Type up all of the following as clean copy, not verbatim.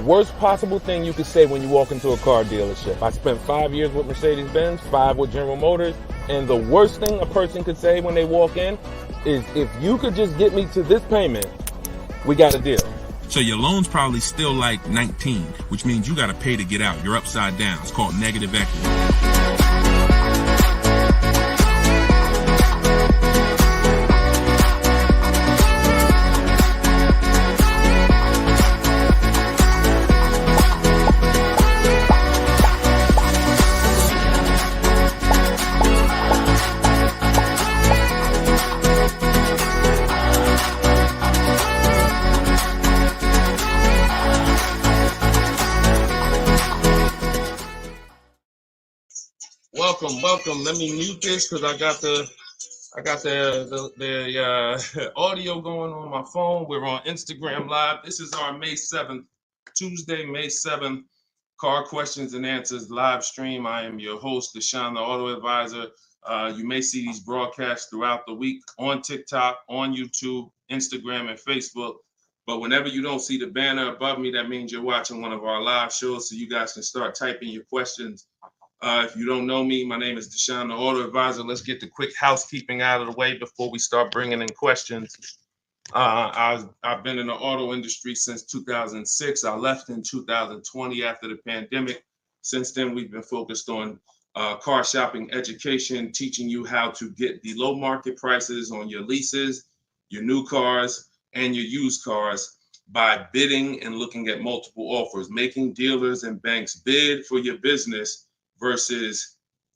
worst possible thing you could say when you walk into a car dealership. I spent 5 years with Mercedes-Benz, 5 with General Motors, and the worst thing a person could say when they walk in is, if you could just get me to this payment, we got a deal. So your loan's probably still like 19, which means you got to pay to get out. You're upside down. It's called negative equity. Welcome. Let me mute this because I got the audio going on my phone. We're on Instagram Live. This is our May 7th, Tuesday, May 7th, Car Questions and Answers live stream. I am your host, Deshone the Auto Advisor. You may see these broadcasts throughout the week on TikTok, on YouTube, Instagram, and Facebook. But whenever you don't see the banner above me, that means you're watching one of our live shows, so you guys can start typing your questions. If you don't know me, my name is Deshone the Auto Advisor. Let's get the quick housekeeping out of the way before we start bringing in questions. I've been in the auto industry since 2006. I left in 2020 after the pandemic. Since then, we've been focused on car shopping education, teaching you how to get the low market prices on your leases, your new cars, and your used cars by bidding and looking at multiple offers, making dealers and banks bid for your business versus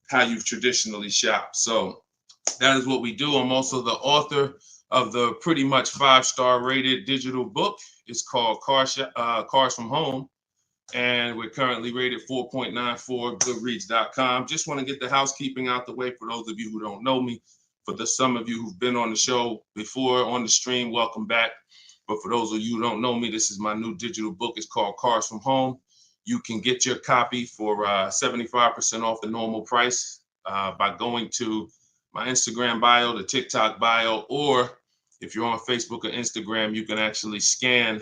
how you've traditionally shopped. So that is what we do. I'm also the author of the pretty much 5-star rated digital book. It's called Cars from Home, and we're currently rated 4.94, goodreads.com. Just want to get the housekeeping out the way for those of you who don't know me. For some of you who've been on the show before on the stream, welcome back. But for those of you who don't know me, this is my new digital book. It's called Cars from Home. You can get your copy for 75% off the normal price by going to my Instagram bio, the TikTok bio, or if you're on Facebook or Instagram, you can actually scan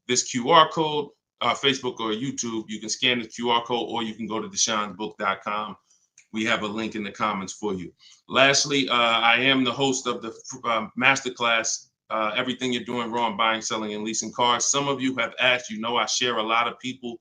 this QR code, Facebook or YouTube. You can scan the QR code, or you can go to Deshone'sBook.com. We have a link in the comments for you. Lastly, I am the host of the masterclass, Everything You're Doing Wrong, Buying, Selling, and Leasing Cars. Some of you have asked, I share a lot of people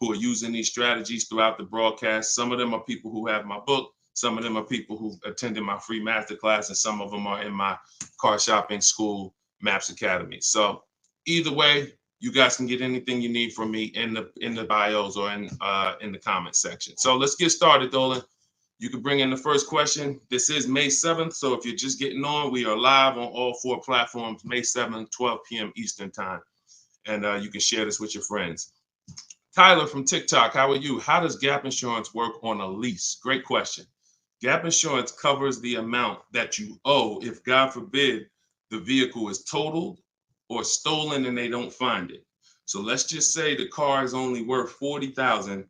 who are using these strategies throughout the broadcast. Some of them are people who have my book. Some of them are people who attended my free masterclass, and some of them are in my car shopping school, Maps Academy. So either way, you guys can get anything you need from me in the bios or in the comment section. So let's get started, Dolan. You can bring in the first question. This is May 7th. So if you're just getting on, we are live on all 4 platforms, May 7th, 12 p.m. Eastern time. And you can share this with your friends. Tyler from TikTok, how are you? How does gap insurance work on a lease? Great question. Gap insurance covers the amount that you owe if, God forbid, the vehicle is totaled or stolen and they don't find it. So let's just say the car is only worth $40,000,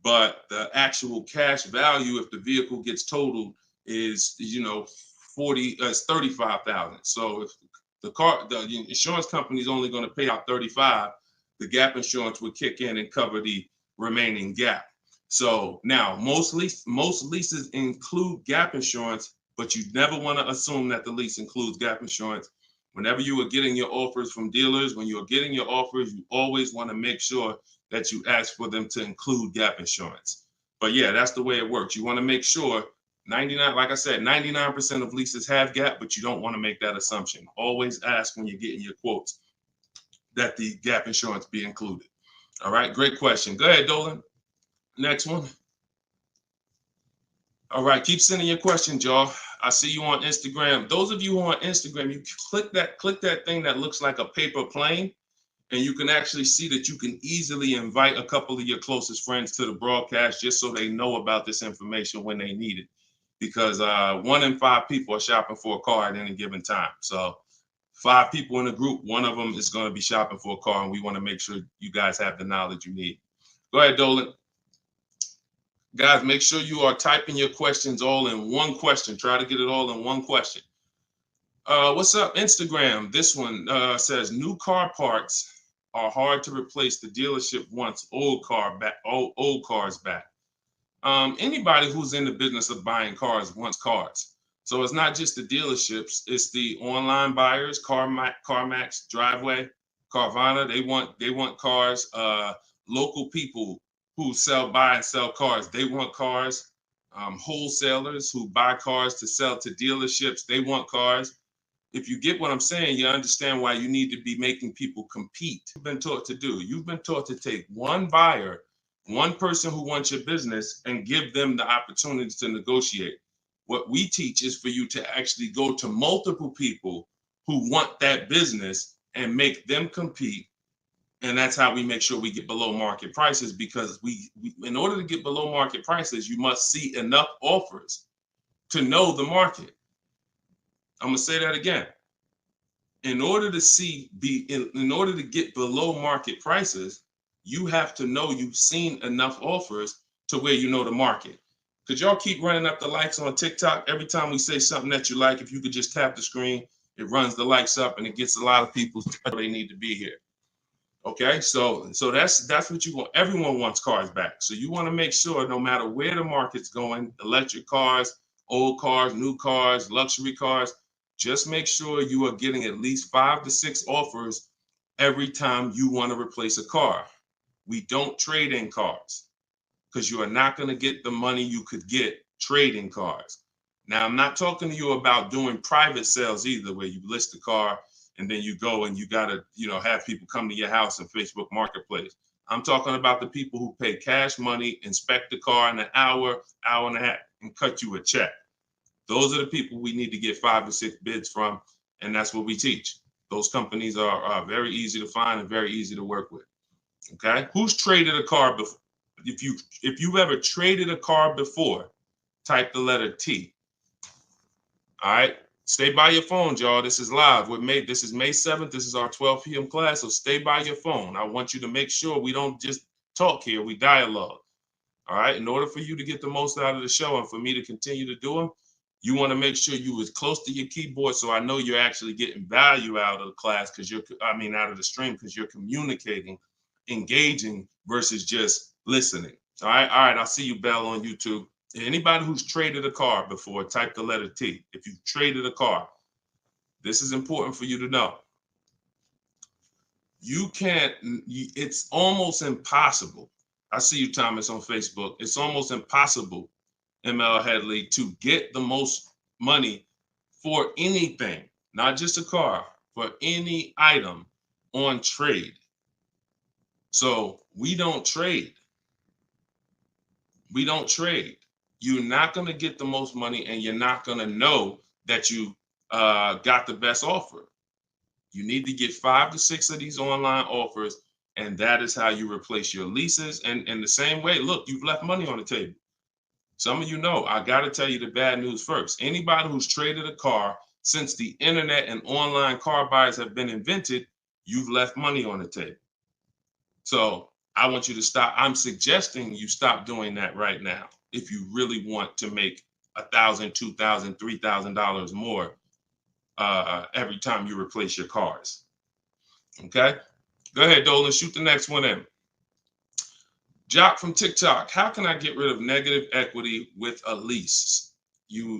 but the actual cash value if the vehicle gets totaled is, $35,000. So if the insurance company is only going to pay out $35,000, the gap insurance would kick in and cover the remaining gap. So now most leases include gap insurance, but you never want to assume that the lease includes gap insurance. Whenever you are getting your offers from dealers, when you're getting your offers, you always want to make sure that you ask for them to include gap insurance. But yeah, that's the way it works. You want to make sure 99% of leases have gap, but you don't want to make that assumption. Always ask when you're getting your quotes that the gap insurance be included. All right, great question. Go ahead, Dolan. Next one. All right, keep sending your questions, y'all. I see you on Instagram. Those of you who are on Instagram, you click that thing that looks like a paper plane, and you can actually see that you can easily invite a couple of your closest friends to the broadcast just so they know about this information when they need it. Because 1 in 5 people are shopping for a car at any given time. So 5 people in a group, 1 of them is going to be shopping for a car, and we want to make sure you guys have the knowledge you need. Go ahead, Dolan. Guys, make sure you are typing your questions all in one question. Try to get it all in one question. What's up, Instagram? This one says new car parts are hard to replace. The dealership wants old cars back. Anybody who's in the business of buying cars wants cars. So it's not just the dealerships, it's the online buyers, CarMax, Driveway, Carvana. They want cars. Local people who buy and sell cars, they want cars. Wholesalers who buy cars to sell to dealerships, they want cars. If you get what I'm saying, you understand why you need to be making people compete. You've been taught to do. You've been taught to take one buyer, one person who wants your business, and give them the opportunity to negotiate. What we teach is for you to actually go to multiple people who want that business and make them compete. And that's how we make sure we get below market prices, because we in order to get below market prices, you must see enough offers to know the market. I'm gonna say that again. In order to get below market prices, you have to know you've seen enough offers to where you know the market. Could y'all keep running up the likes on TikTok? Every time we say something that you like, if you could just tap the screen, it runs the likes up and it gets a lot of people where they need to be here. Okay, so that's what you want. Everyone wants cars back. So you want to make sure no matter where the market's going, electric cars, old cars, new cars, luxury cars, just make sure you are getting at least 5 to 6 offers every time you want to replace a car. We don't trade in cars because you are not going to get the money you could get trading cars. Now, I'm not talking to you about doing private sales either, where you list the car and then you go and you got to, have people come to your house in Facebook Marketplace. I'm talking about the people who pay cash money, inspect the car in an hour, hour and a half, and cut you a check. Those are the people we need to get 5 to 6 bids from, and that's what we teach. Those companies are very easy to find and very easy to work with. Okay, who's traded a car before? If you've ever traded a car before, type the letter T. All right, stay by your phone, y'all. This is live. This is May 7th. This is our 12 p.m. class, so stay by your phone. I want you to make sure we don't just talk here, we dialogue. All right, in order for you to get the most out of the show and for me to continue to do them, you want to make sure you as close to your keyboard so I know you're actually getting value out of the class, out of the stream, because you're communicating, engaging versus just listening. All right, I'll see you, Bell, on YouTube. Anybody who's traded a car before, type the letter T. If you've traded a car, this is important for you to know. It's almost impossible. I see you, Thomas, on Facebook. It's almost impossible, ML Headley, to get the most money for anything, not just a car, for any item on trade. So we don't trade. We don't trade. You're not going to get the most money, and you're not going to know that you got the best offer. You need to get 5 to 6 of these online offers, and that is how you replace your leases. And in the same way, look, you've left money on the table. Some of you know, I got to tell you the bad news first. Anybody who's traded a car since the internet and online car buyers have been invented, you've left money on the table. So I want you to stop. I'm suggesting you stop doing that right now if you really want to make $1,000, $2,000, $3,000 more every time you replace your cars. Okay? Go ahead, Dolan. Shoot the next one in. Jock from TikTok. How can I get rid of negative equity with a lease?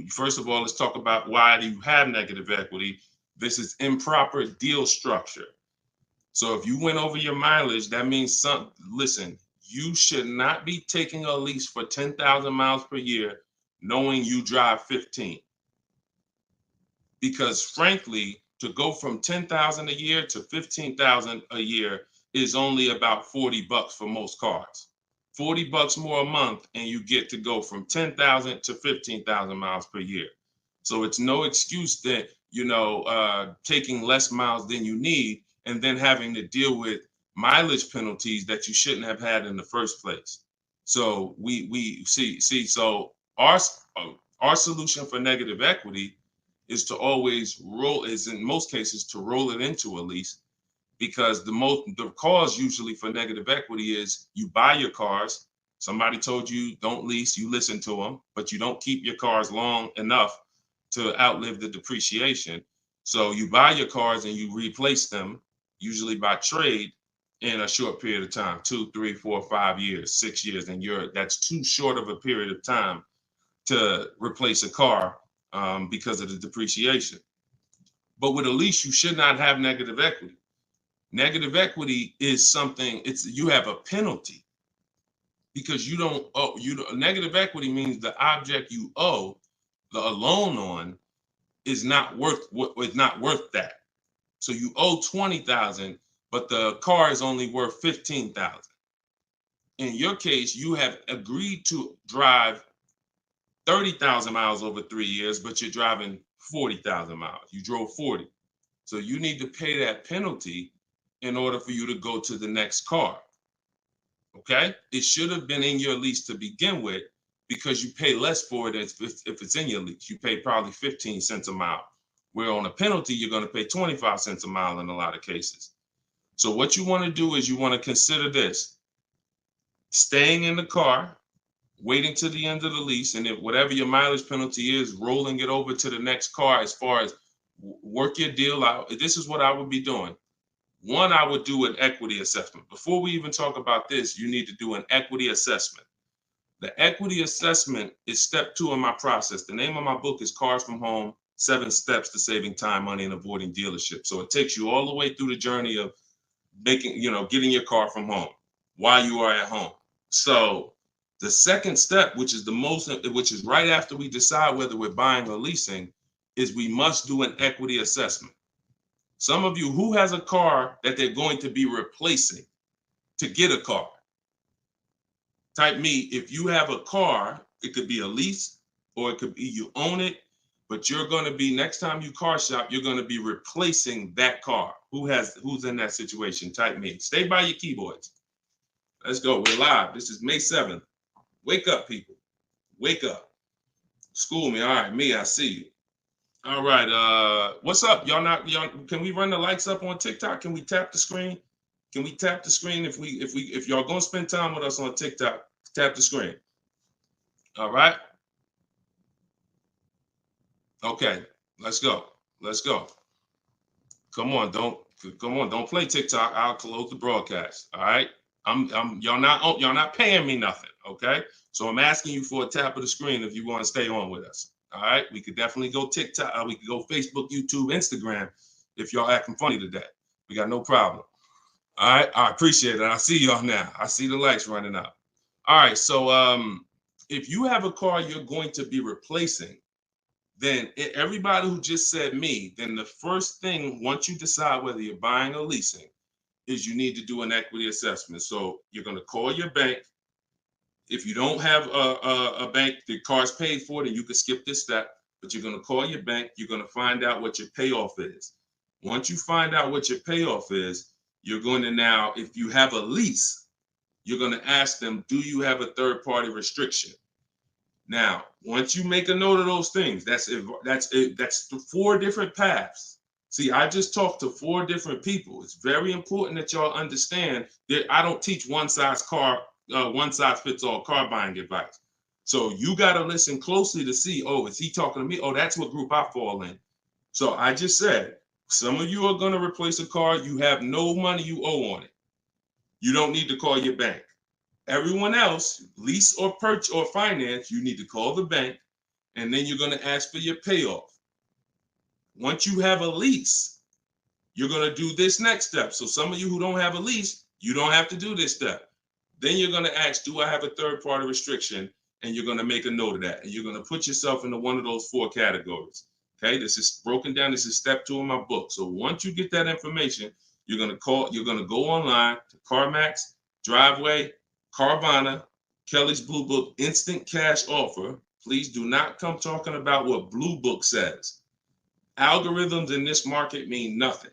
First of all, let's talk about why do you have negative equity. This is improper deal structure. So if you went over your mileage, that means listen, you should not be taking a lease for 10,000 miles per year knowing you drive 15. Because frankly, to go from 10,000 a year to 15,000 a year is only about $40 for most cars. $40 more a month, and you get to go from 10,000 to 15,000 miles per year. So it's no excuse that, taking less miles than you need and then having to deal with mileage penalties that you shouldn't have had in the first place. So we see. So our solution for negative equity is to always in most cases to roll it into a lease, because the cause usually for negative equity is you buy your cars. Somebody told you don't lease, you listen to them, but you don't keep your cars long enough to outlive the depreciation. So you buy your cars and you replace them, usually by trade, in a short period of time, 2, 3, 4, 5 years, 6 years, and that's too short of a period of time to replace a car because of the depreciation. But with a lease, you should not have negative equity. Negative equity is something, you have a penalty because you don't owe. Negative equity means the object you owe a loan on is not worth that. So you owe $20,000, but the car is only worth $15,000. In your case, you have agreed to drive 30,000 miles over 3 years, but you're driving 40,000 miles. You drove 40. So you need to pay that penalty in order for you to go to the next car. Okay? It should have been in your lease to begin with because you pay less for it if it's in your lease. You pay probably 15 cents a mile. Where on a penalty, you're going to pay 25 cents a mile in a lot of cases. So what you want to do is you want to consider this. Staying in the car, waiting to the end of the lease, and if whatever your mileage penalty is, rolling it over to the next car as far as work your deal out. This is what I would be doing. One, I would do an equity assessment. Before we even talk about this, you need to do an equity assessment. The equity assessment is step 2 in my process. The name of my book is Cars from Home, 7 Steps to Saving Time, Money, and Avoiding Dealership. So it takes you all the way through the journey of getting your car from home while you are at home. So the second step, which is right after we decide whether we're buying or leasing, is we must do an equity assessment. Some of you, who has a car that they're going to be replacing to get a car? Type me. If you have a car, it could be a lease or it could be you own it, but you're going to be, next time you car shop, you're going to be replacing that car. Who's in that situation? Type me. Stay by your keyboards. Let's go. We're live. This is May 7th. Wake up, people. Wake up. School me. All right, me, I see you. All right. What's up? Y'all can we run the lights up on TikTok? Can we tap the screen? Can we tap the screen if y'all gonna spend time with us on TikTok, tap the screen. All right. Okay, let's go. Let's go. Come on, don't play TikTok. I'll close the broadcast. All right. Y'all not paying me nothing. Okay. So I'm asking you for a tap of the screen if you want to stay on with us. All right. We could definitely go TikTok. We could go Facebook, YouTube, Instagram if y'all acting funny today. We got no problem. All right. I appreciate it. I see y'all now. I see the lights running up. All right. So if you have a car you're going to be replacing, then everybody who just said me, then the first thing, once you decide whether you're buying or leasing, is you need to do an equity assessment. So you're going to call your bank. If you don't have a bank, the car's paid for, then you can skip this step. But you're going to call your bank. You're going to find out what your payoff is. Once you find out what your payoff is, you're going to now, if you have a lease, you're going to ask them, do you have a third-party restriction? Now, once you make a note of those things, that's 4 different paths. See, I just talked to 4 different people. It's very important that y'all understand that I don't teach one size fits all car buying advice. So you got to listen closely to see, oh, is he talking to me? Oh, that's what group I fall in. So I just said, some of you are going to replace a car. You have no money you owe on it. You don't need to call your bank. Everyone else, lease or purchase or finance, you need to call the bank, and then you're going to ask for your payoff. Once you have a lease, you're going to do this next step. So some of you who don't have a lease, you don't have to do this step. Then you're going to ask, do I have a third-party restriction? And you're going to make a note of that. And you're going to put yourself into one of those 4 categories. Okay, this is broken down. This is step 2 in my book. So once you get that information, you're going to go online to CarMax, Driveway, Carvana, Kelly's Blue Book, instant cash offer. Please do not come talking about what Blue Book says. Algorithms in this market mean nothing.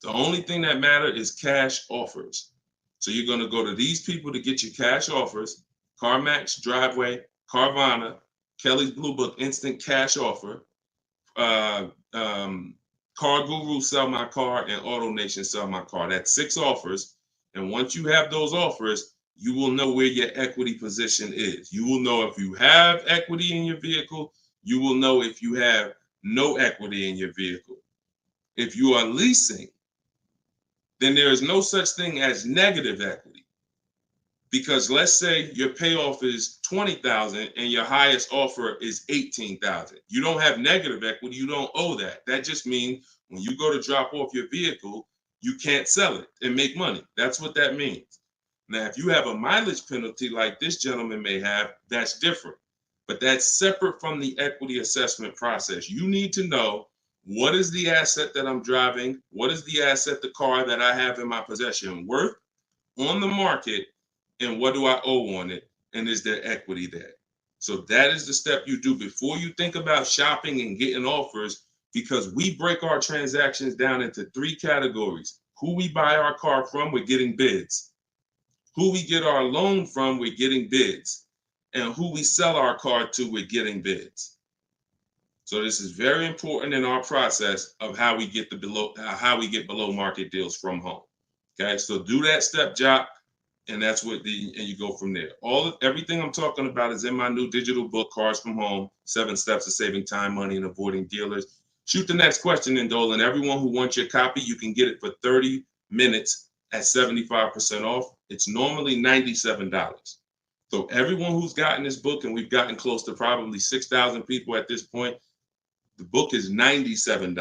The only thing that matters is cash offers. So you're going to go to these people to get your cash offers: CarMax, Driveway, Carvana, Kelly's Blue Book, instant cash offer, Car Guru, Sell My Car, and Auto Nation, Sell My Car. That's 6 offers. And once you have those offers, you will know where your equity position is. You will know if you have equity in your vehicle. You will know if you have no equity in your vehicle. If you are leasing, then there is no such thing as negative equity. Because let's say your payoff is $20,000 and your highest offer is $18,000. You don't have negative equity. You don't owe that. That just means when you go to drop off your vehicle, you can't sell it and make money. That's what that means. Now, if you have a mileage penalty like this gentleman may have, that's different. But that's separate from the equity assessment process. You need to know, what is the asset that I'm driving? What is the asset, the car that I have in my possession, worth on the market? And what do I owe on it? And is there equity there? So that is the step you do before you think about shopping and getting offers, because we break our transactions down into 3 categories. Who we buy our car from, we're getting bids. Who we get our loan from, we're getting bids. And who we sell our car to, we're getting bids. So this is very important in our process of how we get below market deals from home. Okay, so do that step, Jock. And that's what and you go from there. Everything I'm talking about is in my new digital book, Cars from Home, 7 Steps to Saving Time, Money, and Avoiding Dealers. Shoot the next question in, Dolan. Everyone who wants your copy, you can get it for 30 minutes at 75% off. It's normally $97. So everyone who's gotten this book, and we've gotten close to probably 6,000 people at this point, the book is $97.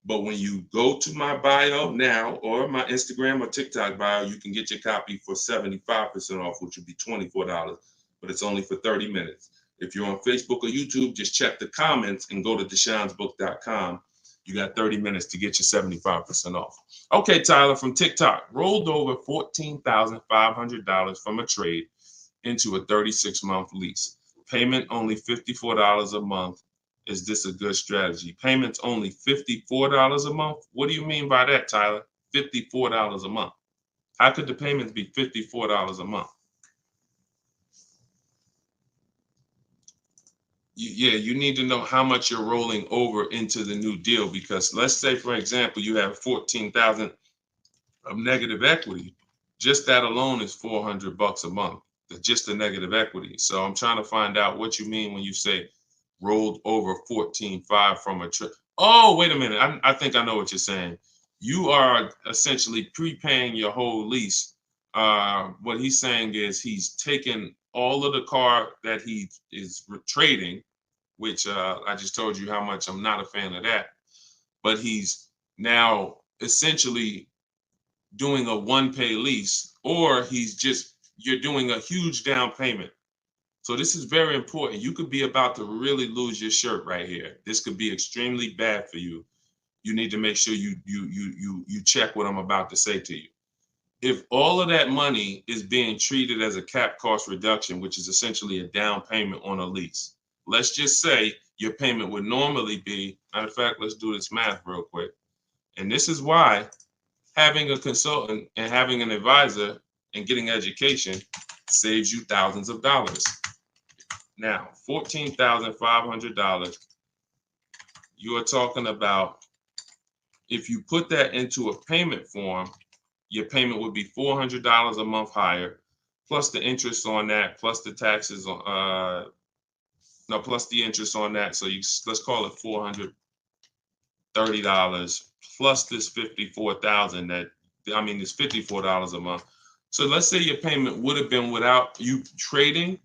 But when you go to my bio now, or my Instagram or TikTok bio, you can get your copy for 75% off, which would be $24, but it's only for 30 minutes. If you're on Facebook or YouTube, just check the comments and go to deshonsbook.com. You got 30 minutes to get your 75% off. Okay, Tyler from TikTok, rolled over $14,500 from a trade into a 36-month lease. Payment only $54 a month. Is this a good strategy? Payments only $54 a month? What do you mean by that, Tyler? $54 a month. How could the payments be $54 a month? You need to know how much you're rolling over into the new deal, because let's say, for example, you have $14,000 of negative equity. Just that alone is $400 a month. Just the negative equity. So I'm trying to find out what you mean when you say rolled over 14.5 from a trip. Oh, wait a minute. I think I know what you're saying. You are essentially prepaying your whole lease. What he's saying is he's taken all of the car that he is trading, which I just told you how much I'm not a fan of that. But he's now essentially doing a one-pay lease, or you're doing a huge down payment. So this is very important. You could be about to really lose your shirt right here. This could be extremely bad for you. You need to make sure you check what I'm about to say to you. If all of that money is being treated as a cap cost reduction, which is essentially a down payment on a lease, let's just say your payment would normally be, matter of fact, let's do this math real quick. And this is why having a consultant and having an advisor and getting education saves you thousands of dollars. Now, $14,500, you are talking about, if you put that into a payment form, your payment would be $400 a month higher, plus the interest on that, plus the taxes plus the interest on that. So let's call it $430 plus this $54,000 it's $54 a month. So let's say your payment would have been, without you trading,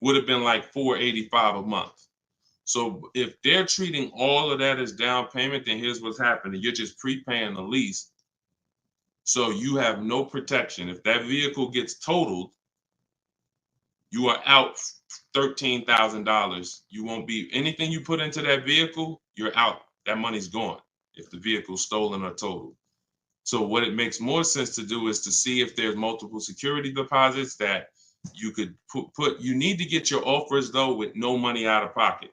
would have been like $485 a month. So if they're treating all of that as down payment, then here's what's happening. You're just prepaying the lease. So you have no protection. If that vehicle gets totaled, you are out $13,000. You won't be, anything you put into that vehicle, you're out. That money's gone if the vehicle's stolen or totaled. So what it makes more sense to do is to see if there's multiple security deposits that you could put. You need to get your offers, though, with no money out of pocket,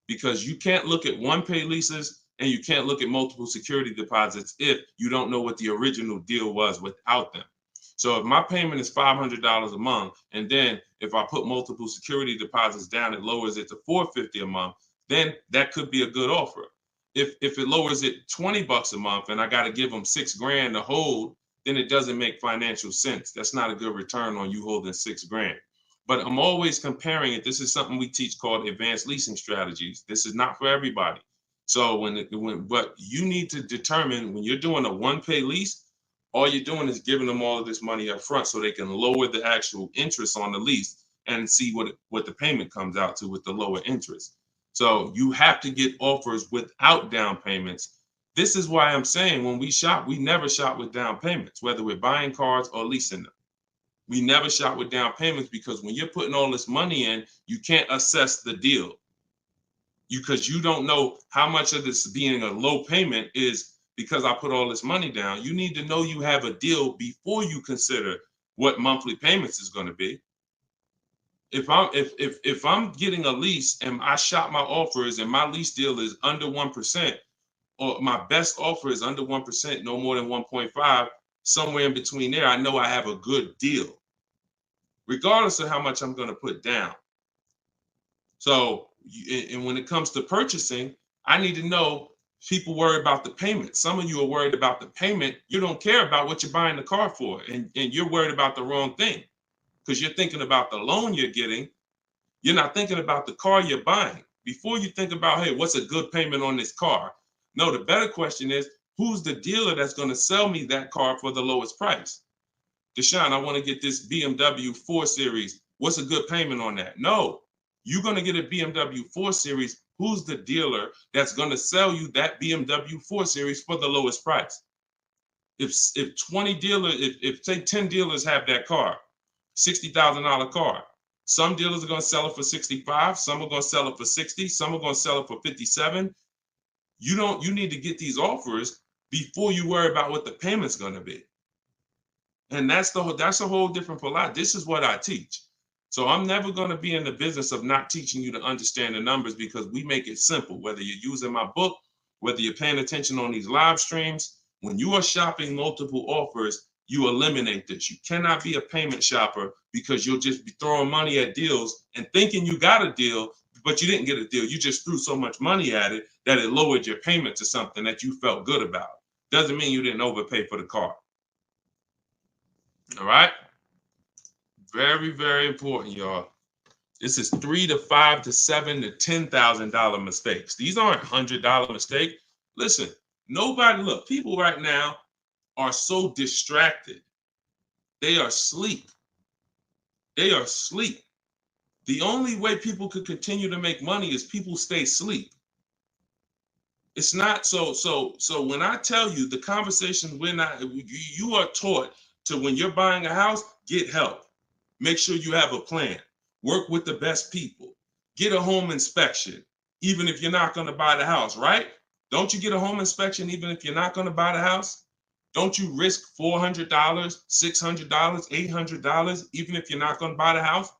because you can't look at one-pay leases and you can't look at multiple security deposits if you don't know what the original deal was without them. So if my payment is $500 a month, and then if I put multiple security deposits down, it lowers it to $450 a month, then that could be a good offer. If it lowers it $20 a month and I got to give them $6,000 to hold, then it doesn't make financial sense. That's not a good return on you holding $6,000. But I'm always comparing it. This is something we teach called advanced leasing strategies. This is not for everybody. So but you need to determine, when you're doing a one-pay lease, All you're doing is giving them all of this money up front so they can lower the actual interest on the lease and see what the payment comes out to with the lower interest. So you have to get offers without down payments. This is why I'm saying when we shop, we never shop with down payments, whether we're buying cars or leasing them. We never shop with down payments because when you're putting all this money in, you can't assess the deal. Because you don't know how much of this being a low payment is because I put all this money down. You need to know you have a deal before you consider what monthly payments is going to be. If I'm getting a lease and I shop my offers and my lease deal is under 1%, or my best offer is under 1%, no more than 1.5, somewhere in between there, I know I have a good deal, regardless of how much I'm going to put down. So, and when it comes to purchasing, I need to know people worry about the payment. Some of you are worried about the payment. You don't care about what you're buying the car for, and you're worried about the wrong thing because you're thinking about the loan you're getting. You're not thinking about the car you're buying. Before you think about, hey, what's a good payment on this car? No, the better question is, who's the dealer that's going to sell me that car for the lowest price? Deshone, I want to get this BMW 4 Series. What's a good payment on that? No, you're going to get a BMW 4 Series. Who's the dealer that's going to sell you that BMW 4 Series for the lowest price? If 20 dealers, if say 10 dealers have that car, $60,000 car, some dealers are going to sell it for 65, some are going to sell it for 60, some are going to sell it for 57. You need to get these offers before you worry about what the payment's going to be. And that's a whole different philosophy. This is what I teach. So I'm never going to be in the business of not teaching you to understand the numbers because we make it simple. Whether you're using my book, whether you're paying attention on these live streams, when you are shopping multiple offers, you eliminate this. You cannot be a payment shopper because you'll just be throwing money at deals and thinking you got a deal, but you didn't get a deal. You just threw so much money at it that it lowered your payment to something that you felt good about. Doesn't mean you didn't overpay for the car. All right? Very, very important, y'all. This is $3,000 to $5,000 to $7,000 to $10,000 mistakes. These aren't $100 mistakes. Listen, people right now are so distracted. They are asleep. They are asleep. The only way people could continue to make money is people stay asleep. It's not so when I tell you the conversation, you are taught to, when you're buying a house, get help. Make sure you have a plan. Work with the best people. Get a home inspection, even if you're not going to buy the house, right? Don't you get a home inspection even if you're not going to buy the house? Don't you risk $400, $600, $800, even if you're not going to buy the house?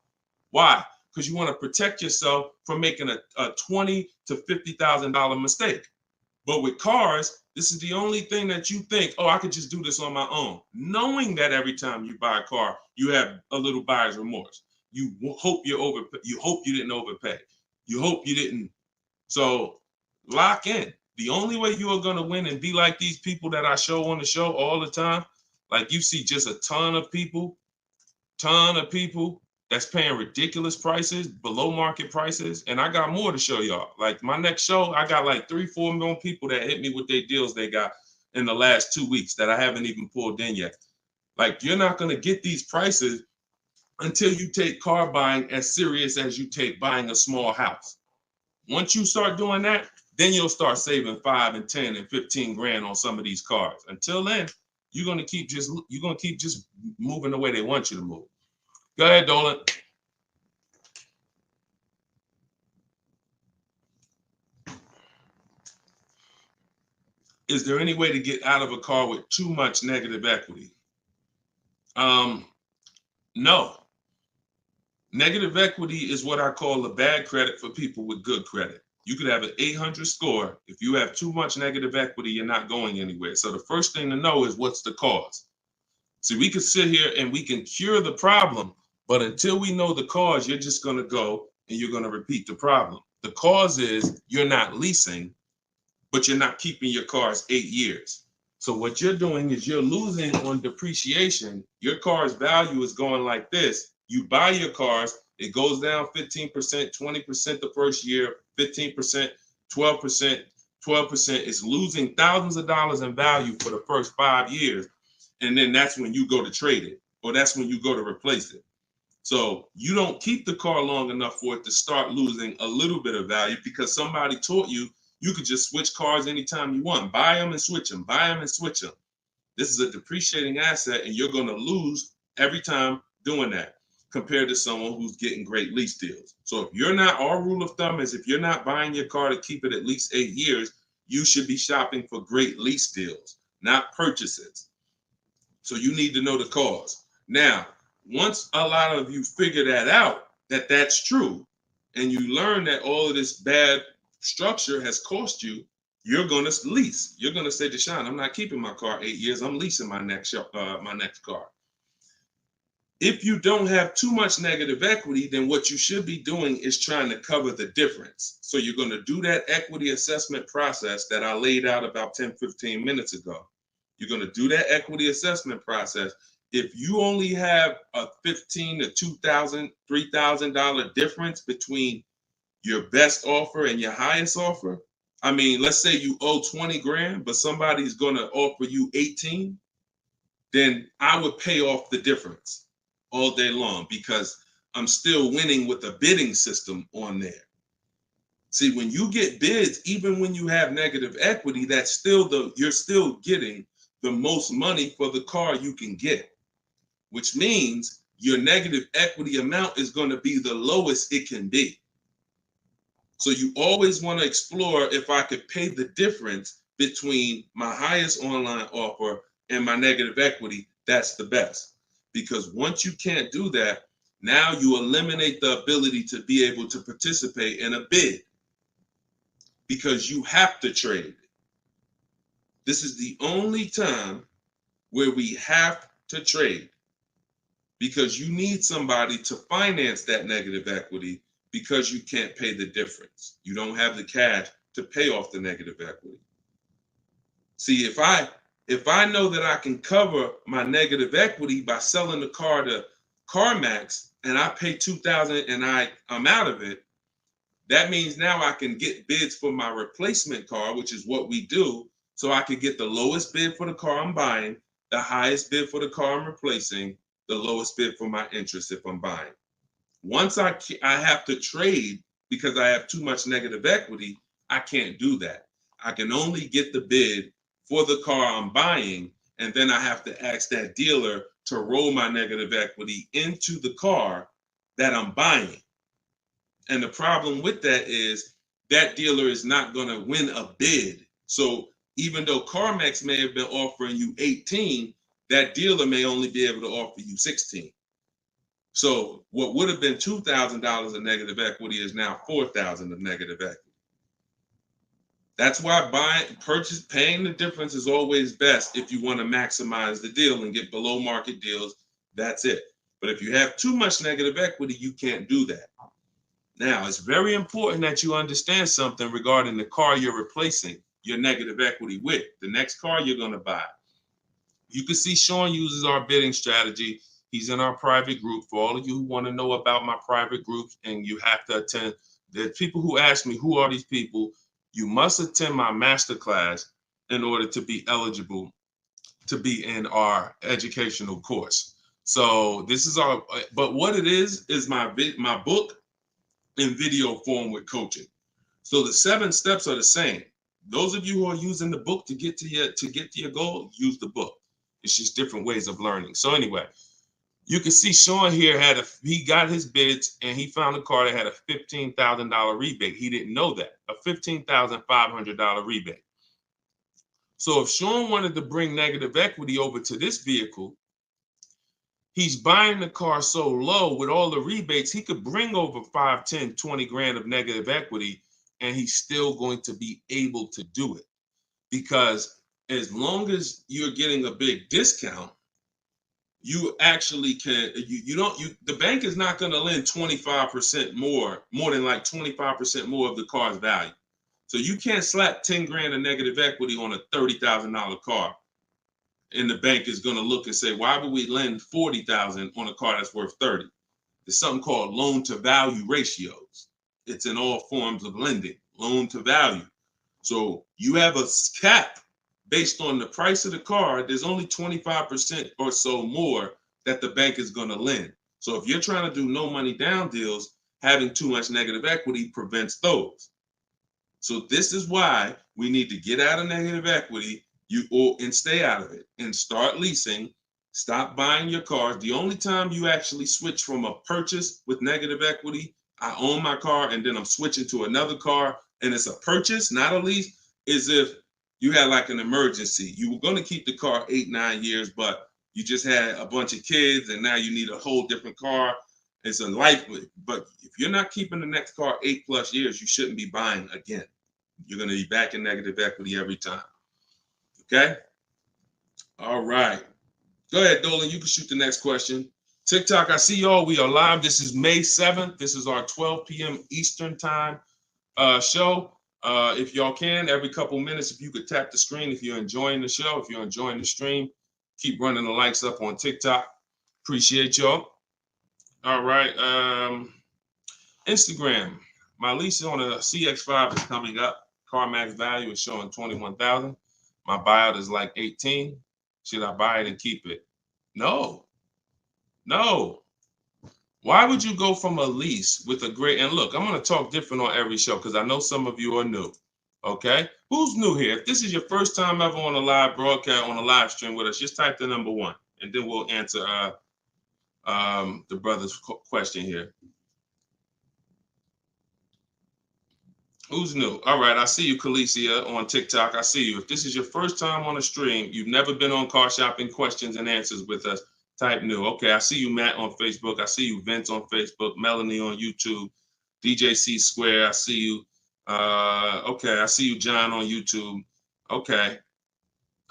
Why? Because you want to protect yourself from making a $20,000 to $50,000 mistake. But with cars, this is the only thing that you think, oh, I could just do this on my own. Knowing that every time you buy a car, you have a little buyer's remorse. You hope you hope you didn't overpay. You hope you didn't. So lock in. The only way you are going to win and be like these people that I show on the show all the time, like you see just a ton of people that's paying ridiculous prices, below market prices. And I got more to show y'all. Like my next show, I got like 3-4 million people that hit me with their deals they got in the last 2 weeks that I haven't even pulled in yet. Like you're not going to get these prices until you take car buying as serious as you take buying a small house. Once you start doing that, then you'll start saving 5 and 10 and 15 grand on some of these cars. Until then, you're gonna keep just moving the way they want you to move. Go ahead, Dolan. Is there any way to get out of a car with too much negative equity? No. Negative equity is what I call a bad credit for people with good credit. You could have an 800 score. If you have too much negative equity, you're not going anywhere. So the first thing to know is what's the cause. See, we could sit here and we can cure the problem, but until we know the cause, you're just going to go and you're going to repeat the problem. The cause is you're not leasing, but you're not keeping your cars 8 years. So what you're doing is you're losing on depreciation. Your car's value is going like this. You buy your cars, it goes down 15%, 20% the first year, 15%, 12%, 12%. It's losing thousands of dollars in value for the first 5 years. And then that's when you go to trade it, or that's when you go to replace it. So you don't keep the car long enough for it to start losing a little bit of value because somebody taught you could just switch cars anytime you want. Buy them and switch them, buy them and switch them. This is a depreciating asset, and you're going to lose every time doing that compared to someone who's getting great lease deals. So if you're not, our rule of thumb is if you're not buying your car to keep it at least 8 years, you should be shopping for great lease deals, not purchases. So you need to know the cause. Now, once a lot of you figure that out, that that's true, and you learn that all of this bad structure has cost you, you're going to lease. You're going to say, Deshone, I'm not keeping my car 8 years. I'm leasing my next car. If you don't have too much negative equity, then what you should be doing is trying to cover the difference. So you're going to do that equity assessment process that I laid out about 10, 15 minutes ago. You're going to do that equity assessment process. If you only have a $1,500 to $2,000, $3,000 difference between your best offer and your highest offer, I mean, let's say you owe 20 grand, but somebody's going to offer you 18, then I would pay off the difference all day long because I'm still winning with a bidding system on there. See, when you get bids, even when you have negative equity, that's still you're still getting the most money for the car you can get, which means your negative equity amount is going to be the lowest it can be. So you always want to explore if I could pay the difference between my highest online offer and my negative equity, that's the best. Because once you can't do that, now you eliminate the ability to be able to participate in a bid because you have to trade. This is the only time where we have to trade because you need somebody to finance that negative equity because you can't pay the difference. You don't have the cash to pay off the negative equity. See, if I know that I can cover my negative equity by selling the car to CarMax and I pay $2,000 and I'm out of it, that means now I can get bids for my replacement car, which is what we do. So I could get the lowest bid for the car I'm buying, the highest bid for the car I'm replacing, the lowest bid for my interest if I'm buying. Once I have to trade because I have too much negative equity, I can't do that. I can only get the bid for the car I'm buying, and then I have to ask that dealer to roll my negative equity into the car that I'm buying. And the problem with that is that dealer is not going to win a bid. So even though CarMax may have been offering you 18, that dealer may only be able to offer you 16. So what would have been $2,000 of negative equity is now $4,000 of negative equity. That's why paying the difference is always best if you want to maximize the deal and get below market deals. That's it. But if you have too much negative equity, you can't do that. Now, it's very important that you understand something regarding the car you're replacing your negative equity with, the next car you're going to buy. You can see Sean uses our bidding strategy. He's in our private group. For all of you who want to know about my private groups and you have to attend, there's people who ask me, who are these people? You must attend my masterclass in order to be eligible to be in our educational course. So this is but what it is my book in video form with coaching. So the 7 steps are the same. Those of you who are using the book to get to your goal, use the book. It's just different ways of learning. So anyway, you can see Sean here he got his bids and he found a car that had a $15,000 rebate. He didn't know that, a $15,500 rebate. So if Sean wanted to bring negative equity over to this vehicle, he's buying the car so low with all the rebates, he could bring over 5, 10, 20 grand of negative equity and he's still going to be able to do it. Because as long as you're getting a big discount, you actually can, the bank is not going to lend 25% more than like 25% more of the car's value. So you can't slap 10 grand of negative equity on a $30,000 car. And the bank is going to look and say, why would we lend $40,000 on a car that's worth 30? There's something called loan to value ratios. It's in all forms of lending, loan to value. So you have a cap based on the price of the car, there's only 25% or so more that the bank is going to lend. So if you're trying to do no money down deals, having too much negative equity prevents those. So this is why we need to get out of negative equity and stay out of it and start leasing. Stop buying your cars. The only time you actually switch from a purchase with negative equity, I own my car and then I'm switching to another car and it's a purchase, not a lease, is if you had like an emergency. You were going to keep the car 8-9 years, but you just had a bunch of kids and now you need a whole different car. It's a life. But if you're not keeping the next car 8+ years, you shouldn't be buying again. You're going to be back in negative equity every time. Okay? All right. Go ahead, Dolan. You can shoot the next question. TikTok, I see y'all. We are live. This is May 7th. This is our 12 p.m. Eastern time show. If y'all can, every couple minutes, if you could tap the screen, if you're enjoying the show, if you're enjoying the stream, keep running the likes up on TikTok. Appreciate y'all. All right. Instagram. My lease on a CX5 is coming up. CarMax value is showing $21,000. My buyout is like $18,000. Should I buy it and keep it? No. Why would you go from a lease with a great, and look, I'm going to talk different on every show because I know some of you are new. Okay? Who's new here? If this is your first time ever on a live broadcast, on a live stream with us, just type the number 1 and then we'll answer the brother's question here. Who's new? All right, I see you, Khaleesi, on TikTok. I see you. If this is your first time on a stream, you've never been on Car Shopping Questions and Answers with us, type new. Okay, I see you, Matt, on Facebook. I see you, Vince, on Facebook. Melanie on YouTube. DJ C Square, I see you. Okay, I see you, John, on YouTube. Okay.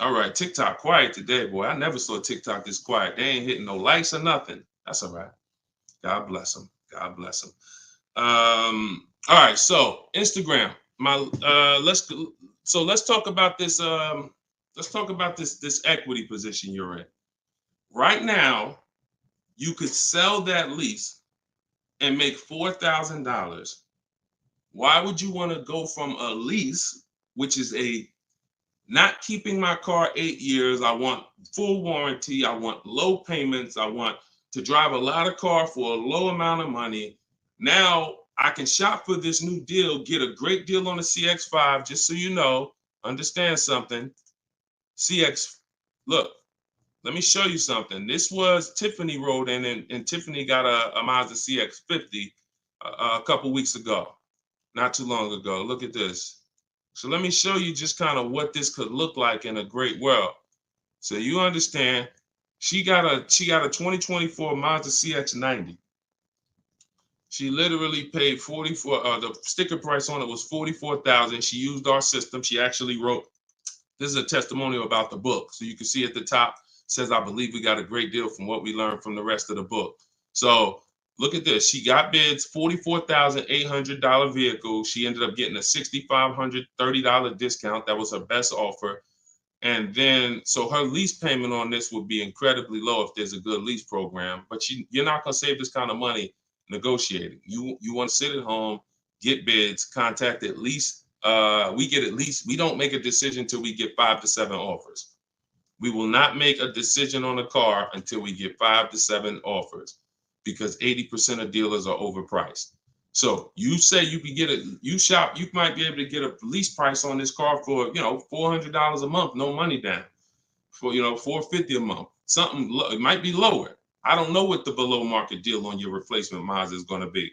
All right, TikTok quiet today, boy. I never saw TikTok this quiet. They ain't hitting no likes or nothing. That's all right. God bless them. God bless them. All right, so Instagram. Let's talk about this. Let's talk about this equity position you're in. Right now, you could sell that lease and make $4,000. Why would you want to go from a lease, which is a not keeping my car 8 years? I want full warranty. I want low payments. I want to drive a lot of car for a low amount of money. Now I can shop for this new deal, get a great deal on the CX5, just so you know, understand something. Look, let me show you something. This was Tiffany rode in, and Tiffany got a Mazda CX50 a couple weeks ago, not too long ago. Look at this. So let me show you just kind of what this could look like in a great world. So you understand, she got a 2024 Mazda CX90. She literally paid the sticker price on it was $44,000. She used our system. She actually wrote, this is a testimonial about the book. So you can see at the top, says, I believe we got a great deal from what we learned from the rest of the book. So look at this. She got bids, $44,800 vehicle. She ended up getting a $6,530 discount. That was her best offer. And then, so her lease payment on this would be incredibly low if there's a good lease program. But you're not going to save this kind of money negotiating. You want to sit at home, get bids, contact at least, we don't make a decision until we get 5 to 7 offers. We will not make a decision on a car until we get 5 to 7 offers because 80% of dealers are overpriced. So you say you can get you might be able to get a lease price on this car for, $400 a month, no money down, for, $450 a month. Something, it might be lower. I don't know what the below market deal on your replacement Mazda is going to be.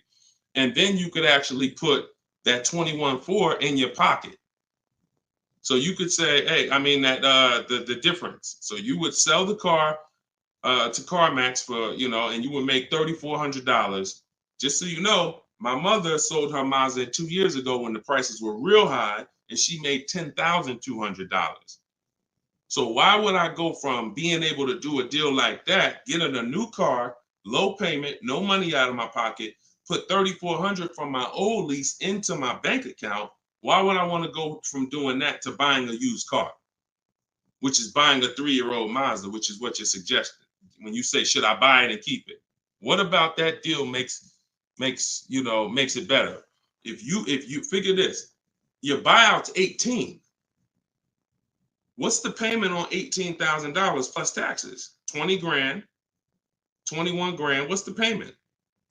And then you could actually put that 21.4 in your pocket. So you could say, hey, the difference. So you would sell the car to CarMax for, and you would make $3,400. Just so you know, my mother sold her Mazda 2 years ago when the prices were real high, and she made $10,200. So why would I go from being able to do a deal like that, getting a new car, low payment, no money out of my pocket, put $3,400 from my old lease into my bank account? Why would I want to go from doing that to buying a used car, which is buying a 3-year-old Mazda, which is what you're suggesting when you say, should I buy it and keep it? What about that deal makes it better? If you figure this, your buyout's 18. What's the payment on $18,000 plus taxes? 20 grand, 21 grand. What's the payment?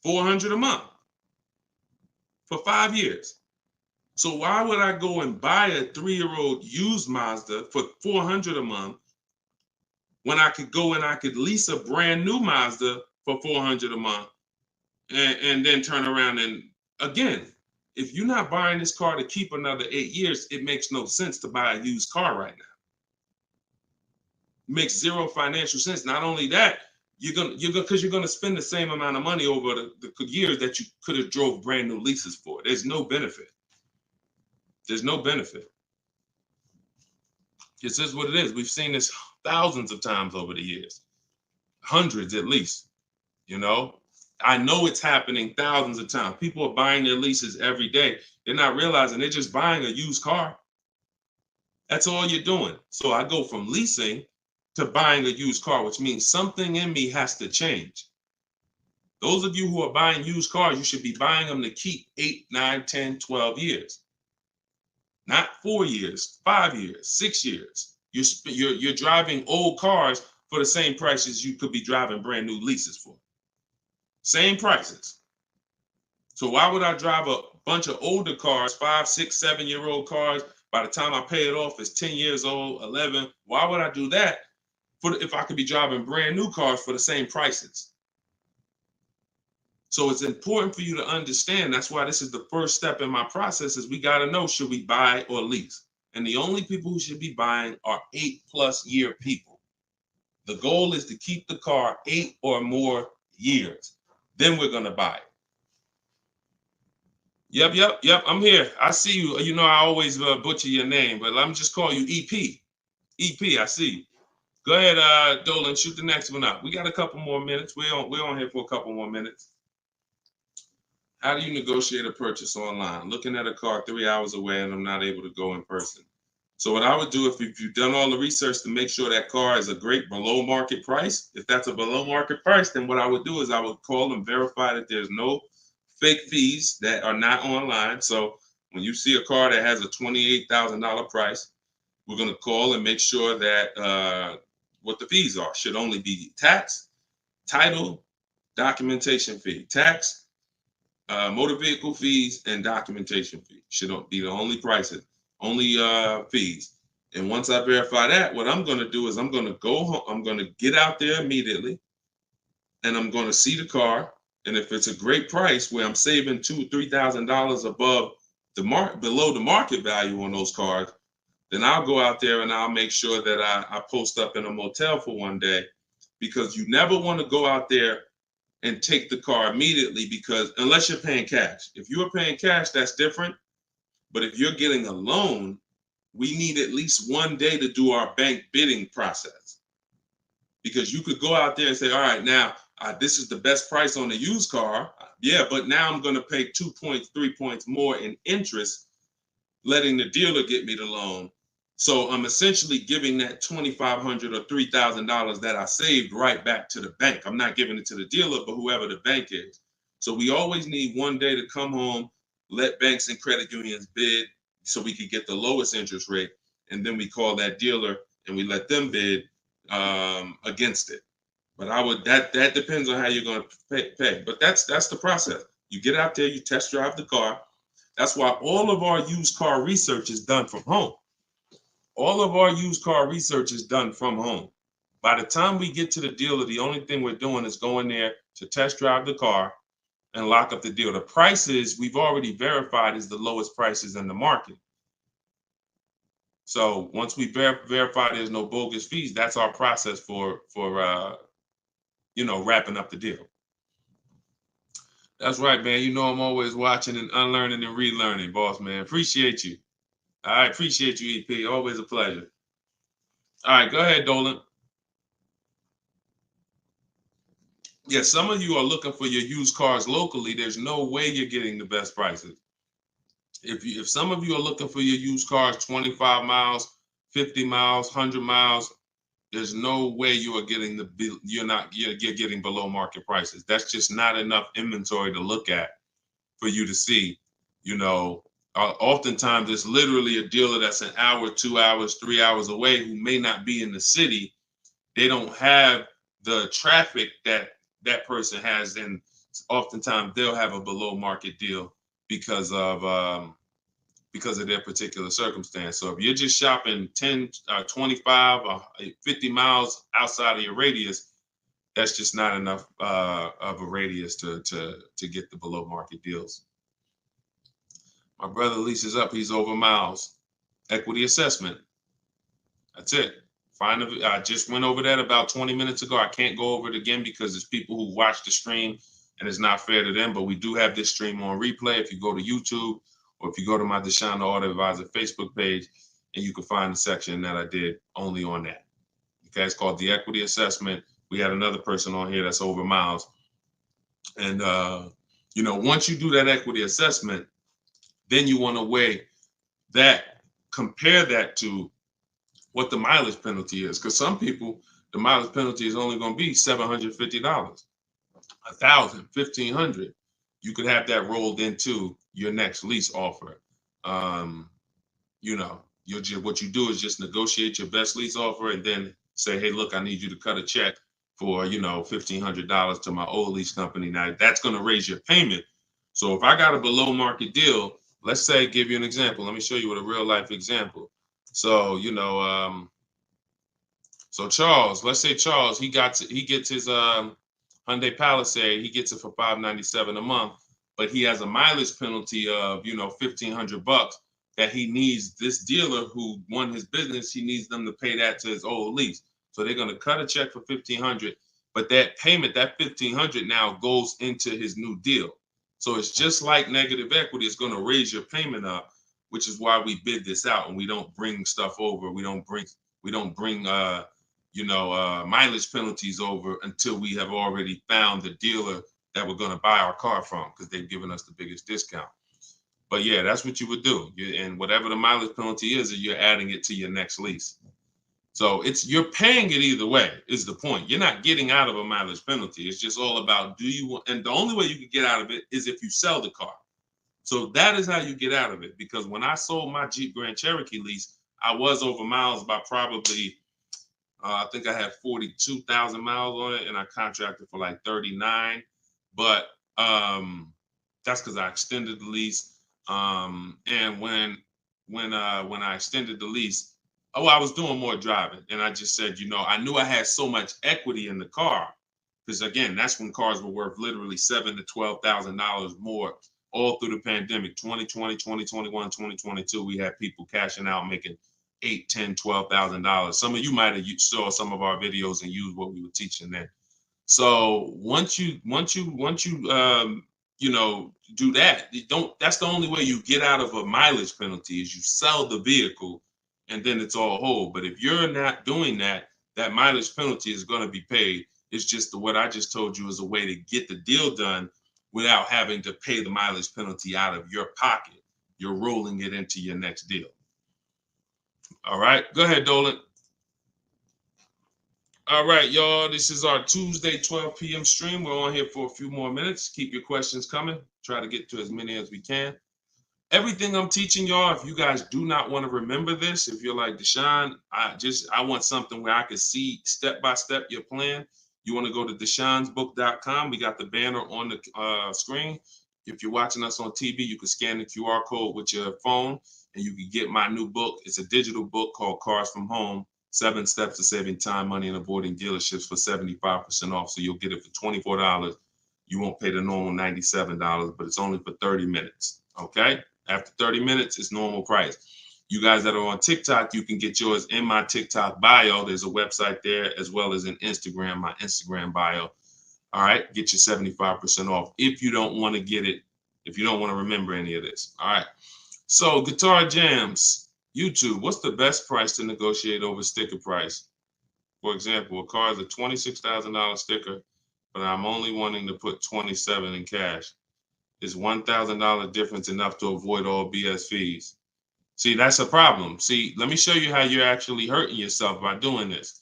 $400 a month for 5 years. So why would I go and buy a 3-year-old used Mazda for $400 a month when I could go and I could lease a brand new Mazda for $400 a month and then turn around and again, if you're not buying this car to keep another 8 years, it makes no sense to buy a used car right now. It makes zero financial sense. Not only that, you're gonna spend the same amount of money over the years that you could have drove brand new leases for. There's no benefit. There's no benefit. It's just what it is. We've seen this thousands of times over the years, hundreds at least. You know, I know it's happening thousands of times. People are buying their leases every day. They're not realizing they're just buying a used car. That's all you're doing. So I go from leasing to buying a used car, which means something in me has to change. Those of you who are buying used cars, you should be buying them to keep 8, 9, 10, 12 years. Not 4 years, 5 years, 6 years. You're driving old cars for the same prices you could be driving brand new leases for. Same prices. So why would I drive a bunch of older cars, 5, 6, 7-year-old cars? By the time I pay it off, it's 10 years old, 11. Why would I do that if I could be driving brand new cars for the same prices? So it's important for you to understand. That's why this is the first step in my process is we got to know, should we buy or lease? And the only people who should be buying are 8+ year people. The goal is to keep the car 8 or more years. Then we're going to buy it. Yep. I'm here. I see you. You know, I always butcher your name, but let me just call you EP. EP, I see you. Go ahead, Dolan, shoot the next one up. We got a couple more minutes. We're on here for a couple more minutes. How do you negotiate a purchase online? Looking at a car 3 hours away and I'm not able to go in person. So what I would do, if you've done all the research to make sure that car is a great below market price, if that's a below market price, then what I would do is I would call and verify that there's no fake fees that are not online. So when you see a car that has a $28,000 price, we're going to call and make sure that what the fees are. Should only be tax, title, documentation fee. Tax, motor vehicle fees, and documentation fee should be the only prices, only fees. And once I verify that, what I'm going to do is I'm going to go home. I'm going to get out there immediately, and I'm going to see the car. And if it's a great price where I'm saving $2,000 or $3,000 above below the market value on those cars, then I'll go out there and I'll make sure that I post up in a motel for one day, because you never want to go out there and take the car immediately, because unless you're paying cash. If you're paying cash, that's different. But if you're getting a loan, we need at least one day to do our bank bidding process. Because you could go out there and say, all right, now this is the best price on the used car. Yeah, but now I'm going to pay 2 points, 3 points more in interest, letting the dealer get me the loan. So I'm essentially giving that $2,500 or $3,000 that I saved right back to the bank. I'm not giving it to the dealer, but whoever the bank is. So we always need one day to come home, let banks and credit unions bid so we can get the lowest interest rate. And then we call that dealer and we let them bid against it. But that depends on how you're going to pay. But that's the process. You get out there, you test drive the car. That's why all of our used car research is done from home. All of our used car research is done from home. By the time we get to the dealer, the only thing we're doing is going there to test drive the car and lock up the deal. The prices we've already verified is the lowest prices in the market. So once we verify there's no bogus fees, that's our process for wrapping up the deal. That's right, man. You know I'm always watching and unlearning and relearning, boss man. Appreciate you. I appreciate you, EP. Always a pleasure. All right, go ahead, Dolan. Yeah, some of you are looking for your used cars locally. There's no way you're getting the best prices. If some of you are looking for your used cars 25 miles, 50 miles, 100 miles, there's no way you are getting you're getting below market prices. That's just not enough inventory to look at for you to see, Oftentimes, it's literally a dealer that's an hour, 2 hours, 3 hours away who may not be in the city. They don't have the traffic that that person has, and oftentimes they'll have a below market deal because of their particular circumstance. So if you're just shopping 10, 25, 50 miles outside of your radius, that's just not enough of a radius to get the below market deals. My brother leases up, he's over miles. Equity assessment. That's it. I just went over that about 20 minutes ago. I can't go over it again because it's people who watch the stream and it's not fair to them, but we do have this stream on replay. If you go to YouTube or if you go to my Deshone the Auto Advisor Facebook page, and you can find the section that I did only on that. Okay, it's called the equity assessment. We had another person on here that's over miles. And, once you do that equity assessment, then you want to weigh that, compare that to what the mileage penalty is. Because some people, the mileage penalty is only going to be $750, $1,000, $1,500. You could have that rolled into your next lease offer. What you do is just negotiate your best lease offer and then say, hey, look, I need you to cut a check for, $1,500 to my old lease company. Now that's going to raise your payment. So if I got a below market deal, let's say, give you an example. Let me show you with a real life example. So, so Charles, let's say Charles, he gets his Hyundai Palisade, he gets it for $597 a month, but he has a mileage penalty of, $1,500 that he needs. This dealer who won his business, he needs them to pay that to his old lease. So they're going to cut a check for $1,500, but that payment, that $1,500 now goes into his new deal. So it's just like negative equity. It's going to raise your payment up, which is why we bid this out and we don't bring stuff over. We don't bring mileage penalties over until we have already found the dealer that we're going to buy our car from, because they've given us the biggest discount. But yeah, that's what you would do. And whatever the mileage penalty is, you're adding it to your next lease. So you're paying it either way is the point. You're not getting out of a mileage penalty. It's just all about and the only way you can get out of it is if you sell the car. So that is how you get out of it. Because when I sold my Jeep Grand Cherokee lease, I was over miles by probably, I think I had 42,000 miles on it, and I contracted for like 39. But that's because I extended the lease. And when I extended the lease, I was doing more driving, and I just said, I knew I had so much equity in the car, because again, that's when cars were worth literally $7,000 to $12,000 more all through the pandemic. 2020, 2021, 2022, we had people cashing out, making $8,000, $10,000, $12,000. Some of you might have saw some of our videos and used what we were teaching then. So once you do that, that's the only way you get out of a mileage penalty is you sell the vehicle, and then it's all whole. But if you're not doing that, that mileage penalty is going to be paid. It's just what I just told you is a way to get the deal done without having to pay the mileage penalty out of your pocket. You're rolling it into your next deal. All right, go ahead, Dolan. All right, y'all, this is our Tuesday 12 p.m. stream. We're on here for a few more minutes. Keep your questions coming. Try to get to as many as we can. Everything I'm teaching y'all, if you guys do not want to remember this, if you're like, Deshone, I want something where I can see step-by-step your plan, you want to go to deshonesbook.com. We got the banner on the screen. If you're watching us on TV, you can scan the QR code with your phone, and you can get my new book. It's a digital book called Cars from Home, 7 Steps to Saving Time, Money, and Avoiding Dealerships for 75% off. So you'll get it for $24. You won't pay the normal $97, but it's only for 30 minutes, okay? After 30 minutes, it's normal price. You guys that are on TikTok, you can get yours in my TikTok bio. There's a website there, as well as in Instagram, my Instagram bio. All right, get your 75% off if you don't want to get it, if you don't want to remember any of this. All right, so Guitar Jams, YouTube, what's the best price to negotiate over sticker price? For example, a car is a $26,000 sticker, but I'm only wanting to put $27,000 in cash. Is $1,000 difference enough to avoid all BS fees? See, that's a problem. See, let me show you how you're actually hurting yourself by doing this.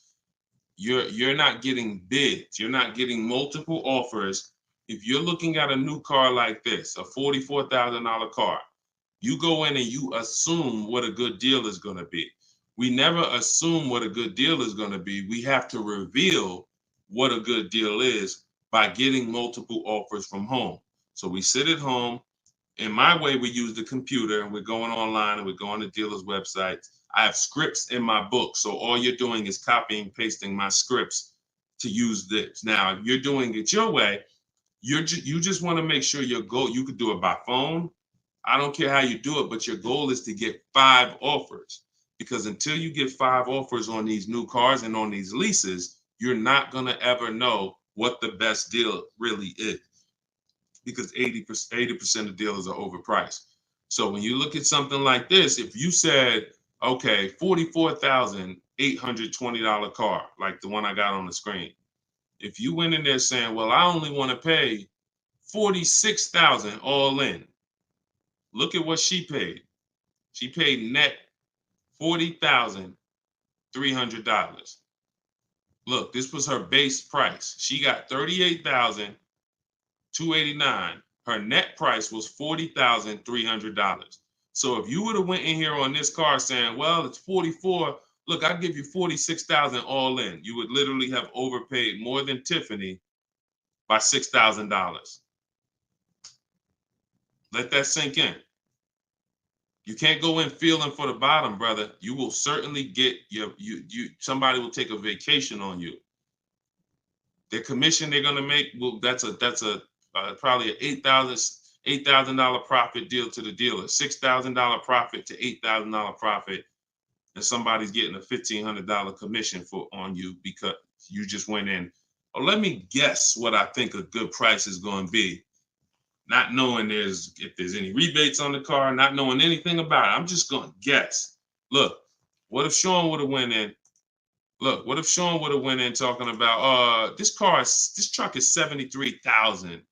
You're not getting bids. You're not getting multiple offers. If you're looking at a new car like this, a $44,000 car, You go in and you assume what a good deal is going to be. We never assume what a good deal is going to be. We have to reveal what a good deal is by getting multiple offers from home. So we sit at home. In my way, we use the computer and we're going online and we're going to dealers' websites. I have scripts in my book. So all you're doing is copying, pasting my scripts to use this. Now, if you're doing it your way, you just want to make sure your goal, you could do it by phone. I don't care how you do it, but your goal is to get 5 offers. Because until you get 5 offers on these new cars and on these leases, you're not going to ever know what the best deal really is. Because 80% of dealers are overpriced. So when you look at something like this, if you said, okay, $44,820 car, like the one I got on the screen. If you went in there saying, well, I only want to pay $46,000 all in. Look at what she paid. She paid net $40,300. Look, this was her base price. She got $38,289. Her net price was $40,300. So if you would have went in here on this car saying, well, it's 44, look, I'll give you 46,000 all in. You would literally have overpaid more than Tiffany by $6,000. Let that sink in. You can't go in feeling for the bottom, brother. You will certainly get somebody will take a vacation on you. Their commission they're gonna make, well, that's probably an $8,000 profit deal to the dealer, $6,000 profit to $8,000 profit, and somebody's getting a $1,500 commission on you because you just went in. Oh, let me guess what I think a good price is going to be. Not knowing if there's any rebates on the car, not knowing anything about it. I'm just going to guess. Look, what if Sean would have went in? Look, what if Sean would have went in talking about, this truck is $73,000.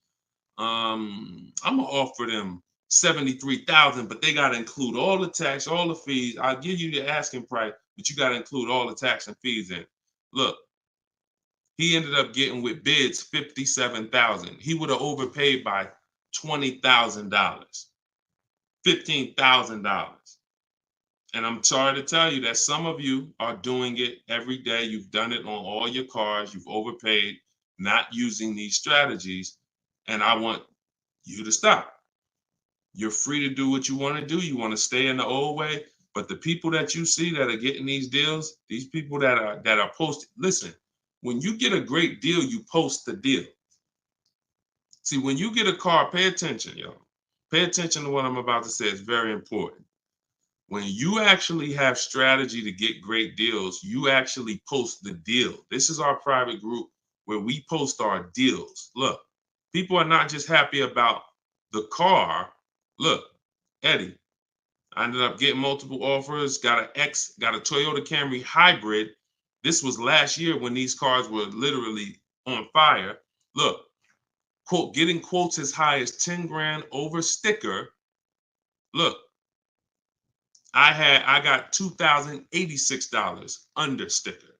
I'm gonna offer them $73,000, but they gotta include all the tax, all the fees. I'll give you the asking price, but you gotta include all the tax and fees in. Look, he ended up getting with bids $57,000. He would have overpaid by $20,000, $15,000. And I'm sorry to tell you that some of you are doing it every day. You've done it on all your cars. You've overpaid, not using these strategies. And I want you to stop. You're free to do what you want to do. You want to stay in the old way. But the people that you see that are getting these deals, these people that are posted, listen, when you get a great deal, you post the deal. See, when you get a car, pay attention, yo. Pay attention to what I'm about to say. It's very important. When you actually have strategy to get great deals, you actually post the deal. This is our private group where we post our deals. Look, people are not just happy about the car. Look, Eddie, I ended up getting multiple offers, got a Toyota Camry hybrid. This was last year when these cars were literally on fire. Look, quote, getting quotes as high as 10 grand over sticker. Look, I got $2,086 under sticker.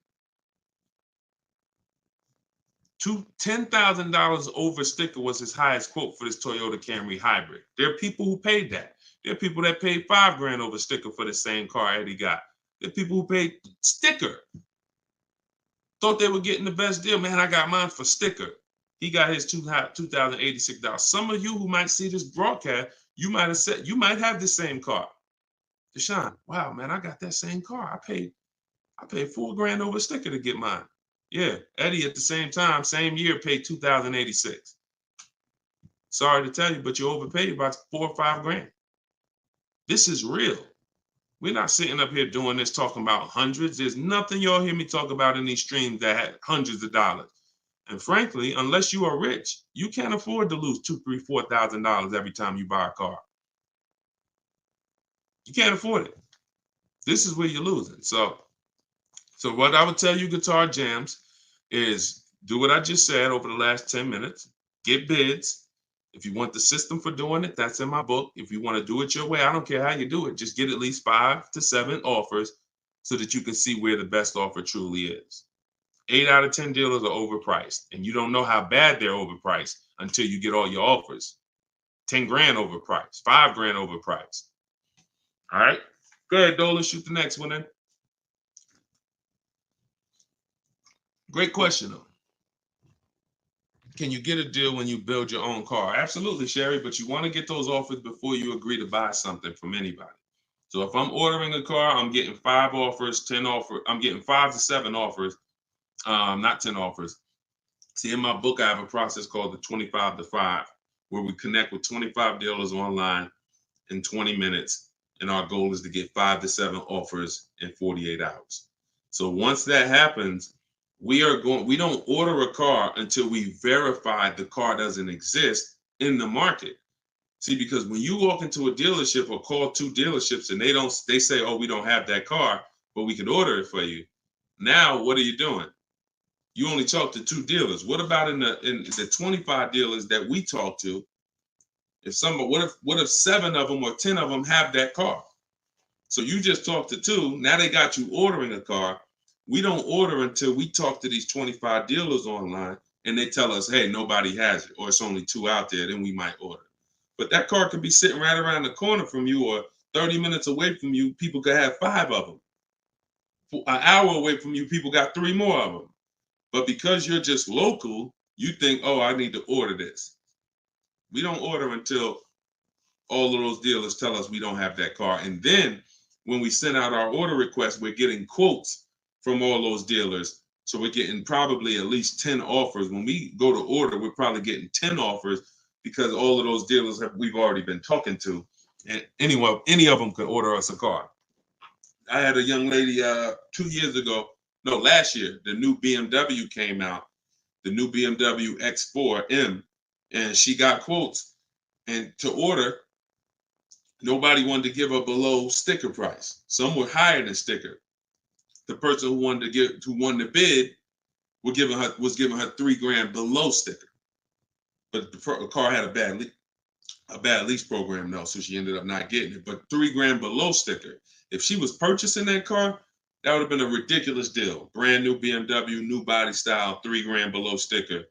$10,000 over sticker was his highest quote for this Toyota Camry hybrid. There are people who paid that. There are people that paid 5 grand over sticker for the same car Eddie got. There are people who paid sticker. Thought they were getting the best deal. Man, I got mine for sticker. He got his $2,086. Some of you who might see this broadcast, you might have the same car. Deshone, wow, man, I got that same car. I paid 4 grand over sticker to get mine. Yeah, Eddie at the same time, same year, paid $2,086. Sorry to tell you, but you overpaid by 4 or 5 grand. This is real. We're not sitting up here doing this talking about hundreds. There's nothing y'all hear me talk about in these streams that had hundreds of dollars. And frankly, unless you are rich, you can't afford to lose $2,000, $3,000, $4,000 every time you buy a car. You can't afford it. This is where you're losing. So what I would tell you, Guitar Jams, is do what I just said over the last 10 minutes. Get bids. If you want the system for doing it, that's in my book. If you want to do it your way, I don't care how you do it. Just get at least 5 to 7 offers so that you can see where the best offer truly is. 8 out of 10 dealers are overpriced, and you don't know how bad they're overpriced until you get all your offers. 10 grand overpriced, 5 grand overpriced. All right. Go ahead, Dolan. Shoot the next one in. Great question, though. Can you get a deal when you build your own car? Absolutely, Sherry, but you want to get those offers before you agree to buy something from anybody. So if I'm ordering a car, I'm getting 5 offers, 10 offers. I'm getting 5 to 7 offers, not 10 offers. See, in my book, I have a process called the 25 to 5, where we connect with 25 dealers online in 20 minutes. And our goal is to get 5 to 7 offers in 48 hours. So once that happens, we don't order a car until we verify the car doesn't exist in the market. See, because when you walk into a dealership or call 2 dealerships and they say, oh, we don't have that car, but we could order it for you. Now, what are you doing? You only talk to 2 dealers. What about in the 25 dealers that we talk to? What if 7 of them or 10 of them have that car? So you just talked to 2. Now they got you ordering a car. We don't order until we talk to these 25 dealers online and they tell us, hey, nobody has it, or it's only 2 out there, then we might order. But that car could be sitting right around the corner from you, or 30 minutes away from you. People could have 5 of them. An hour away from you, people got 3 more of them. But because you're just local, you think, oh, I need to order this. We don't order until all of those dealers tell us we don't have that car. And then when we send out our order request, we're getting quotes from all those dealers. So we're getting probably at least 10 offers. When we go to order, we're probably getting 10 offers because all of those dealers we've already been talking to. And any of them could order us a car. I had a young lady last year, the new BMW came out, the new BMW X4M, and she got quotes. And to order, nobody wanted to give her below sticker price. Some were higher than sticker. The person who won the bid was giving her $3,000 below sticker. But the car had a bad lease program though, so she ended up not getting it. But $3,000 below sticker. If she was purchasing that car, that would have been a ridiculous deal. Brand new BMW, new body style, $3,000 below sticker.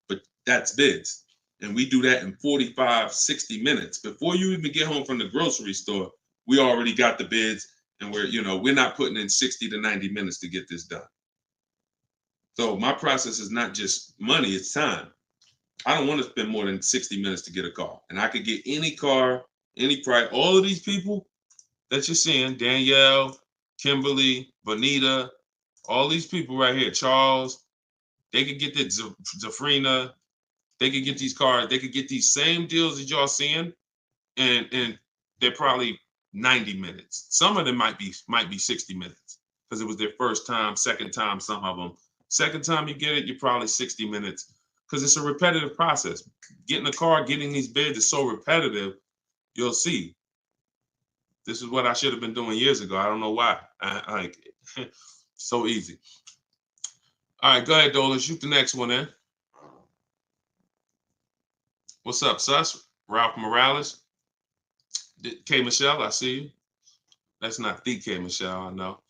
But that's bids. And we do that in 45, 60 minutes. Before you even get home from the grocery store, we already got the bids, and we're not putting in 60 to 90 minutes to get this done. So my process is not just money, it's time. I don't want to spend more than 60 minutes to get a car. And I could get any car, any price. All of these people that you're seeing, Danielle, Kimberly, Bonita, all these people right here, Charles, they could get that Zafrina, they could get these cars, they could get these same deals that y'all seeing, and they're probably 90 minutes. Some of them might be 60 minutes because it was their first time, second time, some of them. Second time you get it, you're probably 60 minutes because it's a repetitive process. Getting a car, getting these bids is so repetitive, you'll see. This is what I should have been doing years ago. I don't know why. So easy. All right, go ahead, Dolan. Shoot the next one in. What's up, Sus? Ralph Morales. K. Michelle, I see you. That's not the K. Michelle, I know.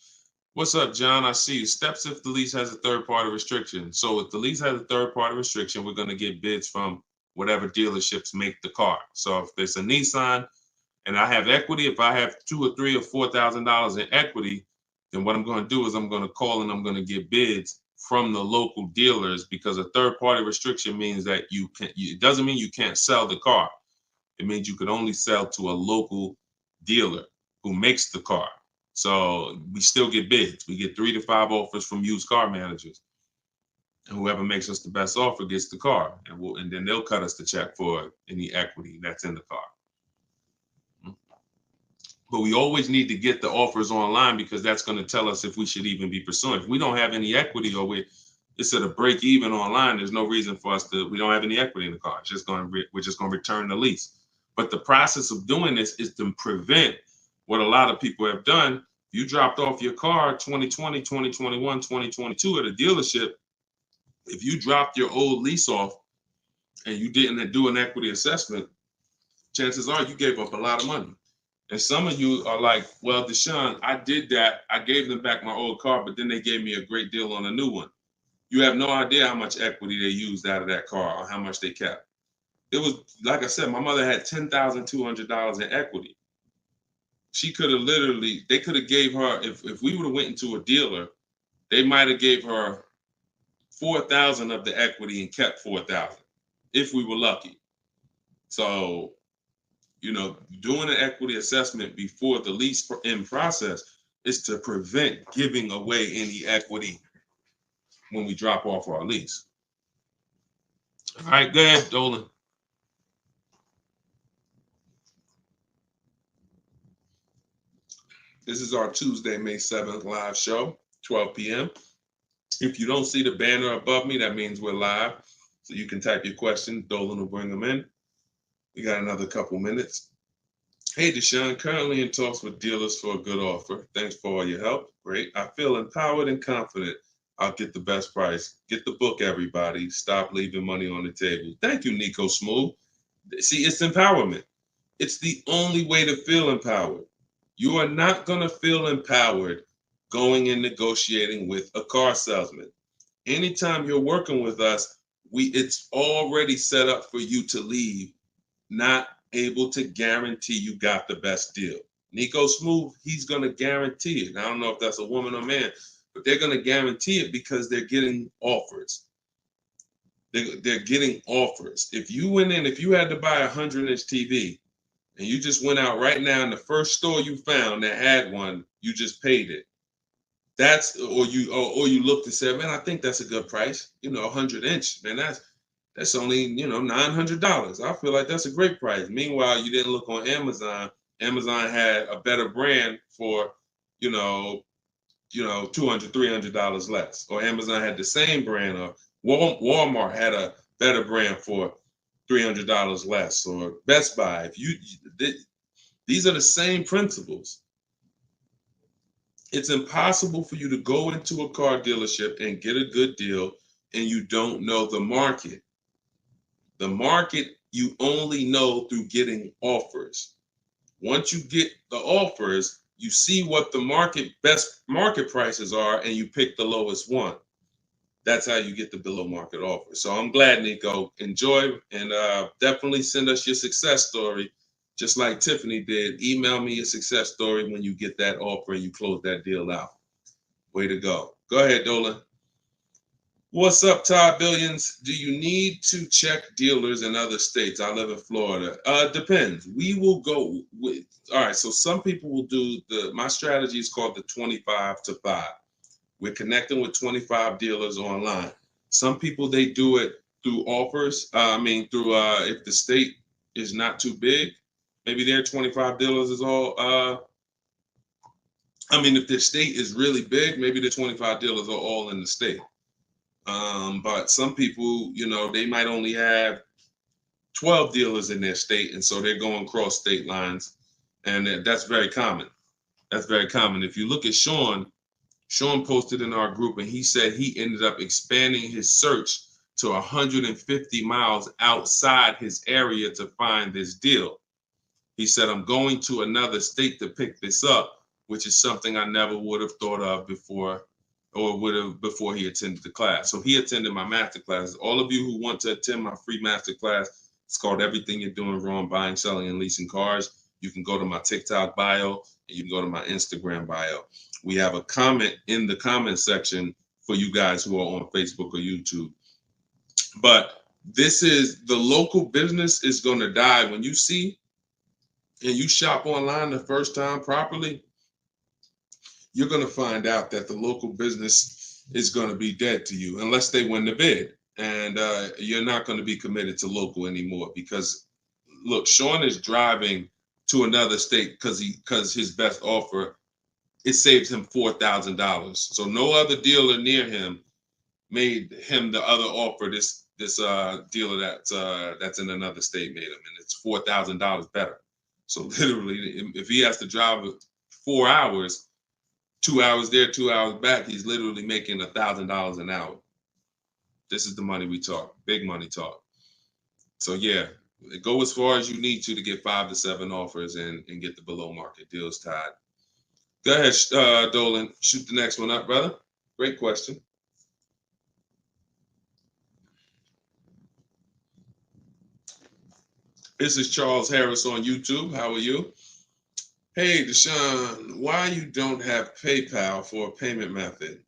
What's up, John? I see you. Steps if the lease has a third-party restriction. So if the lease has a third-party restriction, we're going to get bids from whatever dealerships make the car. So if there's a Nissan and I have equity, if I have $2,000 or $3,000 or $4,000 in equity, then what I'm going to do is I'm going to call and I'm going to get bids from the local dealers, because a third-party restriction means that it doesn't mean you can't sell the car. It means you could only sell to a local dealer who makes the car. So we still get bids. We get 3 to 5 offers from used car managers. And whoever makes us the best offer gets the car. And then they'll cut us the check for any equity that's in the car. But we always need to get the offers online, because that's going to tell us if we should even be pursuing. If we don't have any equity, or it's at a break even online, there's no reason for us we don't have any equity in the car. We're just going to return the lease. But the process of doing this is to prevent what a lot of people have done. You dropped off your car 2020, 2021, 2022 at a dealership. If you dropped your old lease off and you didn't do an equity assessment, chances are you gave up a lot of money. And some of you are like, well, Deshone, I did that. I gave them back my old car, but then they gave me a great deal on a new one. You have no idea how much equity they used out of that car or how much they kept. It was, like I said, my mother had $10,200 in equity. she could have literally, they could have gave her, if we would have went into a dealer, they might have gave her 4,000 of the equity and kept 4,000 if we were lucky. So, you know, doing an equity assessment before the lease in process is to prevent giving away any equity when we drop off our lease. All right, go ahead, Dolan. This is our Tuesday, May 7th live show, 12 p.m. If you don't see the banner above me, that means we're live. So you can type your questions. Dolan will bring them in. We got another couple minutes. Hey, Deshone, currently in talks with dealers for a good offer. Thanks for all your help. Great. I feel empowered and confident I'll get the best price. Get the book, everybody. Stop leaving money on the table. Thank you, Nico Smooth. See, it's empowerment. It's the only way to feel empowered. You are not going to feel empowered going and negotiating with a car salesman. Anytime you're working with us, it's already set up for you to leave not able to guarantee you got the best deal. Nico Smooth, he's going to guarantee it. I don't know if that's a woman or man, but they're going to guarantee it because they're getting offers. They're getting offers. If you went in, if you had to buy a 100-inch TV and you just went out right now in the first store you found that had one, you just paid it. That's, or you looked and said, man, I think that's a good price. You know, 100-inch, man, that's only, you know, $900. I feel like that's a great price. Meanwhile, you didn't look on Amazon. Amazon had a better brand for, you know, $200, $300 less. Or Amazon had the same brand, or Walmart had a better brand for $300 less, or Best Buy. These are the same principles. It's impossible for you to go into a car dealership and get a good deal and you don't know the market. The market you only know through getting offers. Once you get the offers, you see what the best market prices are and you pick the lowest one. That's how you get the below market offer. So I'm glad, Nico. Enjoy, and definitely send us your success story. Just like Tiffany did, email me a success story when you get that offer and you close that deal out. Way to go. Go ahead, Dolan. What's up, Todd Billions? Do you need to check dealers in other states? I live in Florida. Depends. We will go with, all right, so some people will do my strategy is called the 25 to 5. We're connecting with 25 dealers online. Some people, they do it through offers. Through if the state is not too big, maybe their 25 dealers is all, if their state is really big, maybe the 25 dealers are all in the state. But some people, you know, they might only have 12 dealers in their state, and so they're going across state lines, and that's very common. That's very common. If you look at Sean posted in our group, and he said he ended up expanding his search to 150 miles outside his area to find this deal. He said, I'm going to another state to pick this up, which is something I never would have thought of before, or would have before he attended the class. So he attended my master class. All of you who want to attend my free master class, it's called Everything You're Doing Wrong, Buying, Selling, and Leasing Cars. You can go to my TikTok bio, and you can go to my Instagram bio. We have a comment in the comment section for you guys who are on Facebook or YouTube. But this is, the local business is going to die. When you see and you shop online the first time properly, you're going to find out that the local business is going to be dead to you unless they win the bid. And you're not going to be committed to local anymore, because look, Sean is driving to another state because his best offer, it saves him $4,000. So no other dealer near him made him the other offer. This dealer that's in another state made him, and it's $4,000 better. So literally, if he has to drive 4 hours, 2 hours there, 2 hours back, he's literally making $1,000 an hour. This is the money we talk, big money talk. So yeah, go as far as you need to get 5 to 7 offers and get the below market deals tied. Go ahead, Dolan, shoot the next one up, brother. Great question. This is Charles Harris on YouTube. How are you? Hey, Deshone, why you don't have PayPal for a payment method?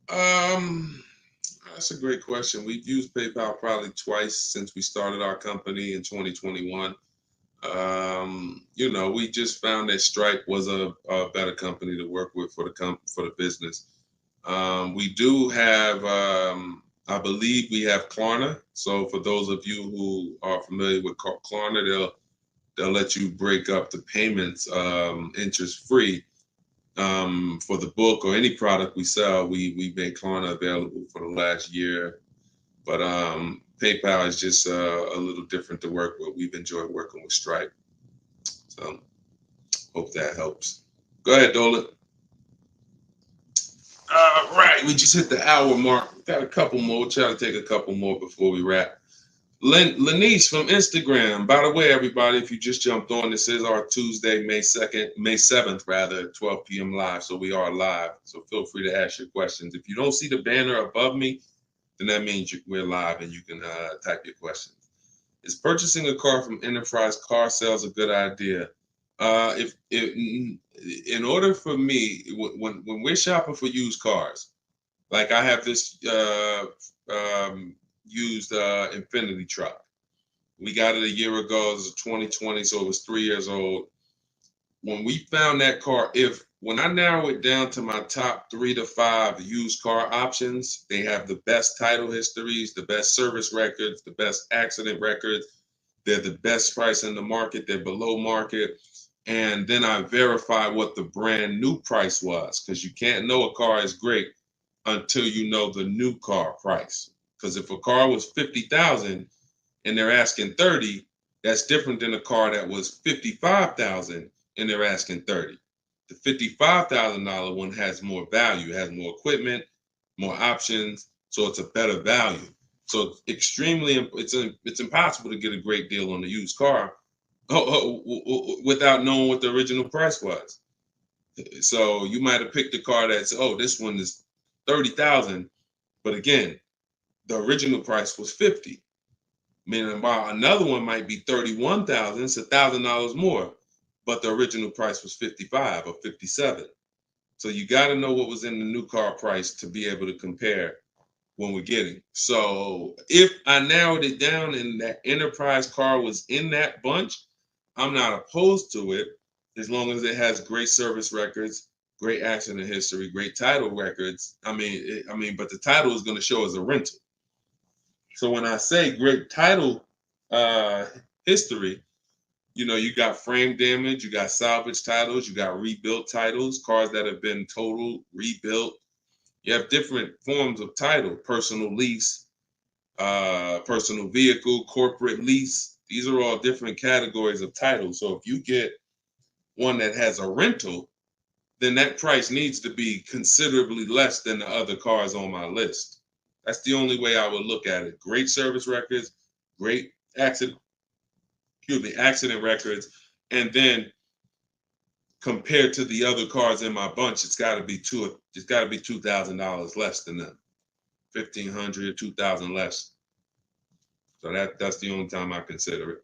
That's a great question. We've used PayPal probably twice since we started our company in 2021. We just found that Stripe was a better company to work with for the business. We do have, I believe we have Klarna. So for those of you who are familiar with Klarna, they'll let you break up the payments interest free. For the book or any product we sell, we make Klarna available for the last year. But PayPal is just a little different to work with. We've enjoyed working with Stripe. So hope that helps. Go ahead, Dolan. All right, we just hit the hour mark. Got a couple more. We'll try to take a couple more before we wrap. Lanice from Instagram. By the way, everybody, if you just jumped on, this is our Tuesday, May 7th, rather, 12 p.m. live. So we are live. So feel free to ask your questions. If you don't see the banner above me, then that means we're live and you can type your questions. Is purchasing a car from Enterprise Car Sales a good idea? In order for me, when we're shopping for used cars, like I have this used Infinity truck. We got it a year ago. It was 2020, so it was 3 years old. When we found that car, when I narrow it down to my top 3 to 5 used car options, they have the best title histories, the best service records, the best accident records. They're the best price in the market. They're below market. And then I verify what the brand new price was, because you can't know a car is great until you know the new car price. Because if a car was 50,000 and they're asking 30, that's different than a car that was 55,000 and they're asking 30. The $55,000 one has more value, has more equipment, more options, so it's a better value. So it's impossible to get a great deal on a used car without knowing what the original price was. So you might have picked a car that's, this one is 30,000, but again, the original price was 50. Meaning, while another one might be 31,000, it's $1,000 more, but the original price was 55 or 57. So you got to know what was in the new car price to be able to compare when we're getting. So if I narrowed it down and that Enterprise car was in that bunch, I'm not opposed to it as long as it has great service records, great accident history, great title records. But the title is going to show as a rental. So when I say great title history, you got frame damage, you got salvage titles, you got rebuilt titles, cars that have been totaled, rebuilt. You have different forms of title: personal lease, personal vehicle, corporate lease. These are all different categories of title. So if you get one that has a rental, then that price needs to be considerably less than the other cars on my list. That's the only way I would look at it. Great service records, great accident records, and then compared to the other cars in my bunch, it's got to be $2,000 less than them, $1,500, $2,000 less. So that's the only time I consider it.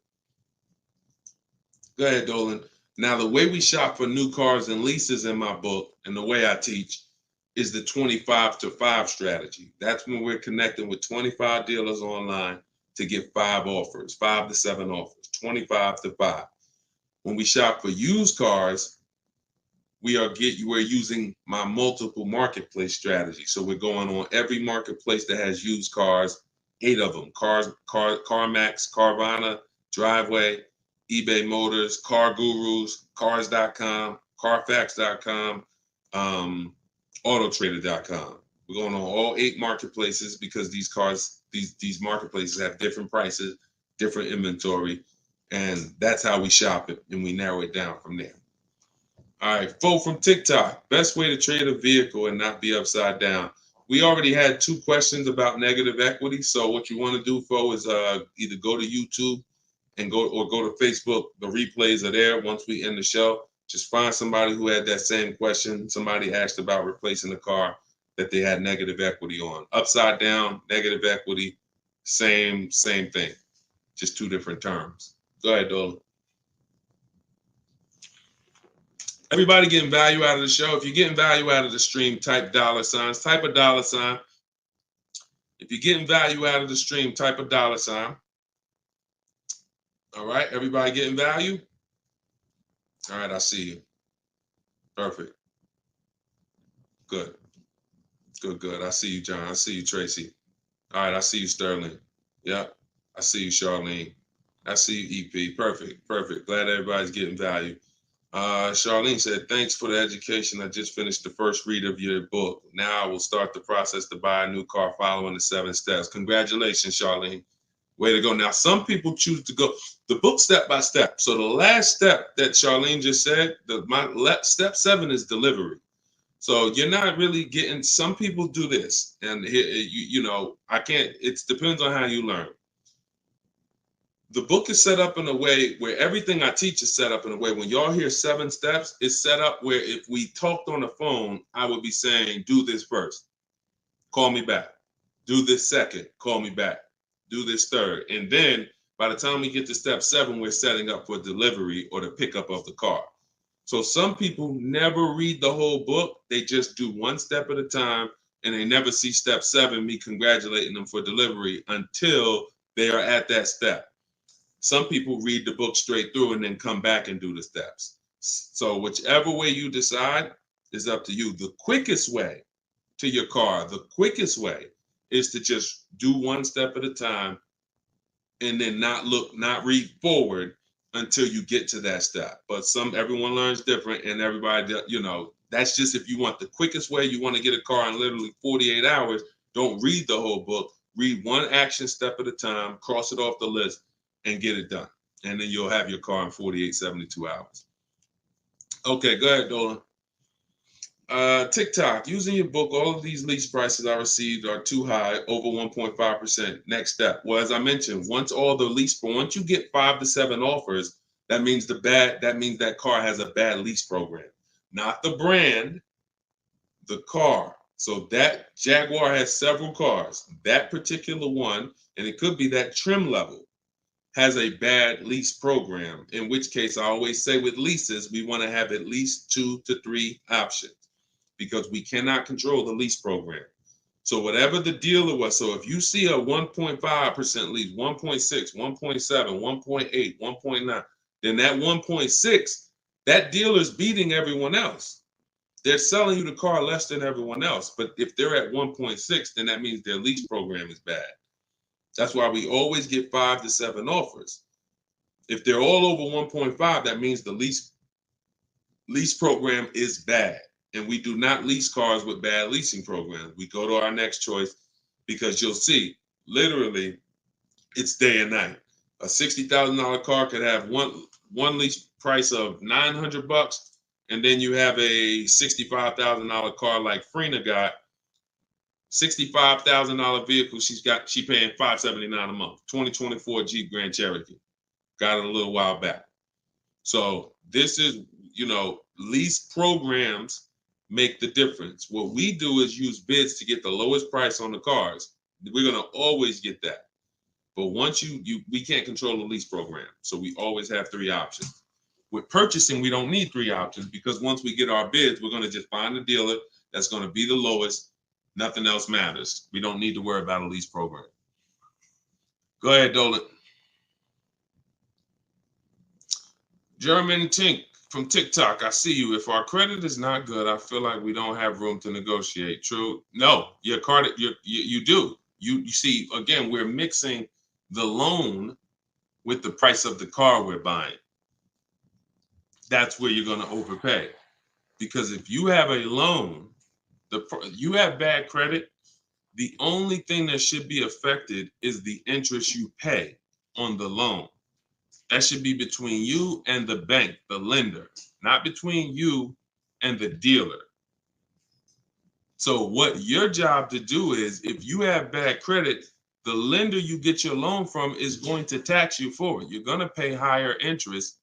Go ahead, Dolan. Now, the way we shop for new cars and leases in my book, and the way I teach, is the 25 to 5 strategy. That's when we're connecting with 25 dealers online to get 5 to 7 offers, 25 to 5. When we shop for used cars, we're using my multiple marketplace strategy. So we're going on every marketplace that has used cars, 8 of them: CarMax, Carvana, Driveway, eBay Motors, Car Gurus, Cars.com, Carfax.com, Autotrader.com. We're going on all 8 marketplaces because these marketplaces have different prices, different inventory, and that's how we shop it, and we narrow it down from there. All right, Fo from TikTok. Best way to trade a vehicle and not be upside down. We already had 2 questions about negative equity. So what you want to do, Fo, is either go to YouTube and go to Facebook. The replays are there once we end the show. Just find somebody who had that same question. Somebody asked about replacing a car that they had negative equity on. Upside down, negative equity, same thing. Just 2 different terms. Go ahead, Dolan. Everybody getting value out of the show. If you're getting value out of the stream, type $signs. Type a $sign. If you're getting value out of the stream, type a $sign. All right, everybody getting value? All right, I see you. Perfect. Good. Good. I see you, John. I see you, Tracy. All right, I see you, Sterling. Yep. I see you, Charlene. I see you, EP. Perfect. Glad everybody's getting value. Charlene said, thanks for the education. I just finished the first read of your book. Now I will start the process to buy a new car following the 7 steps. Congratulations, Charlene. Way to go. Now, some people choose to go the book step by step. So the last step that Charlene just said, step 7 is delivery. So you're not really getting, some people do this. And it depends on how you learn. The book is set up in a way where everything I teach is set up in a way when y'all hear 7 steps, it's set up where if we talked on the phone, I would be saying, do this first, call me back. Do this second, call me back. Do this third. And then by the time we get to step 7, we're setting up for delivery or the pickup of the car. So some people never read the whole book. They just do 1 step at a time and they never see step 7, me congratulating them for delivery until they are at that step. Some people read the book straight through and then come back and do the steps. So whichever way you decide is up to you. The quickest way to your car, the quickest way is to just do 1 step at a time and then not read forward until you get to that step. But everyone learns different and everybody, that's just if you want the quickest way, you want to get a car in literally 48 hours, don't read the whole book. Read 1 action step at a time, cross it off the list, and get it done. And then you'll have your car in 48, 72 hours. Okay, go ahead, Dolan. TikTok, using your book, all of these lease prices I received are too high, over 1.5%. Next step. Well, as I mentioned, once you get 5 to 7 offers, that means that car has a bad lease program. Not the brand, the car. So that Jaguar has several cars. That particular one, and it could be that trim level, has a bad lease program, in which case I always say with leases, we want to have at least 2 to 3 options because we cannot control the lease program. So whatever the dealer was, so if you see a 1.5% lease, 1.6, 1.7, 1.8, 1.9, then that 1.6, that dealer's beating everyone else. They're selling you the car less than everyone else. But if they're at 1.6, then that means their lease program is bad. That's why we always get 5 to 7 offers. If they're all over 1.5, that means the lease program is bad. And we do not lease cars with bad leasing programs. We go to our next choice because you'll see, literally, it's day and night. A $60,000 car could have one lease price of $900, and then you have a $65,000 car like Frena got. $65,000 vehicle she paying $579 a month. 2024 Jeep Grand Cherokee. Got it a little while back. So this is, lease programs make the difference. What we do is use bids to get the lowest price on the cars. We're gonna always get that. But once we can't control the lease program. So we always have 3 options. With purchasing, we don't need 3 options because once we get our bids, we're gonna just find a dealer that's gonna be the lowest. Nothing else matters. We don't need to worry about a lease program. Go ahead, Dolan. German Tink from TikTok, I see you. If our credit is not good, I feel like we don't have room to negotiate. True? No, your credit, you do. You see, again, we're mixing the loan with the price of the car we're buying. That's where you're going to overpay. Because if you have a loan, you have bad credit, the only thing that should be affected is the interest you pay on the loan. That should be between you and the bank, the lender, not between you and the dealer. So what your job to do is, if you have bad credit, the lender you get your loan from is going to tax you for it. You're going to pay higher interest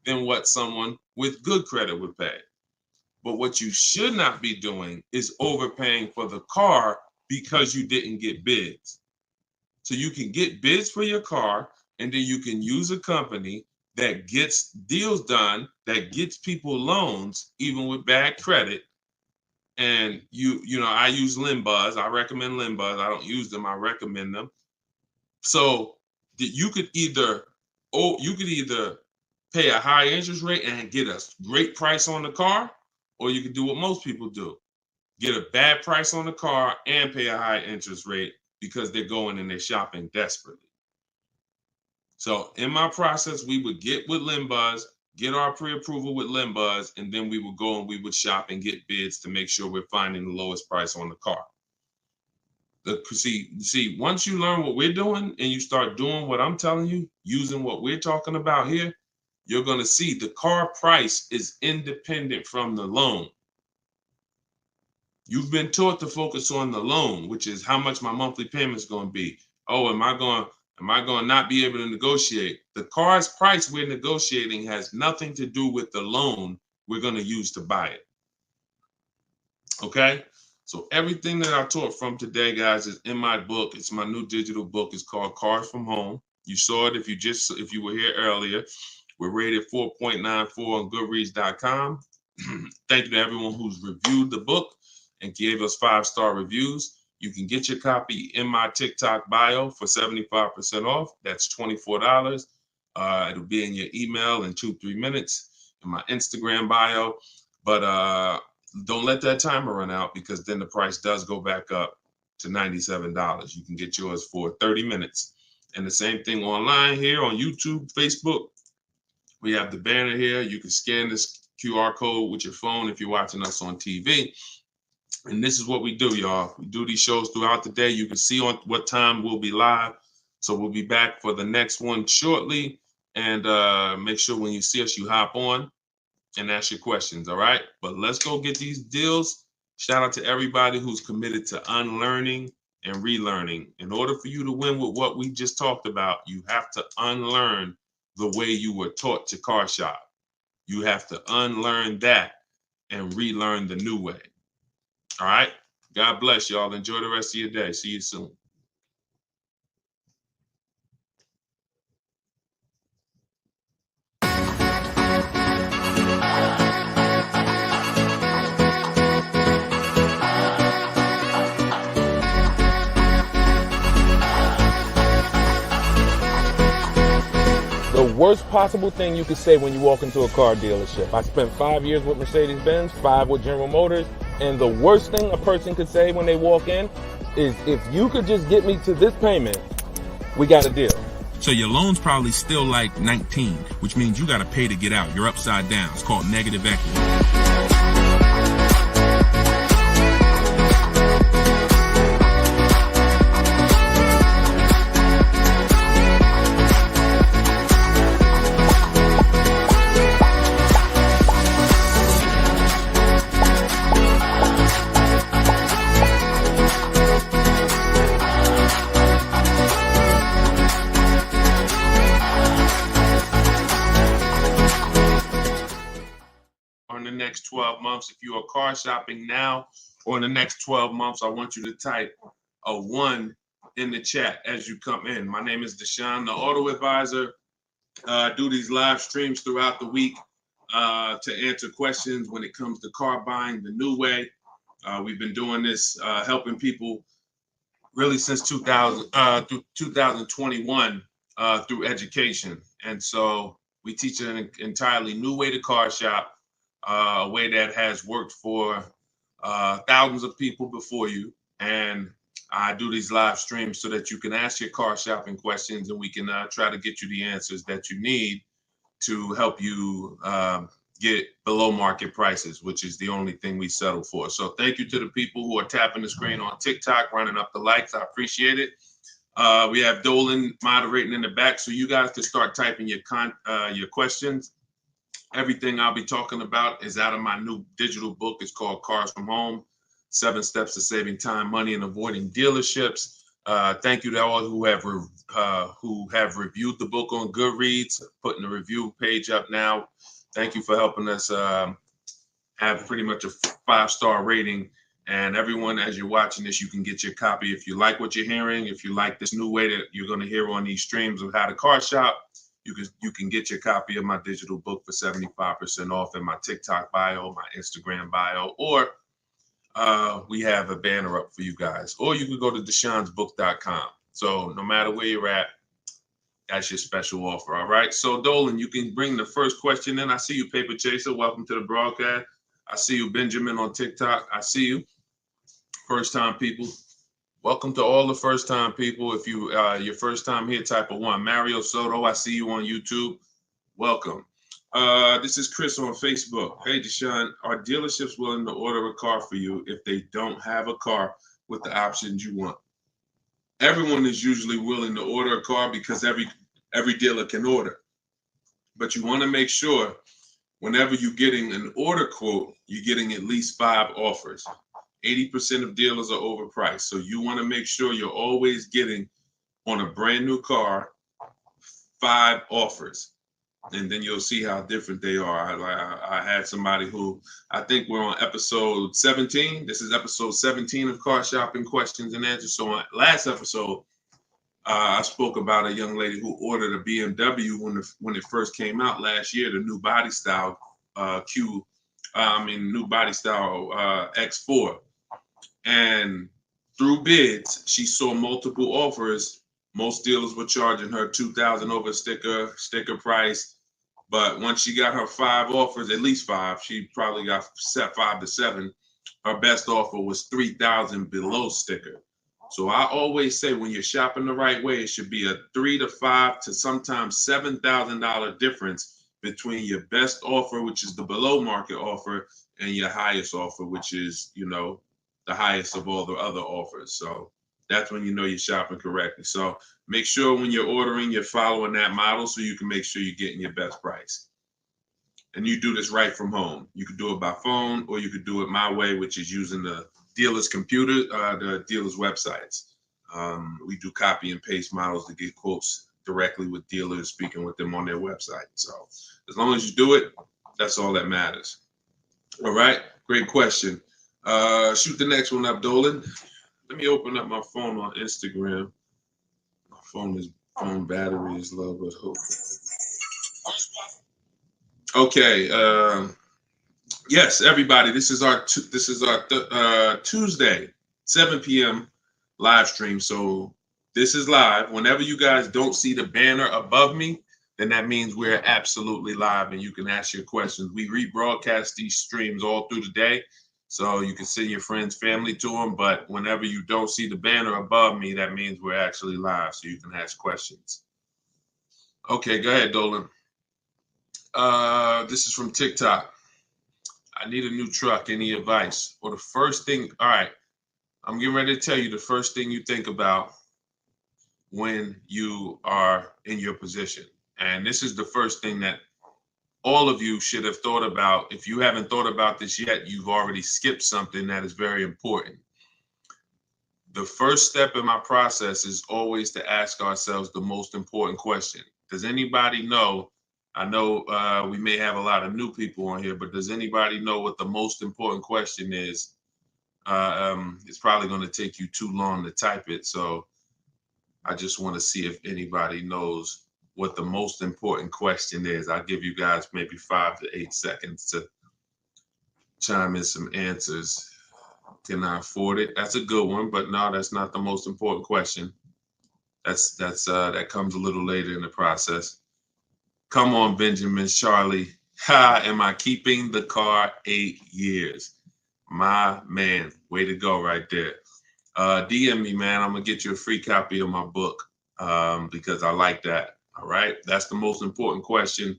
than what someone with good credit would pay. But what you should not be doing is overpaying for the car because you didn't get bids. So you can get bids for your car, and then you can use a company that gets deals done, that gets people loans, even with bad credit. And you know, I use Limbuzz. I recommend Limbuzz. I don't use them. I recommend them. So you could either pay a high interest rate and get a great price on the car, or you could do what most people do. Get a bad price on the car and pay a high interest rate because they're going and they're shopping desperately. So in my process, we would get with Limbuzz, get our pre-approval with Limbuzz, and then we would go and we would shop and get bids to make sure we're finding the lowest price on the car. See, once you learn what we're doing and you start doing what I'm telling you, using what we're talking about here, you're going to see the car price is independent from the loan. You've been taught to focus on the loan, which is how much my monthly payment is going to be. Oh, am I going to not be able to negotiate? The car's price we're negotiating has nothing to do with the loan we're going to use to buy it. Okay? So everything that I taught from today, guys, is in my book. It's my new digital book. It's called Cars from Home. You saw it if you were here earlier. We're rated 4.94 on Goodreads.com. Thank you to everyone who's reviewed the book and gave us 5-star reviews. You can get your copy in my TikTok bio for 75% off. That's $24. It'll be in your email in 2-3 minutes in my Instagram bio. But don't let that timer run out, because then the price does go back up to $97. You can get yours for 30 minutes. And the same thing online here on YouTube, Facebook. We have the banner here. You can scan this QR code with your phone if you're watching us on TV. And this is what we do, y'all. We do these shows throughout the day. You can see on what time we'll be live. So we'll be back for the next one shortly. And make sure when you see us, you hop on and ask your questions, all right? But let's go get these deals. Shout out to everybody who's committed to unlearning and relearning. In order for you to win with what we just talked about, you have to unlearn the way you were taught to car shop. You have to unlearn that and relearn the new way. All right? God bless y'all. Enjoy the rest of your day. See you soon. The worst possible thing you could say when you walk into a car dealership. I spent 5 years with Mercedes-Benz, 5 with General Motors, and the worst thing a person could say when they walk in is, if you could just get me to this payment, we got a deal. So your loan's probably still like 19, which means you got to pay to get out. You're upside down. It's called negative equity. The next 12 months, if you are car shopping now, or in the next 12 months, I want you to type a 1 in the chat as you come in. My name is Deshone the Auto Advisor. I do these live streams throughout the week to answer questions when it comes to car buying the new way. We've been doing this, helping people really since 2021 through education. And so we teach an entirely new way to car shop. A way that has worked for thousands of people before you. And I do these live streams so that you can ask your car shopping questions, and we can try to get you the answers that you need to help you get below market prices, which is the only thing we settle for. So thank you to the people who are tapping the screen on TikTok, running up the likes. I appreciate it. We have Dolan moderating in the back, so you guys can start typing your questions. Everything I'll be talking about is out of my new digital book. It's called Cars from Home, 7 Steps to Saving Time, Money, and Avoiding Dealerships. Thank you to all who have reviewed the book on Goodreads, putting the review page up now. Thank you for helping us have pretty much a 5-star rating. And everyone, as you're watching this, you can get your copy. If you like what you're hearing, if you like this new way that you're going to hear on these streams of how to car shop, you can get your copy of my digital book for 75% off in my TikTok bio, my Instagram bio, or we have a banner up for you guys. Or you can go to deshonsbook.com. So no matter where you're at, that's your special offer. All right. So Dolan, you can bring the first question in. I see you, Paper Chaser. Welcome to the broadcast. I see you, Benjamin, on TikTok. I see you. First time people. Welcome to all the first time people. If you your first time here, type of 1. Mario Soto, I see you on YouTube. Welcome. This is Chris on Facebook. Hey, Deshone, are dealerships willing to order a car for you if they don't have a car with the options you want? Everyone is usually willing to order a car because every dealer can order. But you want to make sure whenever you're getting an order quote, you're getting at least 5 offers. 80% of dealers are overpriced. So you want to make sure you're always getting on a brand new car 5 offers. And then you'll see how different they are. I had somebody who, I think we're on episode 17. This is episode 17 of Car Shopping Questions and Answers. So on last episode, I spoke about a young lady who ordered a BMW when it first came out last year, the new body style new body style X4. And through bids, she saw multiple offers. Most dealers were charging her $2,000 over sticker price. But once she got her 5 offers, at least 5, she probably got set 5 to 7. Her best offer was $3,000 below sticker. So I always say when you're shopping the right way, it should be a $3,000 to $5,000 to sometimes $7,000 difference between your best offer, which is the below market offer, and your highest offer, which is, the highest of all the other offers. So that's when you know you're shopping correctly. So make sure when you're ordering, you're following that model so you can make sure you're getting your best price. And you do this right from home. You could do it by phone, or you could do it my way, which is using the dealer's computer, the dealer's websites. We do copy and paste models to get quotes directly with dealers, speaking with them on their website. So as long as you do it, that's all that matters. All right, great question. Shoot the next one up, Dolan. Let me open up my phone on Instagram. My phone battery is low, but hope. Okay. Yes, everybody. This is our Tuesday 7 p.m. live stream. So this is live. Whenever you guys don't see the banner above me, then that means we're absolutely live, and you can ask your questions. We rebroadcast these streams all through the day. So you can send your friends, family to them. But whenever you don't see the banner above me, that means we're actually live. So you can ask questions. Okay, go ahead, Dolan. This is from TikTok. I need a new truck. Any advice? Well, the first thing, all right, I'm getting ready to tell you the first thing you think about when you are in your position. And this is the first thing that all of you should have thought about. If you haven't thought about this yet, you've already skipped something that is very important. The first step in my process is always to ask ourselves the most important question. Does anybody know? I know we may have a lot of new people on here, but does anybody know what the most important question is? It's probably going to take you too long to type it. So I just want to see if anybody knows what the most important question is. I'll give you guys maybe 5 to 8 seconds to chime in some answers. Can I afford it? That's a good one, but no, that's not the most important question. That comes a little later in the process. Come on, Benjamin, Charlie. Am I keeping the car 8 years? My man, way to go right there. DM me, man. I'm gonna get you a free copy of my book because I like that. All right, that's the most important question.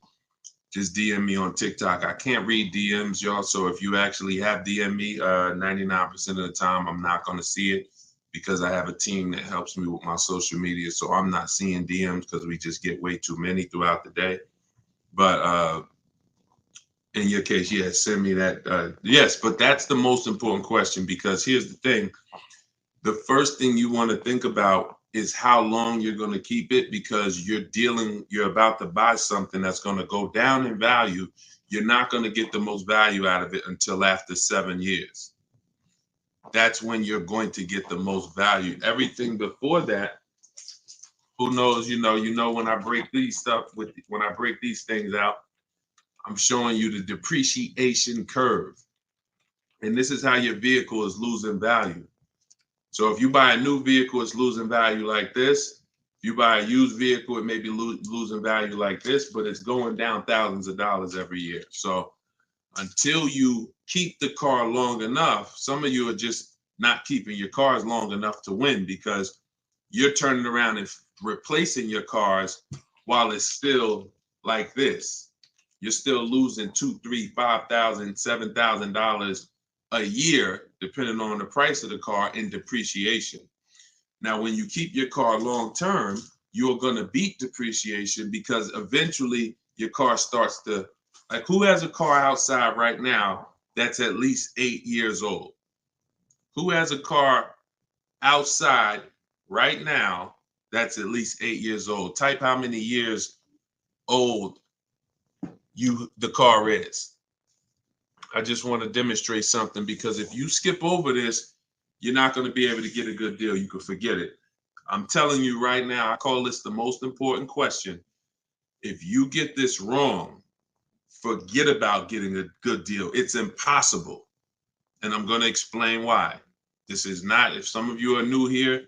Just DM me on TikTok. I can't read DMs, y'all. So if you actually have DM me, 99% of the time, I'm not going to see it because I have a team that helps me with my social media. So I'm not seeing DMs because we just get way too many throughout the day. But in your case, yes, send me that. Yes, but that's the most important question because here's the thing. The first thing you want to think about is how long you're going to keep it because you're about to buy something that's going to go down in value. You're not going to get the most value out of it until after 7 years. That's when you're going to get the most value. Everything before that who knows, you know, when I break these things out, I'm showing you the depreciation curve. And this is how your vehicle is losing value. So if you buy a new vehicle, it's losing value like this. If you buy a used vehicle, it may be losing value like this, but it's going down thousands of dollars every year. So until you keep the car long enough, some of you are just not keeping your cars long enough to win, because you're turning around and replacing your cars while it's still like this. You're still losing $2,000, $3,000, $5,000, $7,000 a year, depending on the price of the car, in depreciation. Now, when you keep your car long term, you're going to beat depreciation, because eventually your car starts to, like, who has a car outside right now that's at least 8 years old? Who has a car outside right now that's at least 8 years old? Type how many years old the car is. I just want to demonstrate something, because if you skip over this, you're not going to be able to get a good deal. You can forget it. I'm telling you right now, I call this the most important question. If you get this wrong, forget about getting a good deal. It's impossible. And I'm going to explain why. This is not, if some of you are new here,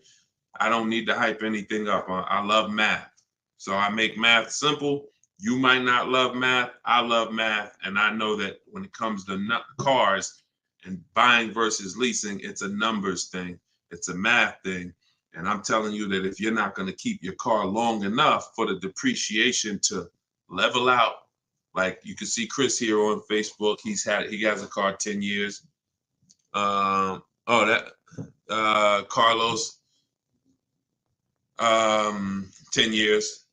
I don't need to hype anything up. I love math. So I make math simple. You might not love math. I love math. And I know that when it comes to cars and buying versus leasing, it's a numbers thing. It's a math thing. And I'm telling you that if you're not going to keep your car long enough for the depreciation to level out, like you can see Chris here on Facebook, he has a car 10 years. Carlos, 10 years.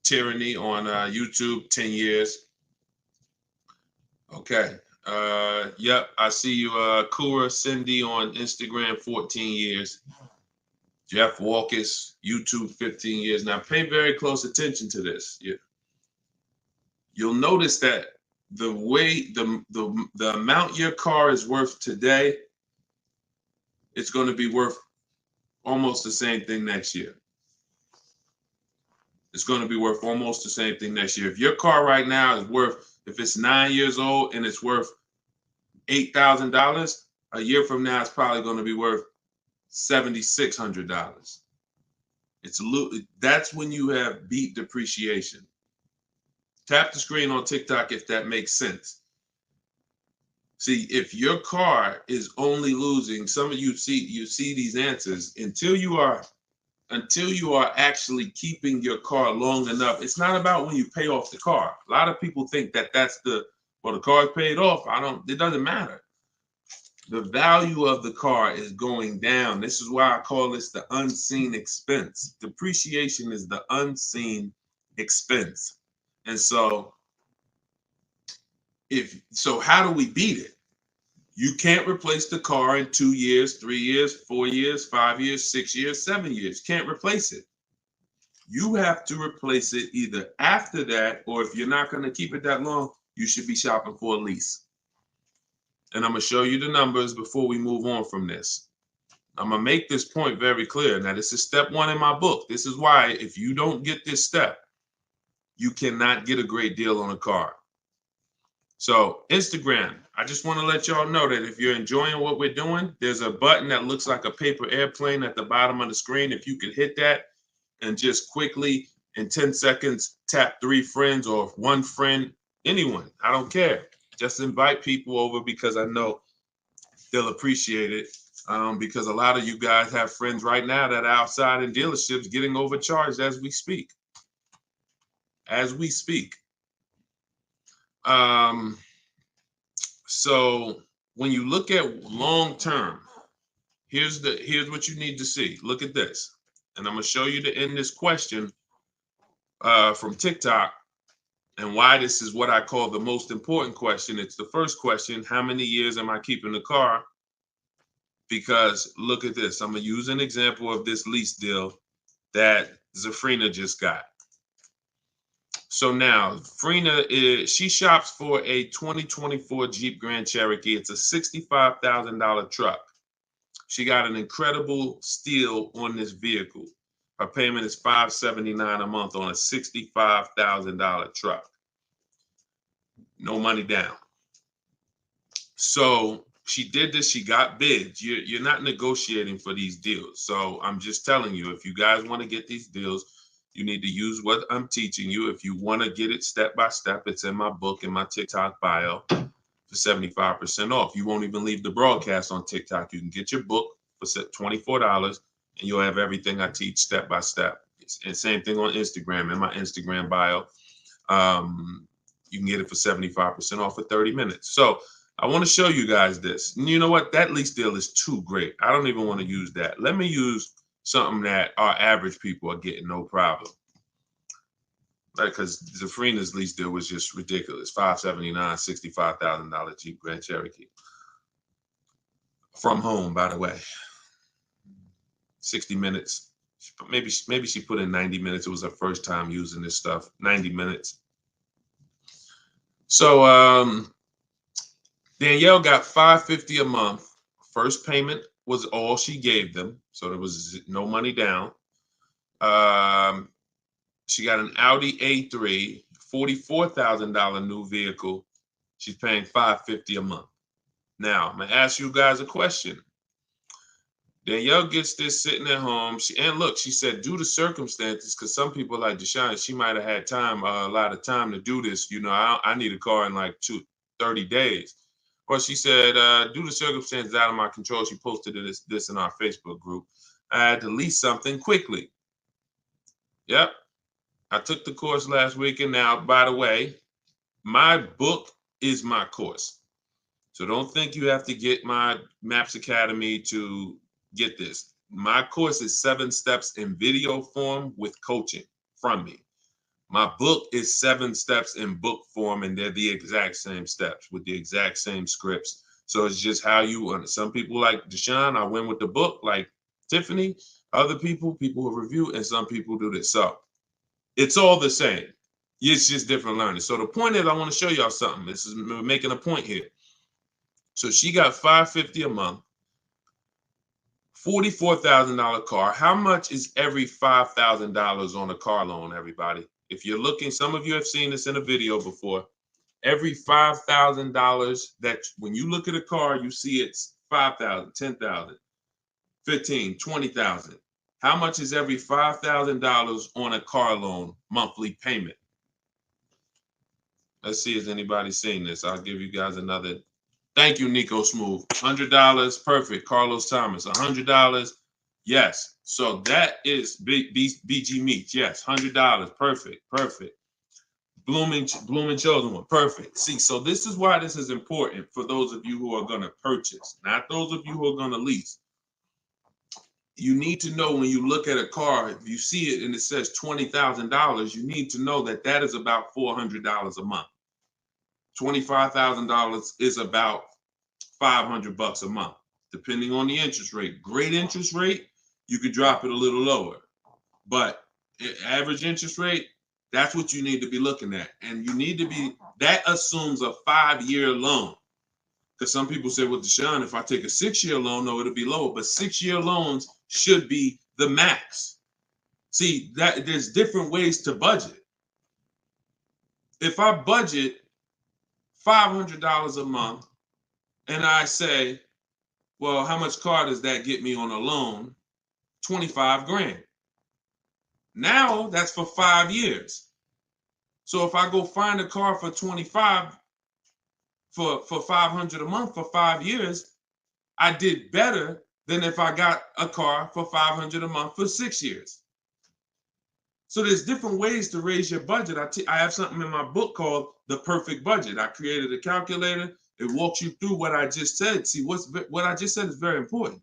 Tyranny on YouTube, 10 years. Okay. Yep, I see you. Kura Cindy on Instagram, 14 years. Jeff Walkus, YouTube, 15 years. Now pay very close attention to this. You'll notice that the way the amount your car is worth today, it's going to be worth almost the same thing next year. It's going to be worth almost the same thing next year. If your car right now is worth, if it's 9 years old and it's worth $8,000, a year from now it's probably going to be worth $7,600. That's when you have beat depreciation. Tap the screen on TikTok if that makes sense. See, if your car is only losing, some of you see these answers, until you are actually keeping your car long enough. It's not about when you pay off the car. A lot of people think that that's the car's paid off. It doesn't matter. The value of the car is going down. This is why I call this the unseen expense. Depreciation is the unseen expense. And so how do we beat it? You can't replace the car in 2 years, 3 years, 4 years, 5 years, 6 years, 7 years. Can't replace it. You have to replace it either after that, or if you're not going to keep it that long, you should be shopping for a lease. And I'm going to show you the numbers before we move on from this. I'm going to make this point very clear. Now, this is step 1 in my book. This is why if you don't get this step, you cannot get a great deal on a car. So Instagram, I just want to let y'all know that if you're enjoying what we're doing, there's a button that looks like a paper airplane at the bottom of the screen. If you could hit that and just quickly in 10 seconds, tap 3 friends or 1 friend, anyone, I don't care. Just invite people over, because I know they'll appreciate it. Because a lot of you guys have friends right now that are outside in dealerships getting overcharged as we speak. So when you look at long term, here's what you need to see. Look at this. And I'm going to show you to end this question from TikTok, and why this is what I call the most important question. It's the first question: how many years am I keeping the car? Because look at this. I'm going to use an example of this lease deal that Zafrina just got. So now Frina she shops for a 2024 Jeep Grand Cherokee. It's a $65,000 truck. She got an incredible steal on this vehicle. Her payment is $579 a month on a $65,000 truck. No money down. So she did this. She got bids. You're not negotiating for these deals. So I'm just telling you, if you guys want to get these deals, you need to use what I'm teaching you. If you want to get it step by step, it's in my book, in my TikTok bio for 75% off. You won't even leave the broadcast on TikTok. You can get your book for $24 and you'll have everything I teach step by step. And same thing on Instagram, in my Instagram bio. You can get it for 75% off for 30 minutes. So I want to show you guys this. And you know what? That lease deal is too great. I don't even want to use that. Let me use something that our average people are getting no problem. Like, because Zafrina's lease deal was just ridiculous. $579, $65,000 Jeep Grand Cherokee. From home, by the way. 60 minutes. Maybe she put in 90 minutes. It was her first time using this stuff. 90 minutes. So Danielle got $550 a month. First payment was all she gave them. So there was no money down. She got an Audi A3, $44,000 new vehicle. She's paying $550 a month. Now, I'm going to ask you guys a question. Danielle gets this sitting at home. And look, she said, due to circumstances, because some people like Deshone, she might have had time, a lot of time to do this. You know, I need a car in like 30 days. But she said, due to circumstances out of my control, she posted this in our Facebook group. I had to lease something quickly. Yep. I took the course last week. And now, by the way, my book is my course. So don't think you have to get my Maps Academy to get this. My course is 7 steps in video form with coaching from me. My book is 7 steps in book form, and they're the exact same steps with the exact same scripts. So it's just how you, some people like Deshone, I win with the book, like Tiffany, other people who review, and some people do this. So it's all the same. It's just different learning. So the point is, I want to show y'all something. This is making a point here. So she got $550 a month, $44,000 car. How much is every $5,000 on a car loan, everybody? If you're looking, some of you have seen this in a video before. Every $5,000 that when you look at a car, you see it's $5,000, $10,000, $15,000, $20,000. How much is every $5,000 on a car loan monthly payment? Let's see, has anybody seen this? I'll give you guys another. Thank you, Nico Smooth. $100, perfect. Carlos Thomas, $100. Yes. So that is BG Meats. Yes, $100. Perfect. Perfect. Blooming Chosen One. Perfect. See, so this is why this is important for those of you who are going to purchase, not those of you who are going to lease. You need to know when you look at a car, if you see it and it says $20,000, you need to know that that is about $400 a month. $25,000 is about $500 a month, depending on the interest rate. Great interest rate, you could drop it a little lower. But average interest rate, that's what you need to be looking at. And you need to be, that assumes a 5-year loan. Because some people say, well, Deshone, if I take a 6-year loan, no, it'll be lower. But 6-year loans should be the max. See, that there's different ways to budget. If I budget $500 a month and I say, well, how much car does that get me on a loan? 25 grand. Now that's for 5 years. So if I go find a car for 25 for $500 a month for 5 years, I did better than if I got a car for $500 a month for 6 years. So there's different ways to raise your budget. I have something in my book called The Perfect Budget. I created a calculator. It walks you through what I just said. See, what I just said is very important.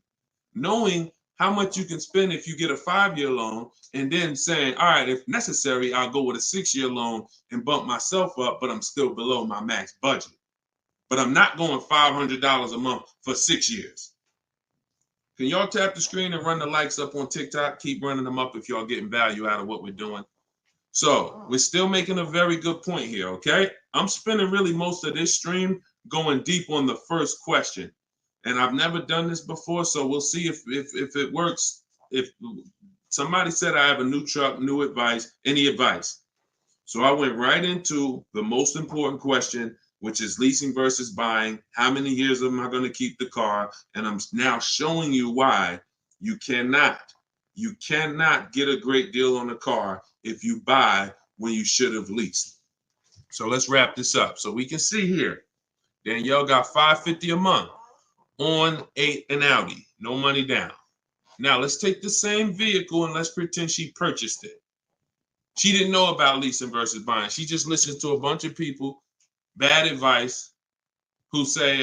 Knowing how much you can spend if you get a 5-year loan, and then saying, all right, if necessary, I'll go with a 6-year loan and bump myself up, but I'm still below my max budget. But I'm not going $500 a month for 6 years. Can y'all tap the screen and run the likes up on TikTok? Keep running them up if y'all getting value out of what we're doing. So we're still making a very good point here, okay? I'm spending really most of this stream going deep on the first question. And I've never done this before, so we'll see if it works. If Somebody said I have a new truck, new advice, any advice? So I went right into the most important question, which is leasing versus buying. How many years am I going to keep the car? And I'm now showing you why you cannot get a great deal on a car if you buy when you should have leased. So let's wrap this up. So we can see here, Danielle got $550 a month on an Audi, no money down. Now let's take the same vehicle and let's pretend she purchased it. She didn't know about leasing versus buying. She just listens to a bunch of people, bad advice, who say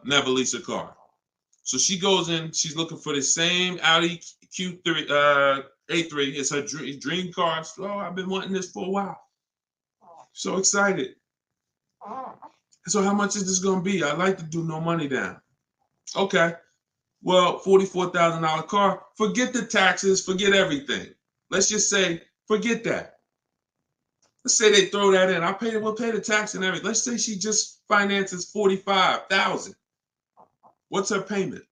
never lease a car. So she goes in, she's looking for the same Audi Q3, A3. It's her dream car. So, oh, I've been wanting this for a while. So excited. So how much is this going to be? I'd like to do no money down. Okay. Well, $44,000 car. Forget the taxes. Forget everything. Let's just say, forget that. Let's say they throw that in. We'll pay the tax and everything. Let's say she just finances $45,000. What's her payment?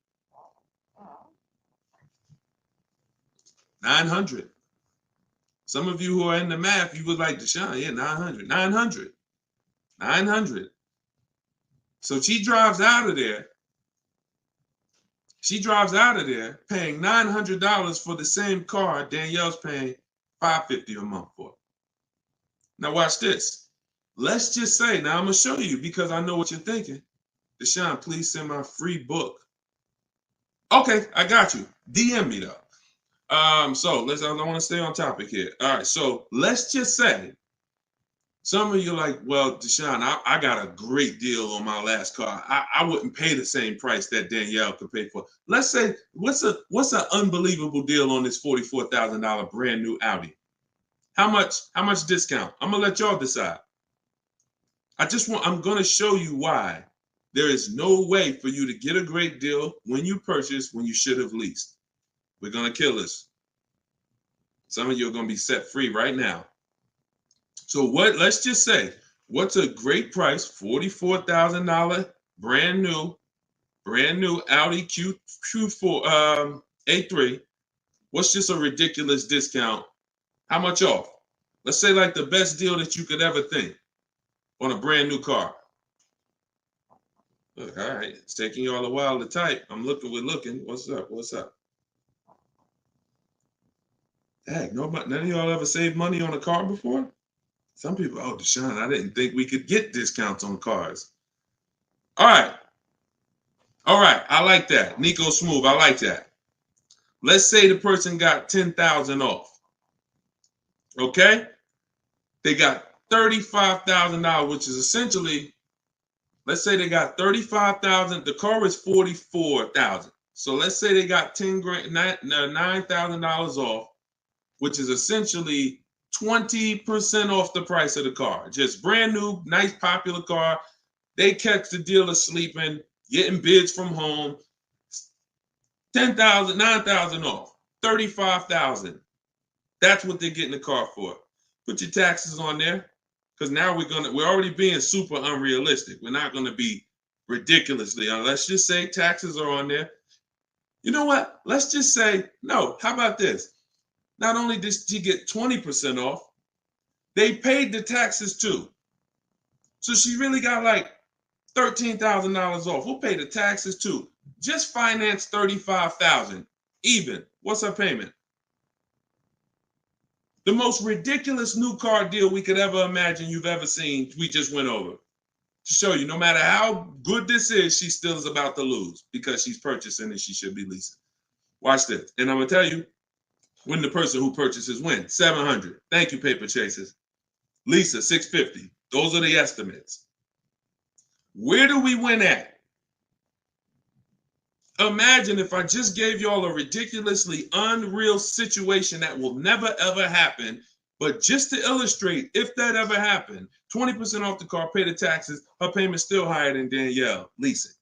$900. Some of you who are in the math, you would like Deshone, yeah, $900. So she drives out of there. She drives out of there paying $900 for the same car Danielle's paying $550 a month for. Now watch this. Let's just say, now I'm going to show you because I know what you're thinking. Deshone, please send my free book. Okay, I got you. DM me though. So I want to stay on topic here. All right, so let's just say some of you are like, well, Deshone, I got a great deal on my last car. I wouldn't pay the same price that Danielle could pay for. Let's say, what's an unbelievable deal on this $44,000 brand new Audi? How much discount? I'm gonna let y'all decide. I'm gonna show you why there is no way for you to get a great deal when you purchase when you should have leased. We're gonna kill this. Some of you are gonna be set free right now. So let's just say, what's a great price? $44,000 brand new Audi Q4 A3. What's just a ridiculous discount? How much off? Let's say like the best deal that you could ever think on a brand new car. Look, all right, it's taking y'all a while to type. We're looking. What's up? Heck, none of y'all ever saved money on a car before? Some people, oh, Deshone, I didn't think we could get discounts on cars. All right, I like that. Nico Smooth, I like that. Let's say the person got $10,000 off. Okay? They got $35,000, which is essentially, let's say they got $35,000. The car is $44,000. So let's say they got $9,000 off, which is essentially 20% off the price of the car. Just brand new, nice, popular car. They catch the dealer sleeping, getting bids from home. $10,000, $9,000 off, $35,000. That's what they're getting the car for. Put your taxes on there, because now we're already being super unrealistic. We're not gonna be ridiculously. Let's just say taxes are on there. You know what? Let's just say no. How about this? Not only did she get 20% off, they paid the taxes too. So she really got like $13,000 off. We'll pay the taxes too. Just finance $35,000 even. What's her payment? The most ridiculous new car deal we could ever imagine you've ever seen, we just went over. To show you, no matter how good this is, she still is about to lose because she's purchasing and she should be leasing. Watch this. And I'm going to tell you, when the person who purchases wins, $700. Thank you, Paper Chasers. Lisa, $650. Those are the estimates. Where do we win at? Imagine if I just gave y'all a ridiculously unreal situation that will never, ever happen. But just to illustrate, if that ever happened, 20% off the car, pay the taxes, her payment's still higher than Danielle leasing.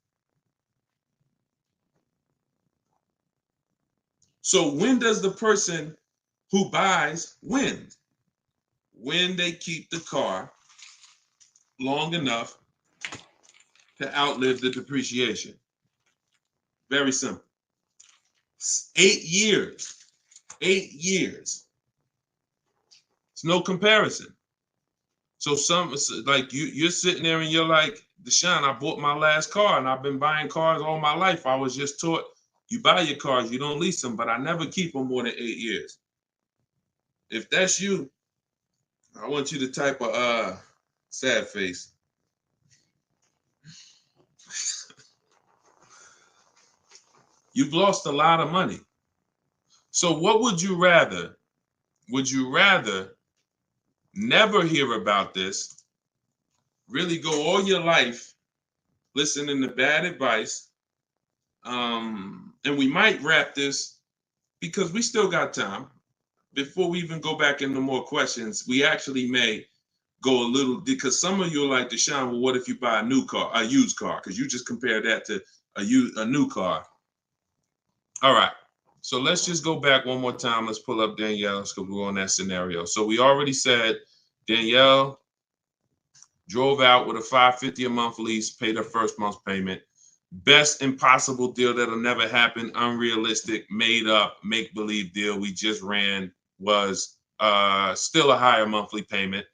So when does the person who buys win? When they keep the car long enough to outlive the depreciation. Very simple. 8 years. 8 years. It's no comparison. So like you're sitting there and you're like, Deshone, I bought my last car and I've been buying cars all my life. I was just taught you buy your cars, you don't lease them, but I never keep them more than 8 years. If that's you, I want you to type a sad face. You've lost a lot of money. So what would you rather? Would you rather never hear about this, really go all your life listening to bad advice? And we might wrap this because we still got time. Before we even go back into more questions, we actually may go a little, because some of you are like, Deshone, well, what if you buy a used car? Because you just compared that to a new car. All right. So let's just go back one more time. Let's pull up Danielle's because we're on that scenario. So we already said Danielle drove out with a $550 a month lease, paid her first month's payment. Best impossible deal that'll never happen, unrealistic, made up, make-believe deal we just ran was still a higher monthly payment.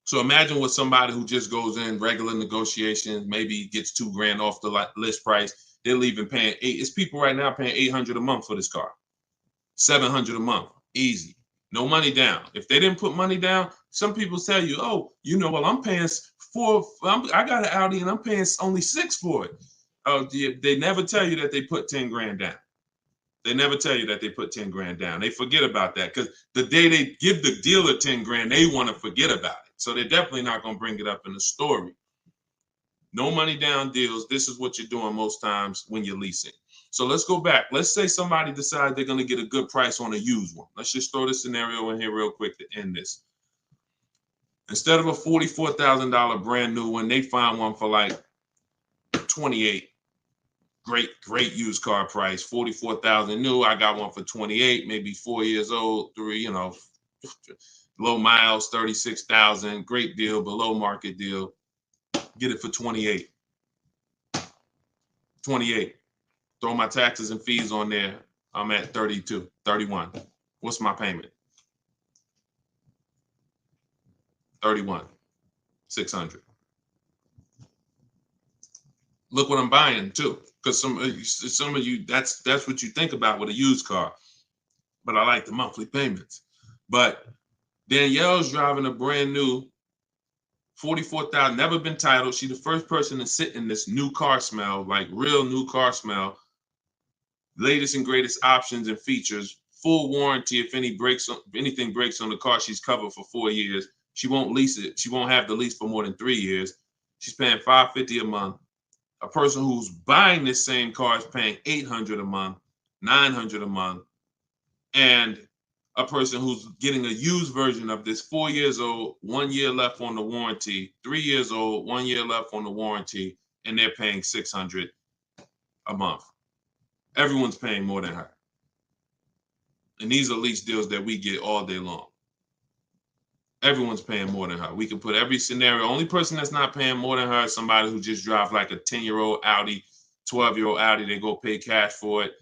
So imagine with somebody who just goes in regular negotiations, maybe gets $2,000 off the list price. They're leaving paying it's people right now paying $800 a month for this car, $700 a month, easy, no money down. If they didn't put money down, some people tell you, oh, well, I'm paying I got an Audi and I'm paying only $6,000 for it. They never tell you that they put 10 grand down. They never tell you that they put 10 grand down. They forget about that because the day they give the dealer 10 grand, they want to forget about it. So they're definitely not going to bring it up in the story. No money down deals. This is what you're doing most times when you're leasing. So let's go back. Let's say somebody decides they're going to get a good price on a used one. Let's just throw the scenario in here real quick to end this. Instead of a $44,000 brand new one, they find one for like 28. Great used car price, 44,000 new. I got one for 28, maybe 4 years old, low miles, 36,000. Great deal, below market deal. Get it for 28. 28. Throw my taxes and fees on there. I'm at 32, 31. What's my payment? 31, 600. Look what I'm buying too, because some of you that's what you think about with a used car. But I like the monthly payments. But Danielle's driving a brand new 44,000, never been titled. She's the first person to sit in this new car smell, like real new car smell. Latest and greatest options and features, full warranty. If anything breaks on the car, she's covered for 4 years. She won't lease it. She won't have the lease for more than 3 years. She's paying $550 a month. A person who's buying this same car is paying $800 a month, $900 a month. And a person who's getting a used version of this, 4 years old, 1 year left on the warranty, 3 years old, 1 year left on the warranty, and they're paying $600 a month. Everyone's paying more than her. And these are lease deals that we get all day long. Everyone's paying more than her. We can put every scenario. Only person that's not paying more than her is somebody who just drives like a 10-year-old Audi, 12-year-old Audi. They go pay cash for it,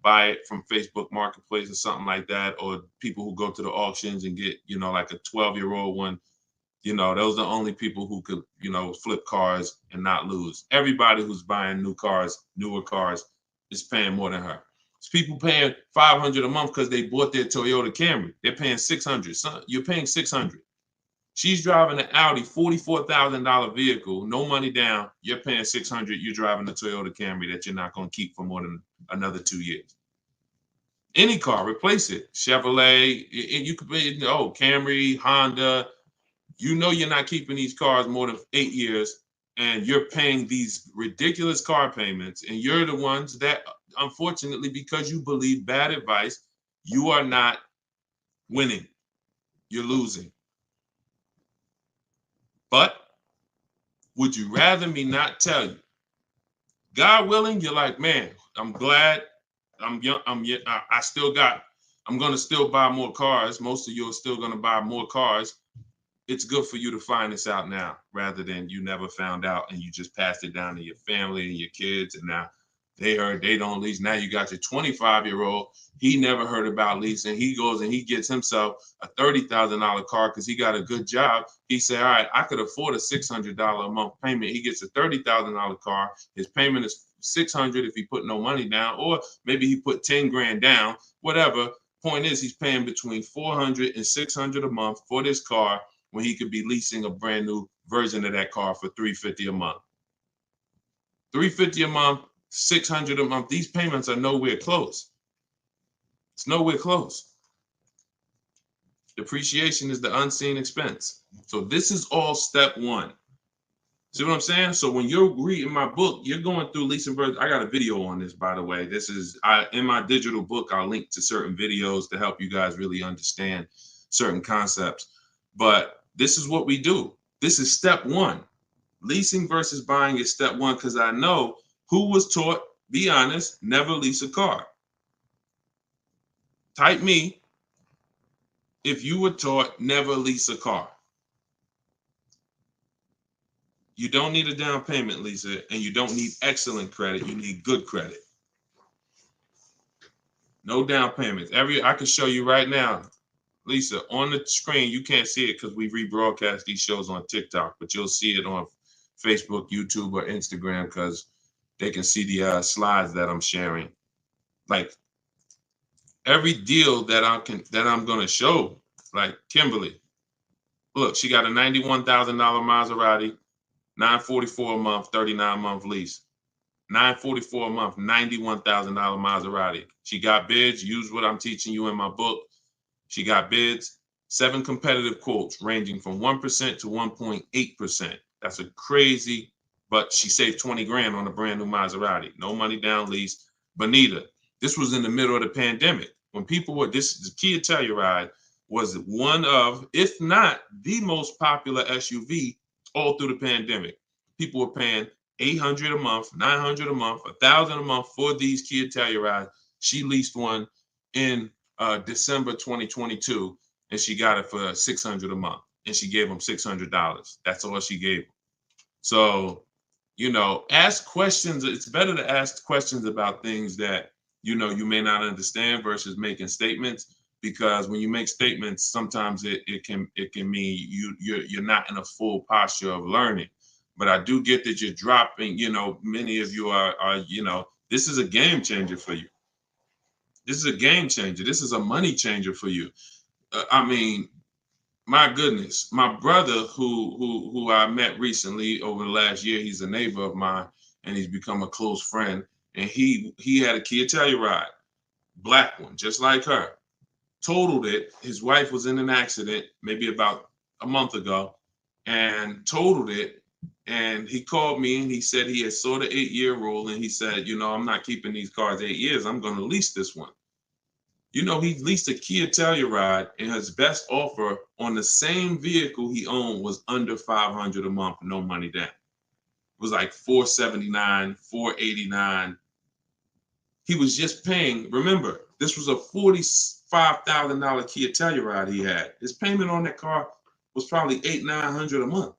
buy it from Facebook Marketplace or something like that, or people who go to the auctions and get, like a 12-year-old one. Those are the only people who could, flip cars and not lose. Everybody who's buying newer cars, is paying more than her. It's people paying $500 a month because they bought their Toyota Camry. They're paying $600. So you're paying $600. She's driving an Audi, $44,000 vehicle, no money down. You're paying $600. You're driving a Toyota Camry that you're not going to keep for more than another 2 years. Any car, replace it. Chevrolet, you could be, Camry, Honda. You're not keeping these cars more than 8 years, and you're paying these ridiculous car payments, and you're the ones that, unfortunately, because you believe bad advice, you are not winning. You're losing. But would you rather me not tell you? God willing, you're like, man, I'm glad I'm young. I'm going to still buy more cars. Most of you are still going to buy more cars. It's good for you to find this out now rather than you never found out and you just passed it down to your family and your kids. And now They heard they don't lease. Now you got your 25-year-old. He never heard about leasing. He goes and he gets himself a $30,000 car because he got a good job. He said, all right, I could afford a $600 a month payment. He gets a $30,000 car. His payment is $600 if he put no money down, or maybe he put 10 grand down, whatever. Point is, he's paying between $400 and $600 a month for this car when he could be leasing a brand new version of that car for $350 a month. $350 a month, $600 a month. These payments are nowhere close. It's nowhere close. Depreciation is the unseen expense. So this is all step one. See what I'm saying? So when you're reading my book, you're going through leasing versus. I got a video on this, by the way. This is in my digital book. I'll link to certain videos to help you guys really understand certain concepts. But this is what we do. This is step one. Leasing versus buying is step one, because I know who was taught, be honest, never lease a car. Type me if you were taught never lease a car. You don't need a down payment, Lisa, and you don't need excellent credit. You need good credit. No down payments. I can show you right now, Lisa, on the screen. You can't see it because we rebroadcast these shows on TikTok, but you'll see it on Facebook, YouTube, or Instagram because they can see the slides that I'm sharing. Like every deal that I'm gonna show, like Kimberly. Look, she got a $91,000 Maserati. $944 a month, 39-month lease. $944 a month, $91,000 Maserati. She got bids. Use what I'm teaching you in my book. She got bids. 7 competitive quotes ranging from 1% to 1.8%. That's a crazy, but she saved 20 grand on a brand new Maserati. No money down lease. Bonita, this was in the middle of the pandemic. When people were, the Kia Telluride was one of, if not the most popular SUV all through the pandemic. People were paying $800 a month, $900 a month, $1,000 a month for these Kia Tellurides. She leased one in December 2022, and she got it for $600 a month, and she gave them $600. That's all she gave them. So, ask questions. It's better to ask questions about things that, you may not understand versus making statements. Because when you make statements, sometimes it can mean you're not in a full posture of learning. But I do get that you're dropping. Many of you are. This is a game changer for you. This is a game changer. This is a money changer for you. My goodness, my brother who I met recently over the last year, he's a neighbor of mine, and he's become a close friend. And he had a Kia Telluride, black one, just like her. Totaled it. His wife was in an accident maybe about a month ago and totaled it. And he called me and he said he had saw the 8-year rule. And he said, I'm not keeping these cars 8 years. I'm going to lease this one. He leased a Kia Telluride, and his best offer on the same vehicle he owned was under $500 a month, no money down. It was like $479, $489. He was just paying. Remember, this was a $45,000 Kia Telluride he had. His payment on that car was probably $800-900 a month.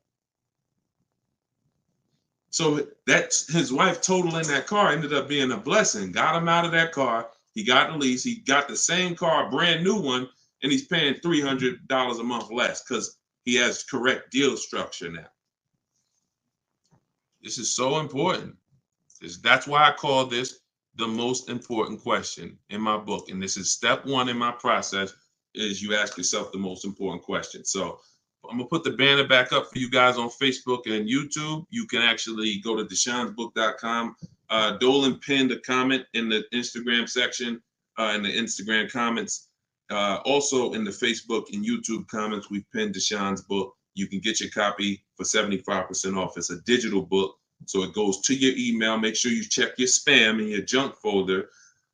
So that's his wife totaling that car ended up being a blessing. Got him out of that car. He got the lease. He got the same car, brand new one, and he's paying $300 a month less because he has correct deal structure now. This is so important. That's why I call this the most important question in my book. And this is step one in my process, is you ask yourself the most important question. So I'm gonna put the banner back up for you guys on Facebook and YouTube. You can actually go to Deshone'sBook.com. Dolan pinned a comment in the Instagram section, in the Instagram comments. Also in the Facebook and YouTube comments, we've pinned Deshone's book. You can get your copy for 75% off. It's a digital book. So it goes to your email. Make sure you check your spam and your junk folder,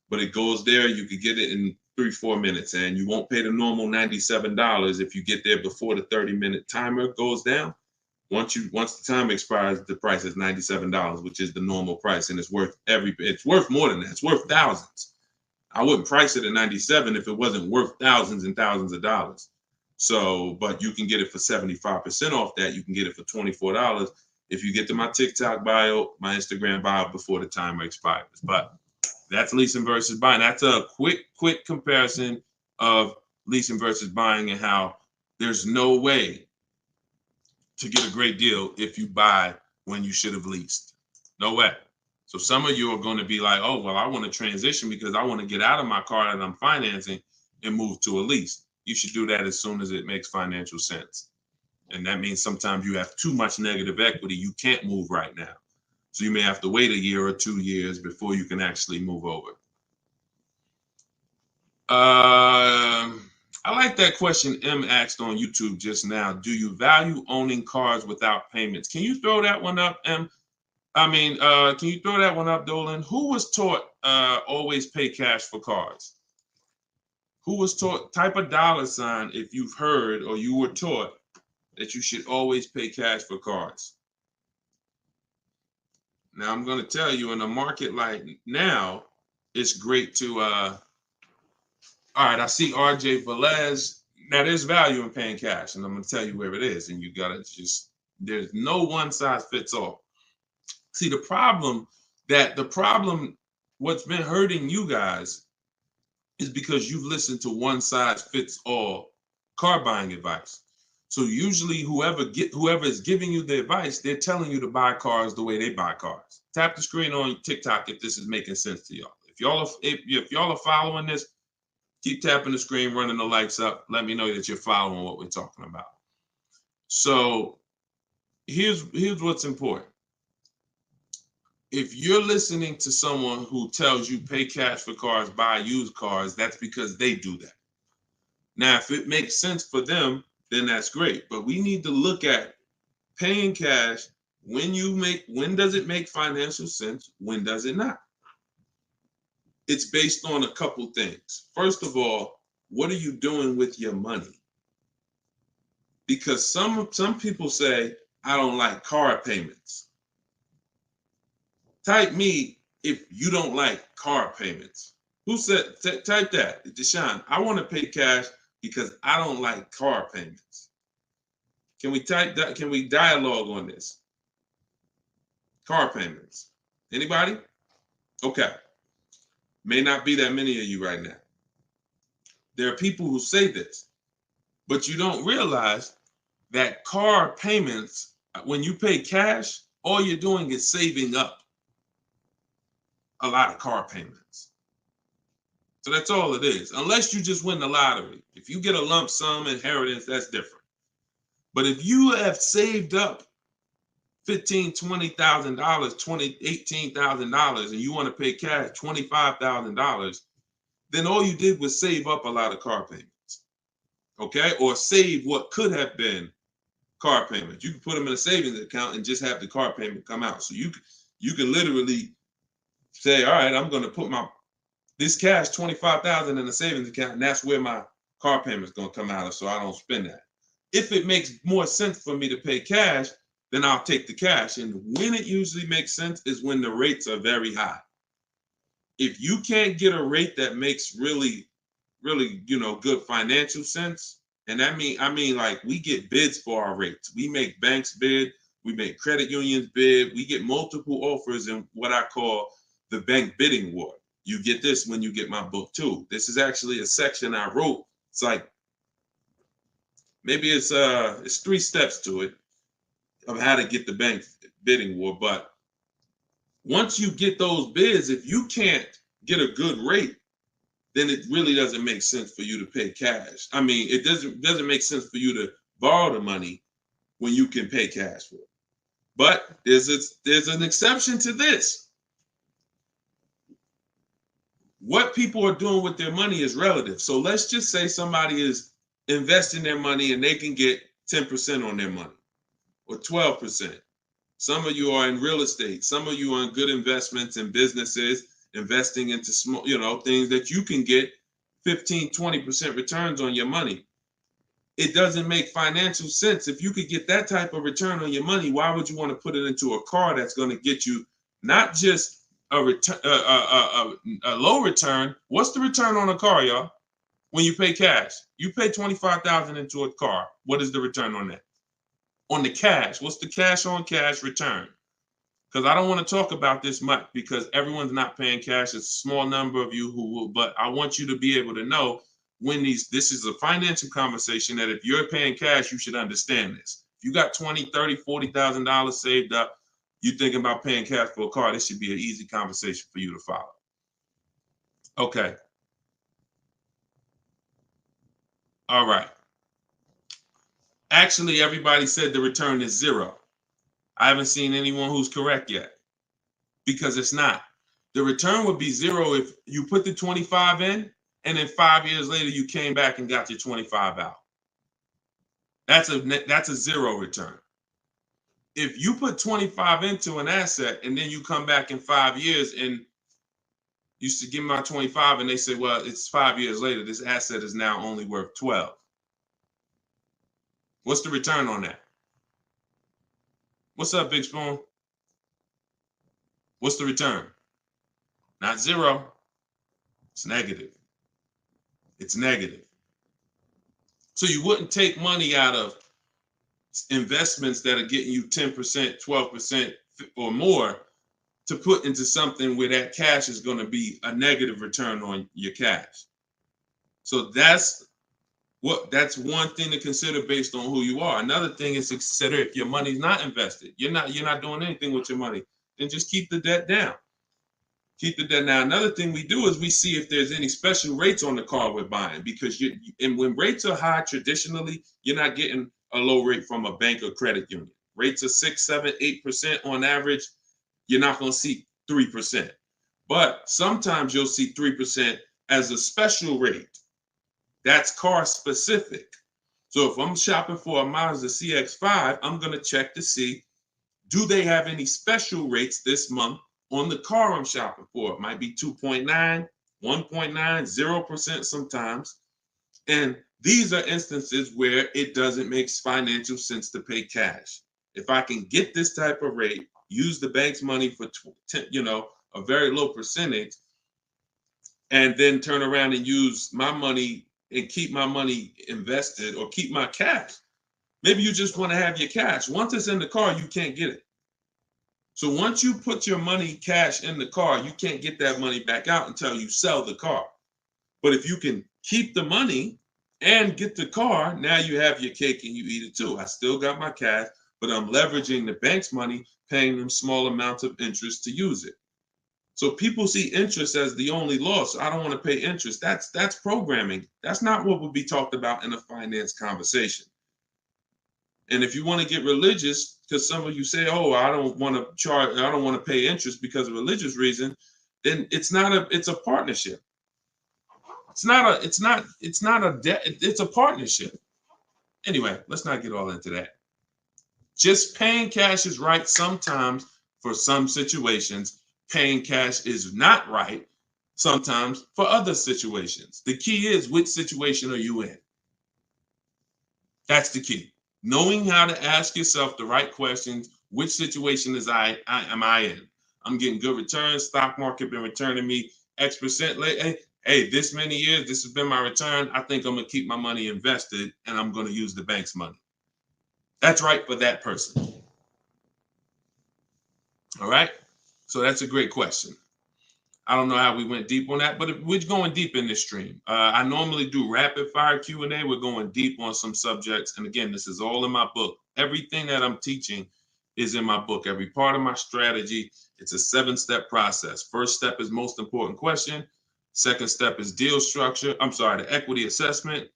but it goes there. You can get it in 3-4 minutes, and you won't pay the normal $97 if you get there before the 30-minute timer goes down. Once the time expires, the price is $97, which is the normal price, and it's worth more than that. It's worth thousands. I wouldn't price it at $97 if it wasn't worth thousands and thousands of dollars. So, but you can get it for 75% off that. You can get it for $24. if you get to my TikTok bio, my Instagram bio before the timer expires. But that's leasing versus buying. That's a quick comparison of leasing versus buying and how there's no way to get a great deal if you buy when you should have leased. No way. So some of you are going to be like, oh, well, I want to transition because I want to get out of my car that I'm financing and move to a lease. You should do that as soon as it makes financial sense. And that means sometimes you have too much negative equity. You can't move right now. So you may have to wait a year or 2 years before you can actually move over. I like that question M asked on YouTube just now. Do you value owning cars without payments? Can you throw that one up, M? Can you throw that one up, Dolan? Who was taught always pay cash for cars? Who was taught, type a dollar sign if you've heard or you were taught that you should always pay cash for cars. Now, I'm going to tell you, in a market like now, it's great to, all right, I see RJ Velez. Now, there's value in paying cash, and I'm going to tell you where it is, and you got to just, there's no one size fits all. See, the problem, what's been hurting you guys is because you've listened to one size fits all car buying advice. So usually whoever is giving you the advice, they're telling you to buy cars the way they buy cars. Tap the screen on TikTok if this is making sense to y'all. If y'all are following this, keep tapping the screen, running the lights up. Let me know that you're following what we're talking about. So here's what's important. If you're listening to someone who tells you pay cash for cars, buy used cars, that's because they do that. Now, if it makes sense for them, then that's great. But we need to look at paying cash. When does it make financial sense? When does it not? It's based on a couple things. First of all, what are you doing with your money? Because some people say, I don't like car payments. Type me if you don't like car payments. Who said, type that, Deshone, I want to pay cash because I don't like car payments. Can we type that? Can we dialogue on this? Car payments. Anybody? Okay. May not be that many of you right now. There are people who say this, but you don't realize that car payments, when you pay cash, all you're doing is saving up a lot of car payments. So that's all it is, unless you just win the lottery. If you get a lump sum inheritance, that's different. But if you have saved up $15,000, $20,000, $18,000, and you want to pay cash $25,000, then all you did was save up a lot of car payments, okay? Or save what could have been car payments. You can put them in a savings account and just have the car payment come out. So you can literally say, all right, I'm going to put this cash, $25,000 in a savings account, and that's where my car payment is going to come out of, so I don't spend that. If it makes more sense for me to pay cash, then I'll take the cash. And when it usually makes sense is when the rates are very high. If you can't get a rate that makes really, really, good financial sense, and I mean like we get bids for our rates. We make banks bid, we make credit unions bid, we get multiple offers in what I call the bank bidding war. You get this when you get my book too. This is actually a section I wrote. It's like, maybe it's 3 steps to it of how to get the bank bidding war. But once you get those bids, if you can't get a good rate, then it really doesn't make sense for you to pay cash. I mean, it doesn't make sense for you to borrow the money when you can pay cash for it. But there's an exception to this. What people are doing with their money is relative. So let's just say somebody is investing their money and they can get 10% on their money or 12%. Some of you are in real estate. Some of you are in good investments and businesses, investing into small, things that you can get 15, 20% returns on your money. It doesn't make financial sense. If you could get that type of return on your money, why would you want to put it into a car that's going to get you not just a low return? What's the return on a car, y'all? When you pay cash, you pay $25,000 into a car. What is the return on that? on the cash. What's the cash on cash return? Because I don't want to talk about this much because everyone's not paying cash. It's a small number of you who will, but I want you to be able to know when this is a financial conversation that if you're paying cash, you should understand this. If you got $20,000, $30,000, $40,000 saved up, you're thinking about paying cash for a car, this should be an easy conversation for you to follow. Okay. All right. Actually, everybody said the return is 0. I haven't seen anyone who's correct yet because it's not. The return would be 0 if you put the 25 in and then 5 years later you came back and got your 25 out. That's a 0 return. If you put 25 into an asset and then you come back in 5 years and you should give me my 25 and they say, well, it's 5 years later, this asset is now only worth 12. What's the return on that? What's up, Big Spoon? What's the return? Not 0. It's negative. It's negative. So you wouldn't take money out of investments that are getting you 10%, 12% or more to put into something where that cash is going to be a negative return on your cash. So that's one thing to consider based on who you are. Another thing is to consider if your money's not invested, you're not doing anything with your money, then just keep the debt down. Keep the debt down. Another thing we do is we see if there's any special rates on the car we're buying, because and when rates are high, traditionally, you're not getting a low rate from a bank or credit union. Rates are 6, 7, 8% on average. You're not going to see 3%. But sometimes you'll see 3% as a special rate. That's car specific. So if I'm shopping for a Mazda CX-5, I'm going to check to see, do they have any special rates this month on the car I'm shopping for? It might be 2.9, 1.9, 0% sometimes. And these are instances where it doesn't make financial sense to pay cash. If I can get this type of rate, use the bank's money for a very low percentage, and then turn around and use my money and keep my money invested or keep my cash. Maybe you just want to have your cash. Once it's in the car, you can't get it. So once you put your money cash in the car, you can't get that money back out until you sell the car. But if you can keep the money and get the car, now you have your cake and you eat it too. I still got my cash, but I'm leveraging the bank's money, paying them small amounts of interest to use it. So people see interest as the only loss. I don't want to pay interest. That's programming. That's not what would be talked about in a finance conversation. And if you want to get religious, because some of you say, "Oh, I don't want to pay interest because of religious reason," then it's a partnership. It's not a debt. It's a partnership. Anyway, let's not get all into that. Just paying cash is right sometimes for some situations. Paying cash is not right sometimes for other situations. The key is, which situation are you in? That's the key. Knowing how to ask yourself the right questions. Which situation am I in? I'm getting good returns. Stock market been returning me X% lately. Hey, this many years, this has been my return. I think I'm going to keep my money invested and I'm going to use the bank's money. That's right for that person. All right. So that's a great question. I don't know how we went deep on that, but we're going deep in this stream. I normally do rapid fire Q&A. We're going deep on some subjects. And again, this is all in my book. Everything that I'm teaching is in my book. Every part of my strategy, it's a 7-step process. First step is most important question. Second step is deal structure. The equity assessment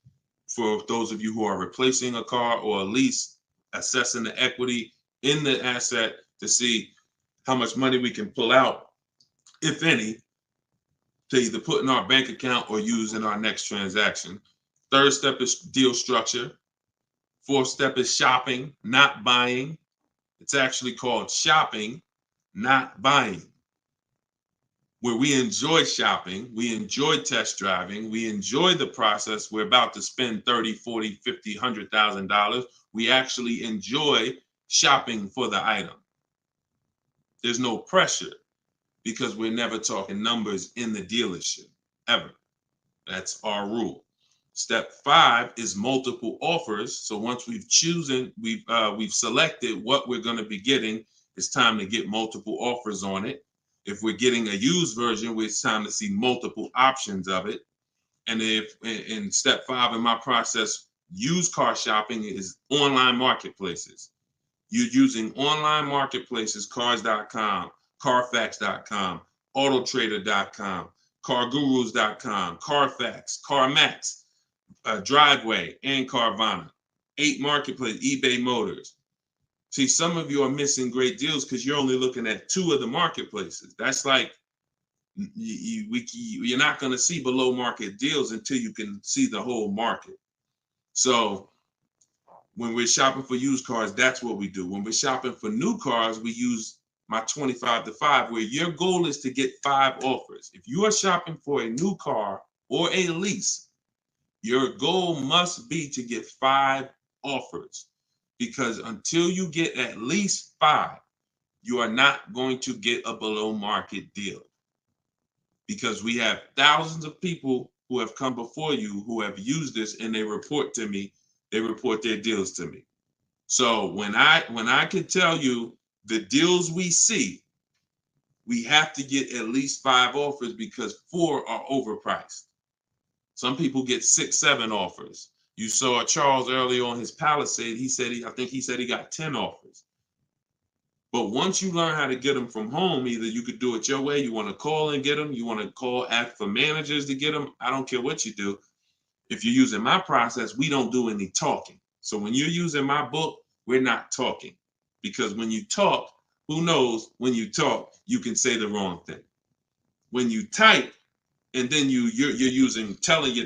for those of you who are replacing a car or a lease, assessing the equity in the asset to see how much money we can pull out, if any, to either put in our bank account or use in our next transaction. Third step is deal structure. Fourth step is shopping, not buying. It's actually called shopping, not buying, where we enjoy shopping, we enjoy test driving, we enjoy the process. We're about to spend $30,000, $40,000, $50,000, $100,000. We actually enjoy shopping for the item. There's no pressure because we're never talking numbers in the dealership, ever. That's our rule. Step 5 is multiple offers. So once we've selected what we're going to be getting, it's time to get multiple offers on it. If we're getting a used version, it's time to see multiple options of it. And if in step 5 in my process, used car shopping is online marketplaces. You're using online marketplaces, cars.com, carfax.com, autotrader.com, cargurus.com, Carfax, CarMax, Driveway, and Carvana. 8 marketplaces, eBay Motors. See, some of you are missing great deals because you're only looking at 2 of the marketplaces. That's like you're not going to see below market deals until you can see the whole market. So when we're shopping for used cars, that's what we do. When we're shopping for new cars, we use my 25 to 5, where your goal is to get 5 offers. If you are shopping for a new car or a lease, your goal must be to get 5 offers, because until you get at least 5, you are not going to get a below market deal, because we have thousands of people who have come before you who have used this, and they report to me, they report their deals to me. So when I can tell you the deals we see, we have to get at least 5 offers, because 4 are overpriced. Some people get 6, 7 offers. You saw Charles earlier on his Palisade. I think he said he got 10 offers. But once you learn how to get them from home, either you could do it your way, you want to call and get them, you want to ask for managers to get them. I don't care what you do. If you're using my process, we don't do any talking. So when you're using my book, we're not talking, because when you talk, who knows, when you talk, you can say the wrong thing. When you type, and then you're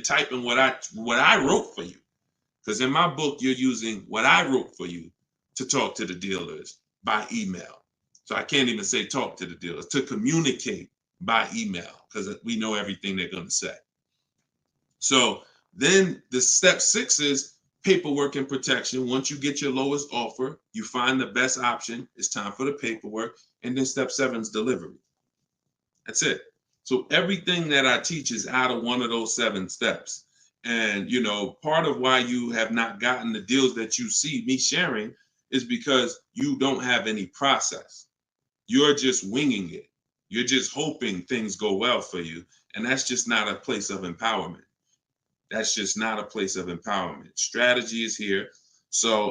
typing what I wrote for you, because in my book you're using what I wrote for you to talk to the dealers by email. So I can't even say talk to the dealers, to communicate by email, because we know everything they're going to say. So then the step 6 is paperwork and protection. Once you get your lowest offer, you find the best option, it's time for the paperwork. And then step 7 is delivery. That's it. So everything that I teach is out of one of those 7 steps. And, part of why you have not gotten the deals that you see me sharing is because you don't have any process. You're just winging it. You're just hoping things go well for you. And that's just not a place of empowerment. That's just not a place of empowerment. Strategy is here. So,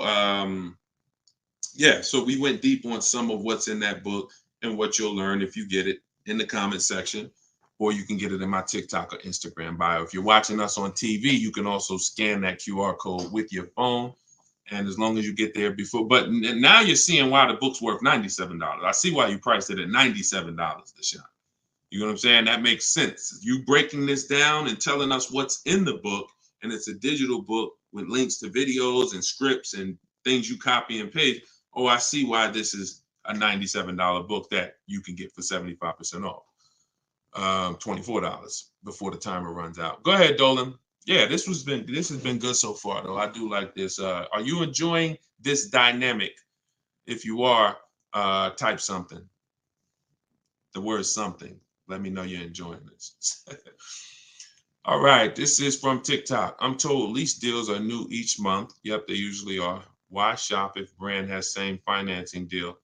so we went deep on some of what's in that book and what you'll learn if you get it in the comment section, or you can get it in my TikTok or Instagram bio. If you're watching us on TV, you can also scan that QR code with your phone. And as long as you get there before, but now you're seeing why the book's worth $97. I see why you priced it at $97, Deshone. You know what I'm saying? That makes sense. You breaking this down and telling us what's in the book, and it's a digital book with links to videos and scripts and things you copy and paste. Oh, I see why this is a $97 book that you can get for 75% off. $24 before the timer runs out. Go ahead, Dolan. Yeah, this has been good so far, though. I do like this. Are you enjoying this dynamic? If you are, type something. The word something. Let me know you're enjoying this. All right, this is from TikTok. I'm told lease deals are new each month. Yep, they usually are. Why shop if brand has same financing deal?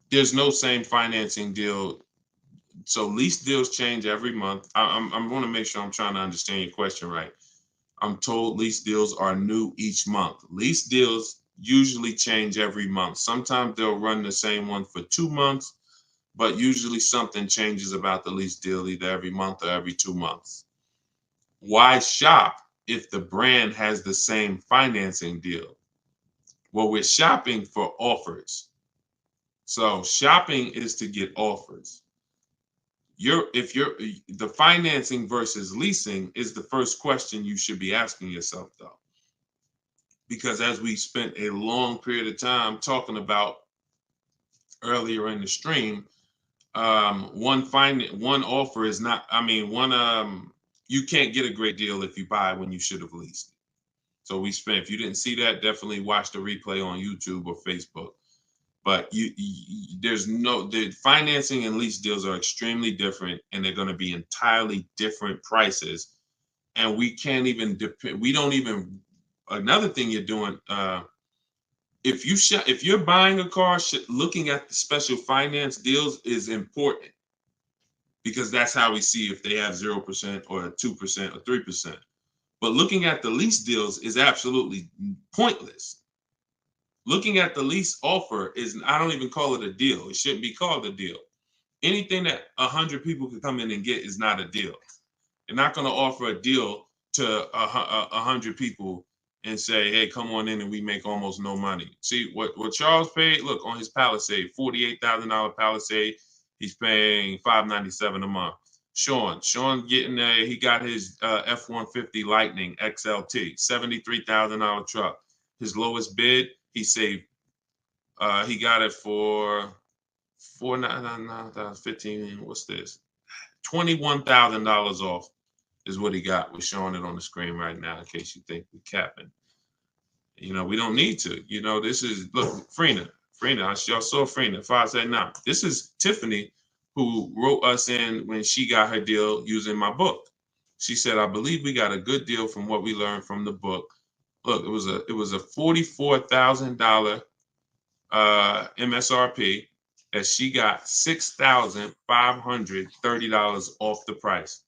There's no same financing deal. So lease deals change every month. I want to make sure I'm trying to understand your question right. I'm told lease deals are new each month. Lease deals usually change every month. Sometimes they'll run the same one for 2 months, but usually something changes about the lease deal either every month or every 2 months. Why shop if the brand has the same financing deal? Well, we're shopping for offers. So shopping is to get offers. The financing versus leasing is the first question you should be asking yourself, though. Because as we spent a long period of time talking about earlier in the stream, one offer is not, you can't get a great deal if you buy when you should have leased. So if you didn't see that, definitely watch the replay on YouTube or Facebook. But the financing and lease deals are extremely different, and they're going to be entirely different prices. And we can't even another thing you're doing, if you're buying a car, looking at the special finance deals is important, because that's how we see if they have 0% or 2% or 3%. But looking at the lease deals is absolutely pointless. Looking at the lease offer I don't even call it a deal. It shouldn't be called a deal. Anything that 100 people could come in and get is not a deal. You're not going to offer a deal to 100 people and say, hey, come on in and we make almost no money. See, what Charles paid, look, on his Palisade, $48,000 Palisade, he's paying $597 a month. Sean getting he got his F-150 Lightning XLT, $73,000 truck. His lowest bid, he saved, he got it for $4,999, what's this? $21,000 off is what he got. We're showing it on the screen right now in case you think we're capping. We don't need to. This is, look, Frina, y'all saw Frina, 579. This is Tiffany, who wrote us in when she got her deal using my book. She said, I believe we got a good deal from what we learned from the book. Look, it was a $44,000 MSRP that she got $6,530 off the price.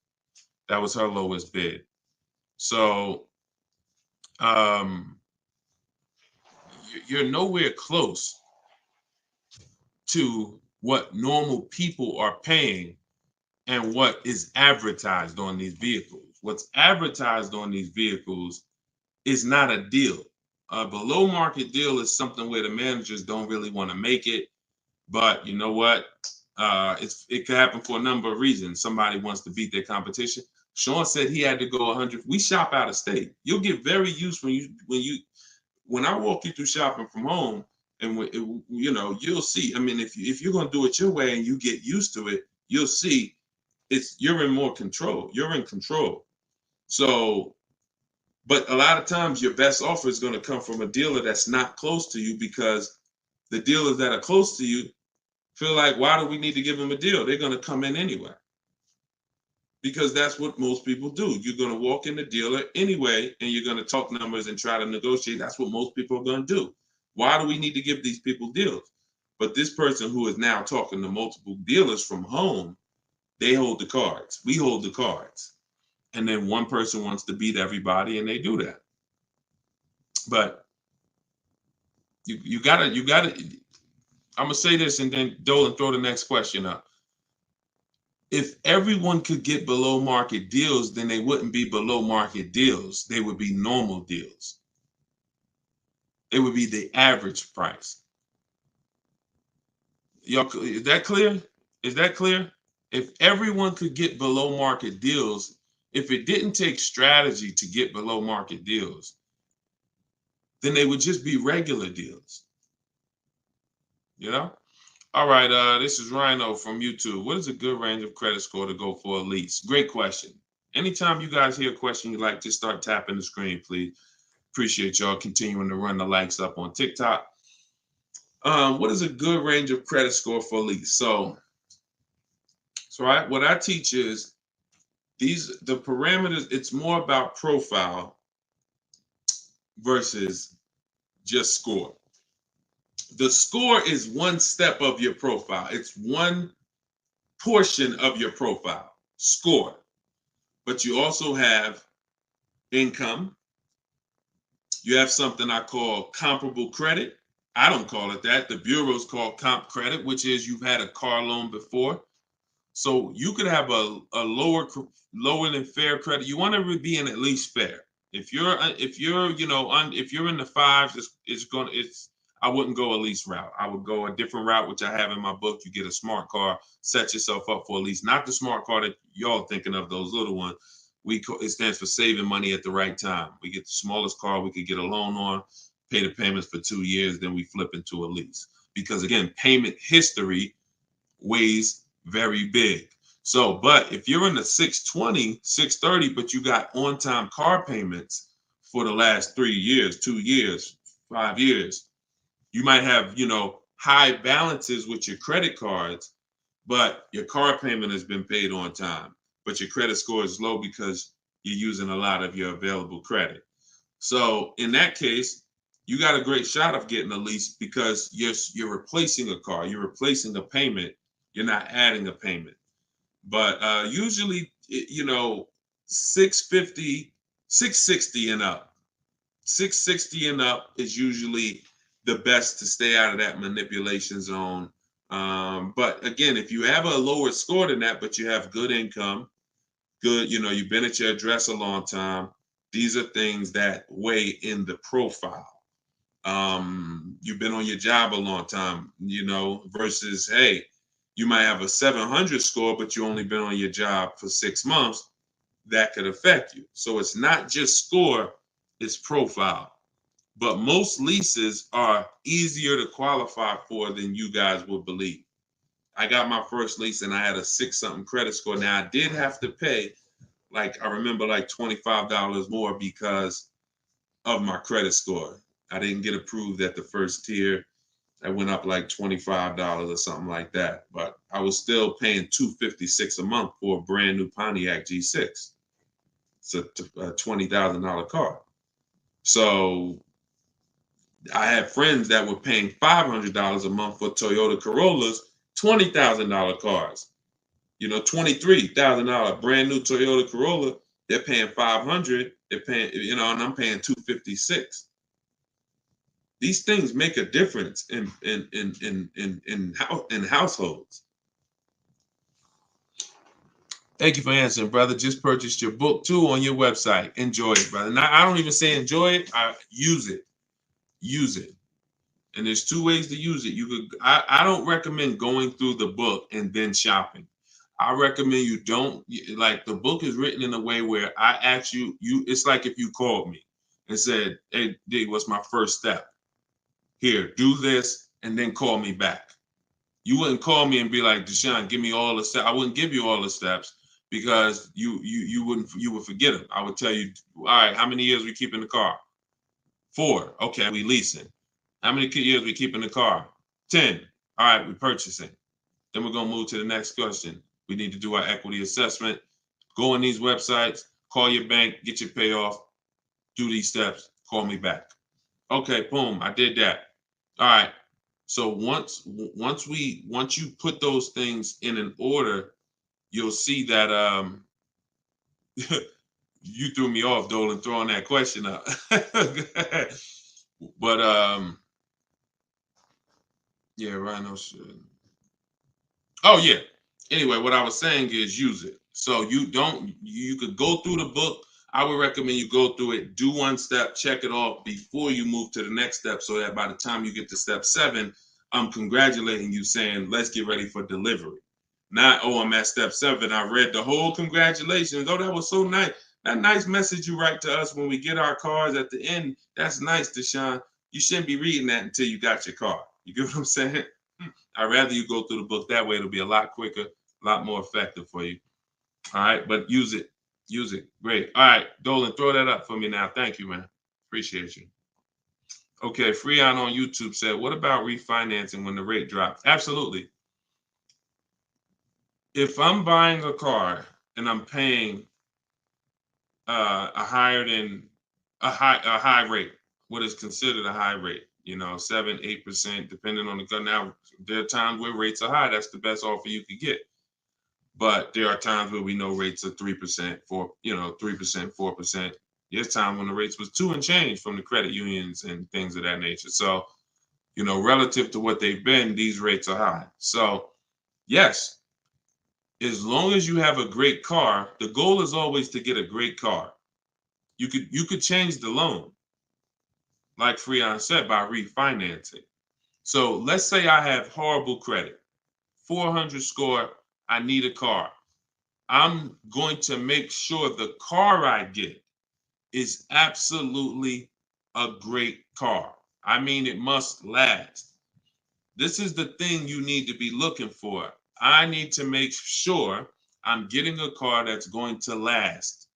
That was her lowest bid. So you're nowhere close to what normal people are paying and what is advertised on these vehicles. What's advertised on these vehicles is not a deal. A below market deal is something where the managers don't really want to make it. But you know what? It could happen for a number of reasons. Somebody wants to beat their competition. Sean said he had to go 100. We shop out of state. You'll get very used when I walk you through shopping from home, and you'll see. I mean, if you're gonna do it your way and you get used to it, you'll see you're in more control. You're in control. So, but a lot of times your best offer is going to come from a dealer that's not close to you, because the dealers that are close to you feel like, why do we need to give them a deal? They're going to come in anyway. Because that's what most people do. You're going to walk in the dealer anyway, and you're going to talk numbers and try to negotiate. That's what most people are going to do. Why do we need to give these people deals? But this person who is now talking to multiple dealers from home, they hold the cards. We hold the cards. And then one person wants to beat everybody, and they do that. But you gotta, I'm going to say this, and then Dolan, throw the next question up. If everyone could get below market deals, then they wouldn't be below market deals. They would be normal deals. It would be the average price. Y'all, is that clear? Is that clear? If everyone could get below market deals, if it didn't take strategy to get below market deals, then they would just be regular deals. All right, this is Rhino from YouTube. What is a good range of credit score to go for a lease? Great question. Anytime you guys hear a question you like, just start tapping the screen, please. Appreciate y'all continuing to run the likes up on TikTok. What is a good range of credit score for a lease? So what I teach is the parameters. It's more about profile versus just score. The score is one step of your profile. It's one portion of your profile, score. But you also have income. You have something I call comparable credit. I don't call it that. The bureaus call comp credit, which is you've had a car loan before. So you could have a lower than fair credit. You want to be in at least fair. If you're in the fives, I wouldn't go a lease route. I would go a different route, which I have in my book. You get a smart car, set yourself up for a lease. Not the smart car that y'all thinking of, those little ones. It stands for saving money at the right time. We get the smallest car we could get a loan on, pay the payments for 2 years, then we flip into a lease. Because again, payment history weighs very big. So, but if you're in the 620, 630, but you got on-time car payments for the last 3 years, 2 years, 5 years, you might have, high balances with your credit cards, but your car payment has been paid on time, but your credit score is low because you're using a lot of your available credit. So in that case, you got a great shot of getting a lease because you're replacing a car, you're replacing a payment, you're not adding a payment. But usually, 650, 660 and up. 660 and up is usually the best to stay out of that manipulation zone. But again, if you have a lower score than that, but you have good income, good, you've been at your address a long time, these are things that weigh in the profile. You've been on your job a long time, versus, hey, you might have a 700 score, but you only been on your job for 6 months. That could affect you. So it's not just score, it's profile. But most leases are easier to qualify for than you guys would believe. I got my first lease and I had a 6-something credit score. Now I did have to pay, I remember $25 more because of my credit score. I didn't get approved at the first tier. I went up $25 or something like that. But I was still paying $256 a month for a brand new Pontiac G6. It's a $20,000 car. So I had friends that were paying $500 a month for Toyota Corollas, $20,000 cars. $23,000 brand new Toyota Corolla. They're paying $500. They're paying, and I'm paying $256. These things make a difference in households. Thank you for answering, brother. Just purchased your book too on your website. Enjoy it, brother. Now, I don't even say enjoy it. I use it. Use it. And there's 2 ways to use it. I don't recommend going through the book and then shopping. I recommend you don't, the book is written in a way where I ask you, it's like if you called me and said, hey, D, what's my first step? Here, do this, and then call me back. You wouldn't call me and be like, Deshone, give me all the steps. I wouldn't give you all the steps because you would forget them. I would tell you, all right, how many years we keep in the car? 4. Okay, we leasing. How many years we keep in the car? 10. All right, we purchasing. Then we're gonna move to the next question. We need to do our equity assessment. Go on these websites, call your bank, get your payoff, do these steps, call me back. Okay, boom, I did that. All right. So once you put those things in an order, you'll see that you threw me off, Dolan, throwing that question up. But yeah, Rhino should. Oh yeah. Anyway, what I was saying is use it. So you could go through the book. I would recommend you go through it, do 1 step, check it off before you move to the next step, so that by the time you get to step 7, I'm congratulating you, saying, let's get ready for delivery. Not, oh, I'm at step 7. I read the whole congratulations. Oh, that was so nice. That nice message you write to us when we get our cars at the end. That's nice, Deshone. You shouldn't be reading that until you got your car. You get what I'm saying? I'd rather you go through the book that way. It'll be a lot quicker, a lot more effective for you. All right, but use it. Use it. Great. All right, Dolan, throw that up for me now. Thank you, man. Appreciate you. Okay, Freon on YouTube said, what about refinancing when the rate drops? Absolutely. If I'm buying a car and I'm paying a high rate, what is considered a high rate, 7-8%, depending on the car. Now, there are times where rates are high. That's the best offer you could get. But there are times where we know rates are 3%, 4%. There's time when the rates was 2 and change from the credit unions and things of that nature. So, relative to what they've been, these rates are high. So, yes, as long as you have a great car, the goal is always to get a great car. You could change the loan, like Freon said, by refinancing. So let's say I have horrible credit, 400 score, I need a car. I'm going to make sure the car I get is absolutely a great car. I mean, it must last. This is the thing you need to be looking for. I need to make sure I'm getting a car that's going to last,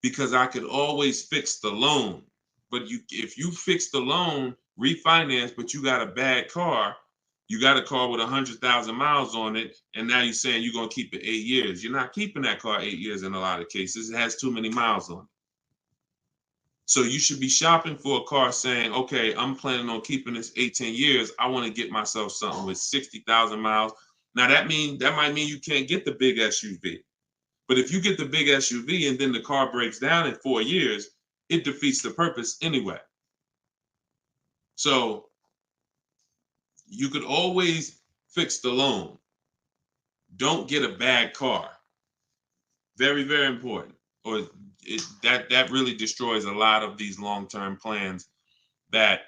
because I could always fix the loan. But if you fix the loan refinance, but you got a bad car. You got a car with 100,000 miles on it, and now you're saying you're going to keep it 8 years. You're not keeping that car 8 years in a lot of cases. It has too many miles on it. So you should be shopping for a car saying, okay, I'm planning on keeping this 18 years. I want to get myself something with 60,000 miles. Now that might mean you can't get the big SUV. But if you get the big SUV and then the car breaks down in 4 years, it defeats the purpose anyway. So you could always fix the loan. Don't get a bad car. Very, very important. Or that really destroys a lot of these long-term plans that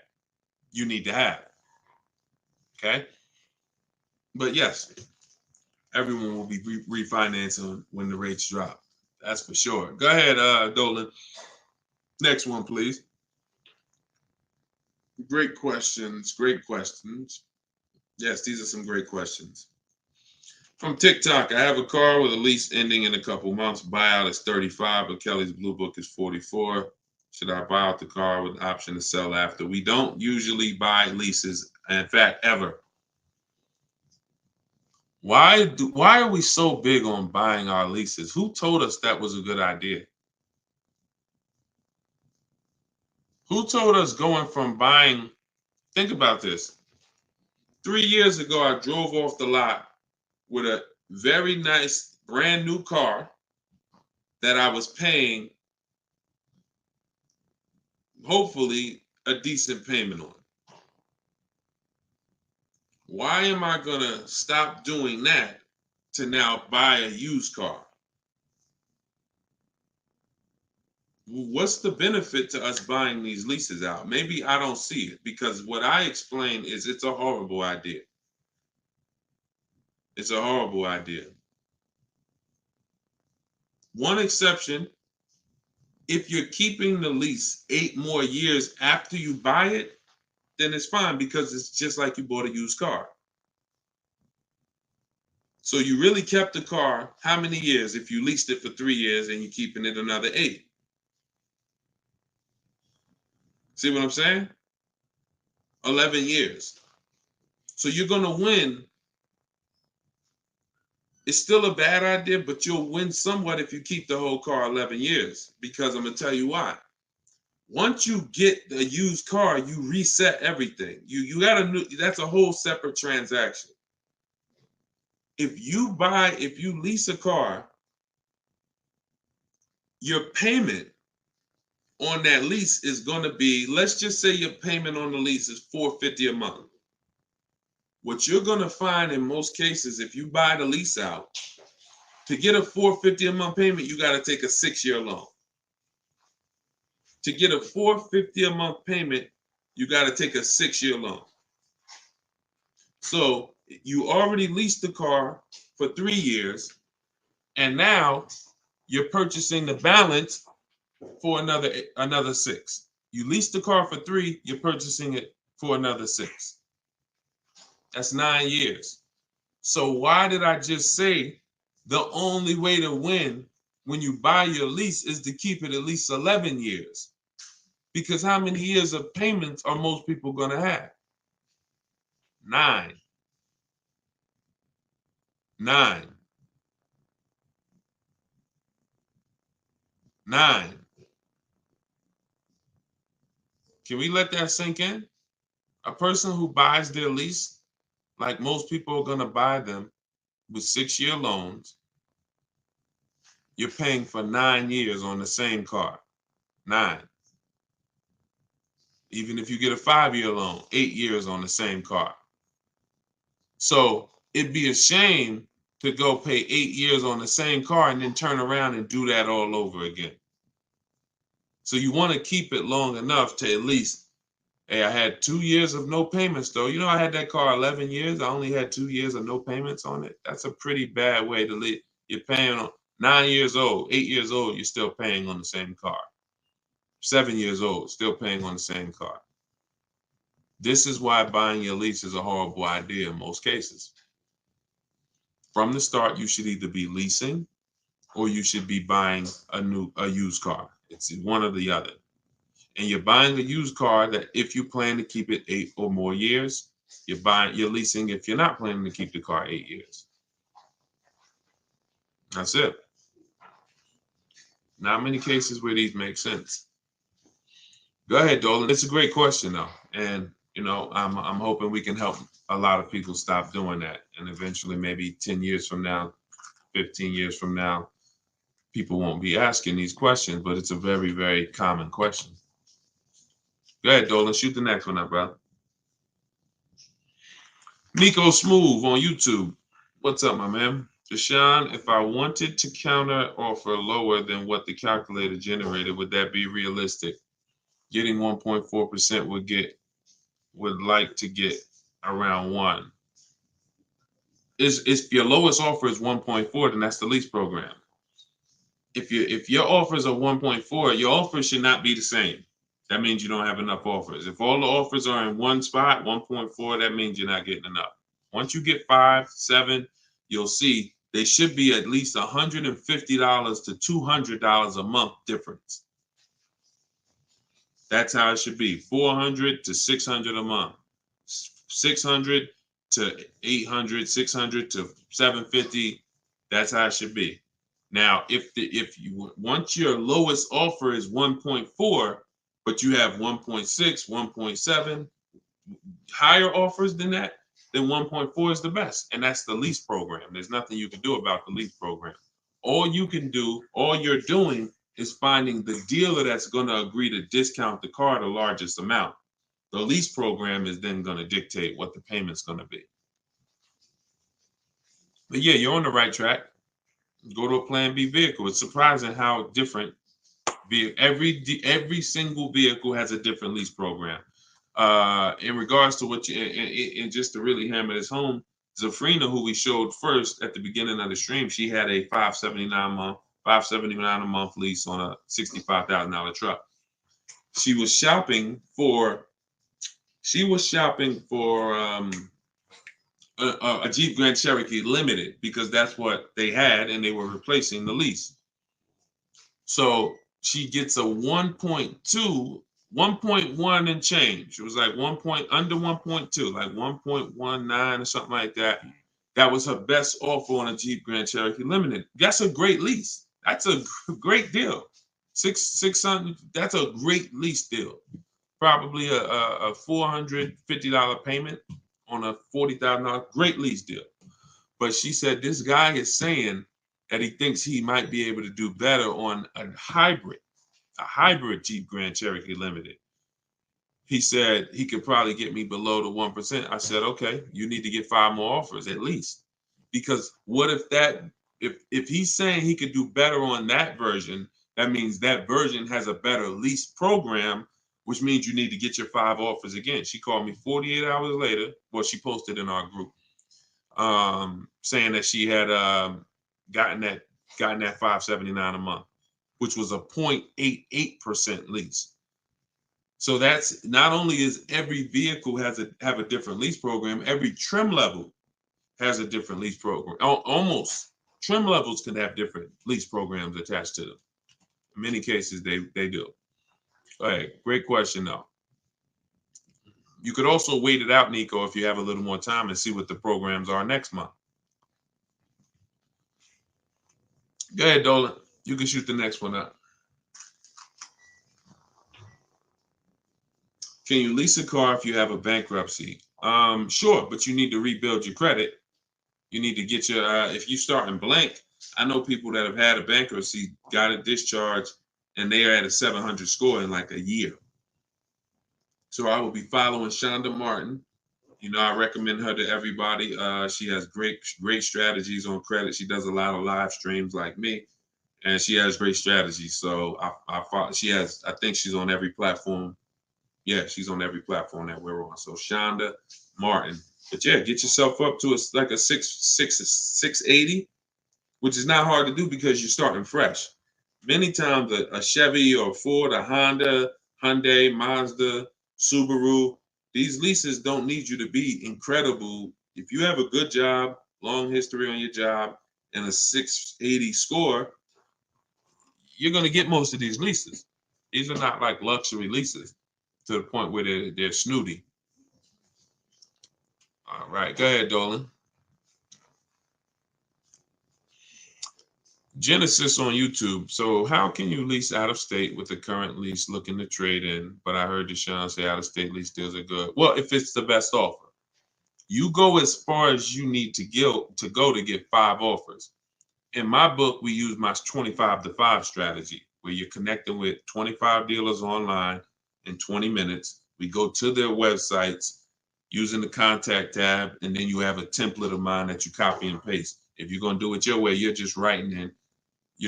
you need to have. Okay? But yes, everyone will be refinancing when the rates drop. That's for sure. Go ahead, Dolan. Next one, please. Great questions. Great questions. Yes, these are some great questions. From TikTok, I have a car with a lease ending in a couple months. Buyout is 35, but Kelly's Blue Book is 44. Should I buy out the car with the option to sell after? We don't usually buy leases, in fact, ever. Why are we so big on buying our leases? Who told us that was a good idea? Who told us going from buying? Think about this. 3 years ago, I drove off the lot with a very nice brand new car that I was paying, hopefully, a decent payment on. Why am I going to stop doing that to now buy a used car? What's the benefit to us buying these leases out? Maybe I don't see it, because what I explain is it's a horrible idea. It's a horrible idea. One exception, if you're keeping the lease 8 more years after you buy it, then it's fine, because it's just like you bought a used car. So you really kept the car how many years if you leased it for 3 years and you're keeping it another 8? See what I'm saying? 11 years. So you're going to win. It's still a bad idea, but you'll win somewhat if you keep the whole car 11 years, because I'm going to tell you why. Once you get the used car, you reset everything. You got that's a whole separate transaction. If you lease a car, your payment on that lease is going to be, let's just say your payment on the lease is $450 a month. What you're going to find in most cases, if you buy the lease out, to get a $450 a month payment, you got to take a 6-year loan. To get a $450 a month payment, you got to take a 6-year loan. So you already leased the car for 3 years, and now you're purchasing the balance for another 6. You leased the car for 3, you're purchasing it for another 6. That's 9 years. So why did I just say the only way to win when you buy your lease is to keep it at least 11 years? Because how many years of payments are most people going to have? 9. 9. 9. Can we let that sink in? A person who buys their lease, like most people are going to buy them with 6-year loans, you're paying for 9 years on the same car. 9. Even if you get a 5-year loan, 8 years on the same car. So it'd be a shame to go pay 8 years on the same car and then turn around and do that all over again. So you want to keep it long enough to at least, hey, I had 2 years of no payments though. You know, I had that car 11 years. I only had 2 years of no payments on it. That's a pretty bad way to live. You're paying on 9 years old, 8 years old, you're still paying on the same car. 7 years old, still paying on the same car. This is why buying your lease is a horrible idea in most cases. From the start, you should either be leasing or you should be buying a used car. It's one or the other. and you're buying a used car that if you plan to keep it 8 or more years, you're leasing if you're not planning to keep the car 8 years. That's it. Not many cases where these make sense. Go ahead, Dolan. It's a great question though. And I'm hoping we can help a lot of people stop doing that. And eventually maybe 10 years from now, 15 years from now, people won't be asking these questions, but it's a very, very common question. Go ahead, Dolan. Shoot the next one up, brother. Nico Smooth on YouTube. What's up, my man? Deshone, if I wanted to counter offer lower than what the calculator generated, would that be realistic? Getting 1.4% would like to get around 1. If your lowest offer is 1.4, then that's the lease program. If your offers are 1.4, your offers should not be the same. That means you don't have enough offers. If all the offers are in one spot, 1.4, that means you're not getting enough. Once you get 5, 7, you'll see they should be at least $150 to $200 a month difference. That's how it should be. 400 to 600 a month. 600 to 800, 600 to 750. That's how it should be. Now, if you once your lowest offer is 1.4, but you have 1.6, 1.7, higher offers than that, then 1.4 is the best. And that's the lease program. There's nothing you can do about the lease program. All you're doing is finding the dealer that's going to agree to discount the car the largest amount. The lease program is then going to dictate what the payment's going to be. But yeah, you're on the right track. Go to a Plan B vehicle. It's surprising how different every single vehicle has a different lease program. In regards to what and just to really hammer this home, Zafrina, who we showed first at the beginning of the stream, she had a $579 a month lease on a $65,000 truck. She was shopping for a Jeep Grand Cherokee Limited because that's what they had and they were replacing the lease. So she gets a 1.1 and change. It was like under 1.2, like 1.19 or something like that. That was her best offer on a Jeep Grand Cherokee Limited. That's a great lease. That's a great deal. $600. That's a great lease deal. Probably a $450 payment on a $40,000. Great lease deal. But she said this guy is saying that he thinks he might be able to do better on a hybrid Jeep Grand Cherokee Limited. He said he could probably get me below the 1%. I said, okay, you need to get 5 more offers at least. Because what if he's saying he could do better on that version, that means that version has a better lease program, which means you need to get your 5 offers again. She called me 48 hours later. Well, she posted in our group saying that she had gotten that $579 a month, which was a 0.88% lease. So that's not only is every vehicle have a different lease program, every trim level has a different lease program. Almost trim levels can have different lease programs attached to them. In many cases, they do. All right, great question though. You could also wait it out, Nico, if you have a little more time and see what the programs are next month. Go ahead, Dolan. You can shoot the next one up. Can you lease a car if you have a bankruptcy? Sure, but you need to rebuild your credit. You need to get your, if you start in blank, I know people that have had a bankruptcy, got a discharge, and they are at a 700 score in like a year. So I will be following Shonda Martin. You know, I recommend her to everybody. She has great strategies on credit. She does a lot of live streams like me, and she has great strategies. So I think she's on every platform. Yeah, she's on every platform that we're on. So Shonda Martin. But yeah, get yourself up to like a 680, which is not hard to do because you're starting fresh. Many times a Chevy or a Ford, a Honda, Hyundai, Mazda, Subaru, these leases don't need you to be incredible. If you have a good job, long history on your job, and a 680 score, you're going to get most of these leases. These are not like luxury leases to the point where they're snooty. All right, go ahead, Dolan. Genesis on YouTube. So how can you lease out of state with the current lease looking to trade in? But I heard Deshone say out of state lease deals are good. Well, if it's the best offer, you go as far as you need to go to get 5 offers. In my book, we use my 25 to 5 strategy, where you're connecting with 25 dealers online in 20 minutes. We go to their websites using the contact tab, and then you have a template of mine that you copy and paste. If you're going to do it your way, you're just writing in,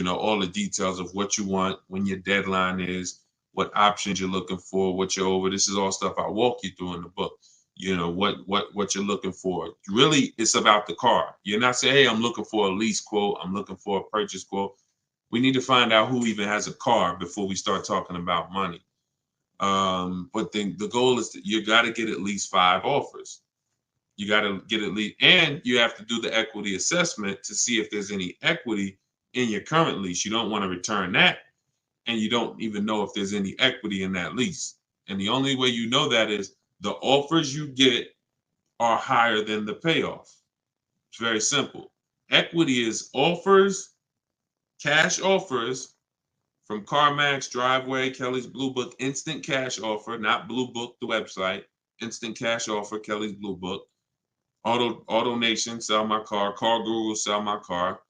all the details of what you want, when your deadline is, what options you're looking for, what you're over. This is all stuff I walk you through in the book. What you're looking for. Really, it's about the car. You're not saying, hey, I'm looking for a lease quote, I'm looking for a purchase quote. We need to find out who even has a car before we start talking about money. But then the goal is that you got to get at least 5 offers. You got to get at least, and you have to do the equity assessment to see if there's any equity in your current lease. You don't want to return that, and you don't even know if there's any equity in that lease. And the only way you know that is the offers you get are higher than the payoff. It's very simple. Equity is offers, cash offers from CarMax, Driveway, Kelly's Blue Book, instant cash offer, not Blue Book, the website, instant cash offer, Kelly's Blue Book, Auto Nation, sell my car, Car Guru, sell my car.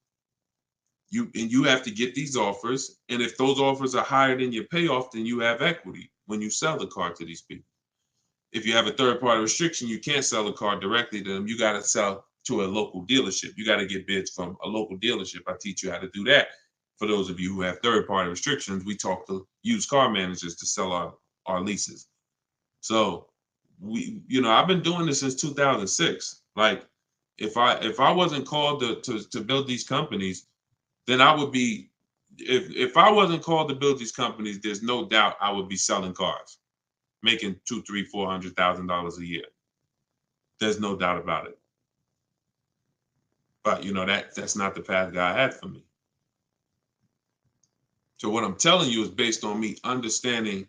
You have to get these offers, and if those offers are higher than your payoff, then you have equity when you sell the car to these people. If you have a third-party restriction, you can't sell the car directly to them. You got to sell to a local dealership. You got to get bids from a local dealership. I teach you how to do that. For those of you who have third-party restrictions, we talk to used car managers to sell our leases. So I've been doing this since 2006. Like, if I wasn't called to build these companies, then I would be. If I wasn't called to build these companies, there's no doubt I would be selling cars, making $200,000, $300,000, $400,000 a year. There's no doubt about it. But that's not the path God had for me. So what I'm telling you is based on me understanding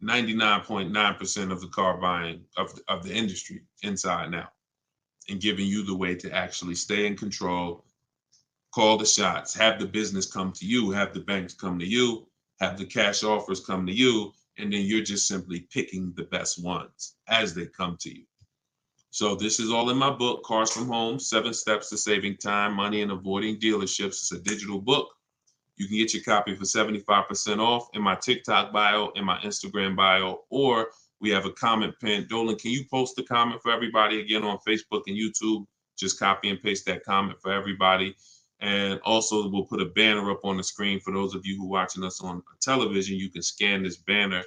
99.9% of the car buying of the industry inside now, and giving you the way to actually stay in control, call the shots, have the business come to you, have the banks come to you, have the cash offers come to you, and then you're just simply picking the best ones as they come to you. So this is all in my book, Cars from Home, 7 Steps to Saving Time, Money, and Avoiding Dealerships. It's a digital book. You can get your copy for 75% off in my TikTok bio, in my Instagram bio, or we have a comment pin. Dolan, can you post the comment for everybody again on Facebook and YouTube? Just copy and paste that comment for everybody. And also we'll put a banner up on the screen for those of you who are watching us on television. You can scan this banner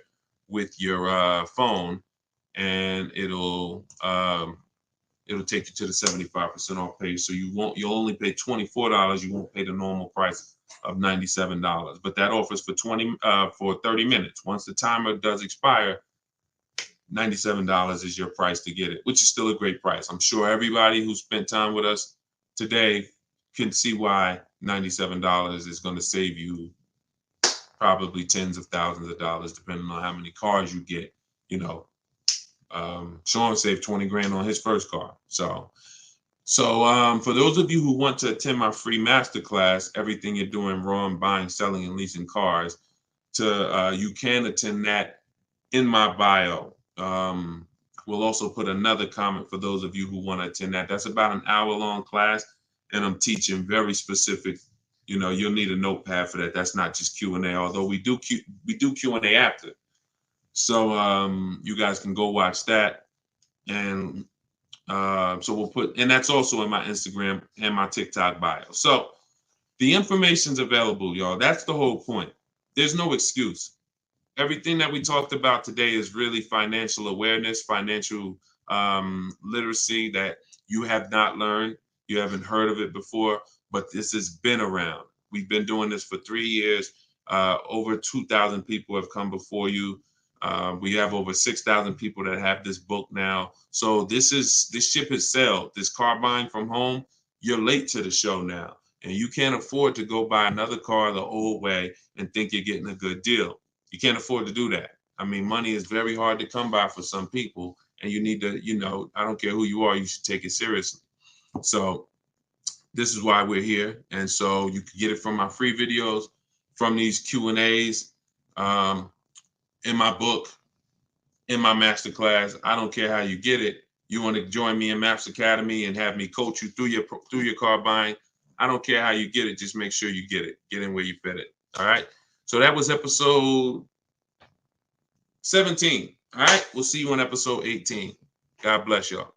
with your phone, and it'll take you to the 75% off page. So you'll only pay $24. You won't pay the normal price of $97. But that offers for 30 minutes. Once the timer does expire, $97 is your price to get it, which is still a great price. I'm sure everybody who spent time with us today can see why $97 is going to save you probably tens of thousands of dollars, depending on how many cars you get. Sean saved 20 grand on his first car. So for those of you who want to attend my free masterclass, Everything You're Doing Wrong, Buying, Selling, and Leasing Cars, you can attend that in my bio. We'll also put another comment for those of you who want to attend that. That's about an hour-long class, and I'm teaching very specific. You'll need a notepad for that. That's not just Q&A, although we do Q&A after. So you guys can go watch that, and so we'll put, and that's also in my Instagram and my TikTok bio. So the information's available, y'all. That's the whole point. There's no excuse. Everything that we talked about today is really financial awareness, financial literacy that you have not learned. You haven't heard of it before, but this has been around. We've been doing this for 3 years. Over 2,000 people have come before you. We have over 6,000 people that have this book now. So this ship has sailed. This car buying from home, you're late to the show now. And you can't afford to go buy another car the old way and think you're getting a good deal. You can't afford to do that. I mean, money is very hard to come by for some people, and you need to, I don't care who you are, you should take it seriously. So this is why we're here. And so you can get it from my free videos, from these Q&As, in my book, in my masterclass. I don't care how you get it. You want to join me in Maps Academy and have me coach you through your car buying. I don't care how you get it. Just make sure you get it. Get in where you fit it. All right. So that was episode 17. All right. We'll see you on episode 18. God bless y'all.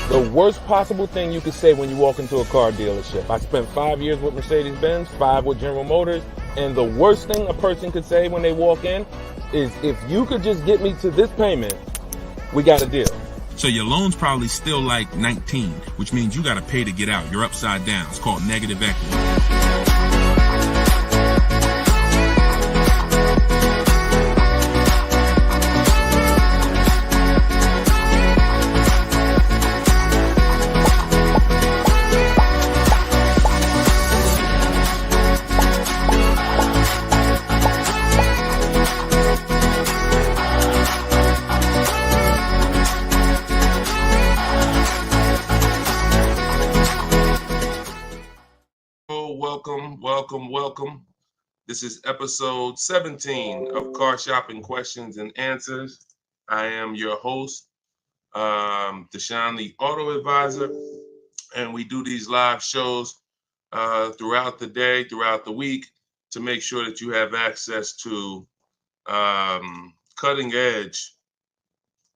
The worst possible thing you could say when you walk into a car dealership. I spent 5 years with Mercedes-Benz, 5 with General Motors, and the worst thing a person could say when they walk in is, if you could just get me to this payment, we got a deal. So your loan's probably still like 19, which means you got to pay to get out. You're upside down. It's called negative equity. Welcome. This is episode 17 of Car Shopping Questions and Answers. I am your host, Deshone the Auto Advisor, and we do these live shows throughout the day, throughout the week, to make sure that you have access to cutting edge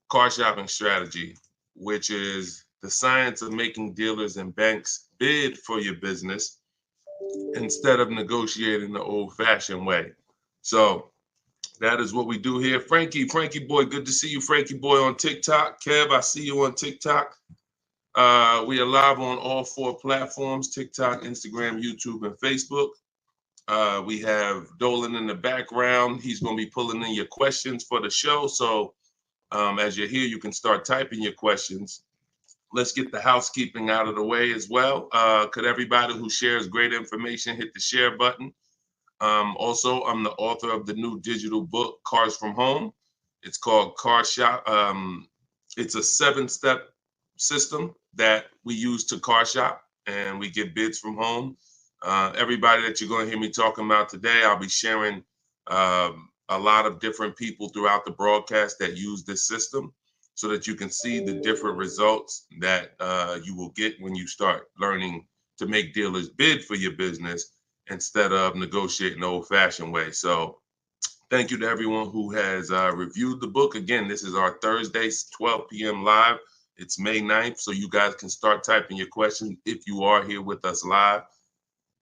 car shopping strategy, which is the science of making dealers and banks bid for your business instead of negotiating the old-fashioned way. So that is what we do here. Frankie boy, good to see you, Frankie boy, on TikTok. Kev, I see you on TikTok. We are live on all 4 platforms: TikTok, Instagram, YouTube, and Facebook. We have Dolan in the background. He's going to be pulling in your questions for the show. So as you're here, you can start typing your questions. Let's get the housekeeping out of the way as well. Could everybody who shares great information hit the share button? Also, I'm the author of the new digital book, Cars from Home. It's called Car Shop. It's a 7-step system that we use to car shop, and we get bids from home. Everybody that you're going to hear me talking about today, I'll be sharing a lot of different people throughout the broadcast that use this system, so that you can see the different results that you will get when you start learning to make dealers bid for your business instead of negotiating the old-fashioned way. So thank you to everyone who has reviewed the book. Again, this is our Thursday, 12 p.m. live. It's May 9th, so you guys can start typing your questions if you are here with us live.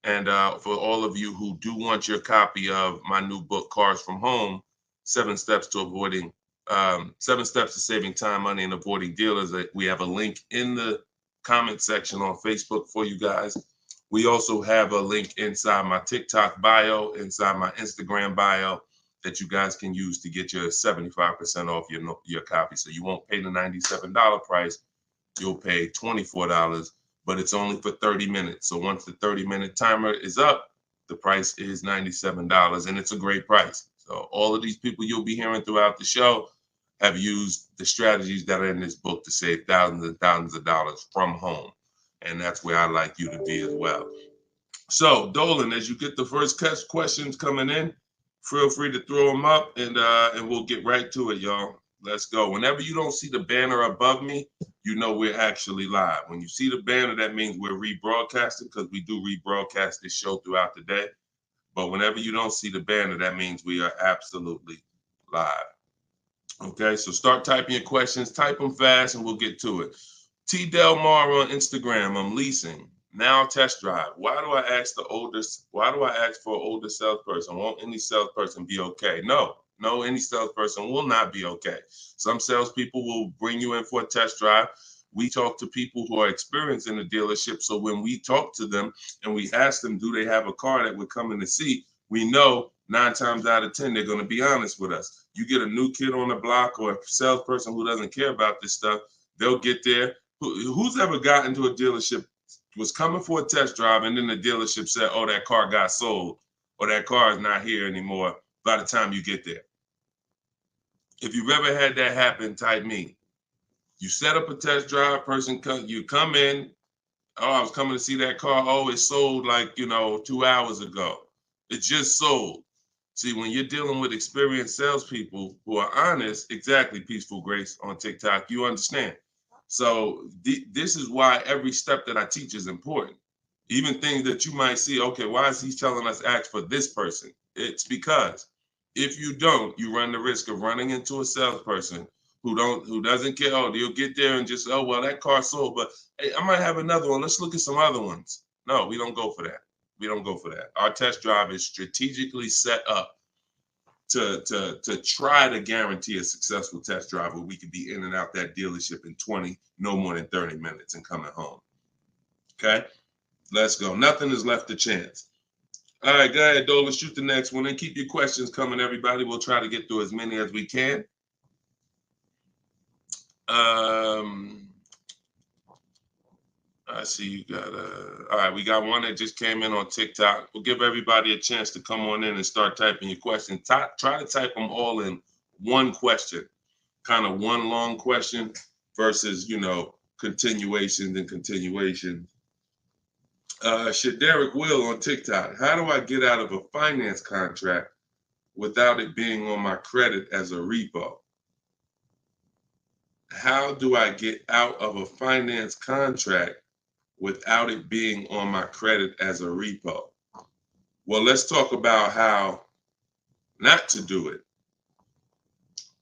And for all of you who do want your copy of my new book, Cars from Home, 7 Steps to Saving Time, Money, and Avoiding Dealers. We have a link in the comment section on Facebook for you guys. We also have a link inside my TikTok bio, inside my Instagram bio, that you guys can use to get your 75% off your copy. So you won't pay the $97 price. You'll pay $24, but it's only for 30 minutes. So once the 30-minute timer is up, the price is $97, and it's a great price. So all of these people you'll be hearing throughout the show have used the strategies that are in this book to save thousands and thousands of dollars from home. And that's where I'd like you to be as well. So Dolan, as you get the first questions coming in, feel free to throw them up, and we'll get right to it, y'all. Let's go. Whenever you don't see the banner above me, you know we're actually live. When you see the banner, that means we're rebroadcasting, because we do rebroadcast this show throughout the day. But whenever you don't see the banner, that means we are absolutely live. Okay, so start typing your questions. Type them fast, and we'll get to it. T. Del Mar on Instagram. I'm leasing. Now test drive. Why do I ask for an older salesperson? Won't any salesperson be okay? No, any salesperson will not be okay. Some salespeople will bring you in for a test drive, we talk to people who are experienced in the dealership. So when we talk to them and we ask them, do they have a car that we're coming to see? We know 9 times out of 10, they're going to be honest with us. You get a new kid on the block or a salesperson who doesn't care about this stuff, they'll get there. Who's ever gotten to a dealership, was coming for a test drive, and then the dealership said, oh, that car got sold, or that car is not here anymore by the time you get there? If you've ever had that happen, type me. You set up a test drive, you come in, oh, I was coming to see that car. Oh, it sold like, 2 hours ago. It just sold. See, when you're dealing with experienced salespeople who are honest, exactly, Peaceful Grace on TikTok, you understand. So this is why every step that I teach is important. Even things that you might see, okay, why is he telling us ask for this person? It's because if you don't, you run the risk of running into a salesperson who doesn't care. Oh, you'll get there and just, oh, well, that car sold, but hey, I might have another one. Let's look at some other ones. No, we don't go for that. We don't go for that. Our test drive is strategically set up to try to guarantee a successful test drive where we can be in and out that dealership in 20, no more than 30 minutes and coming home. Okay, let's go. Nothing is left to chance. All right, go ahead, Dola, shoot the next one and keep your questions coming, everybody. We'll try to get through as many as we can. I see you got all right, we got one that just came in on TikTok. We'll give everybody a chance to come on in and start typing your questions. Try to type them all in one question, kind of one long question versus, continuations and continuations. Shaderick Will on TikTok. How do I get out of a finance contract without it being on my credit as a repo? How do I get out of a finance contract without it being on my credit as a repo? Well, let's talk about how not to do it.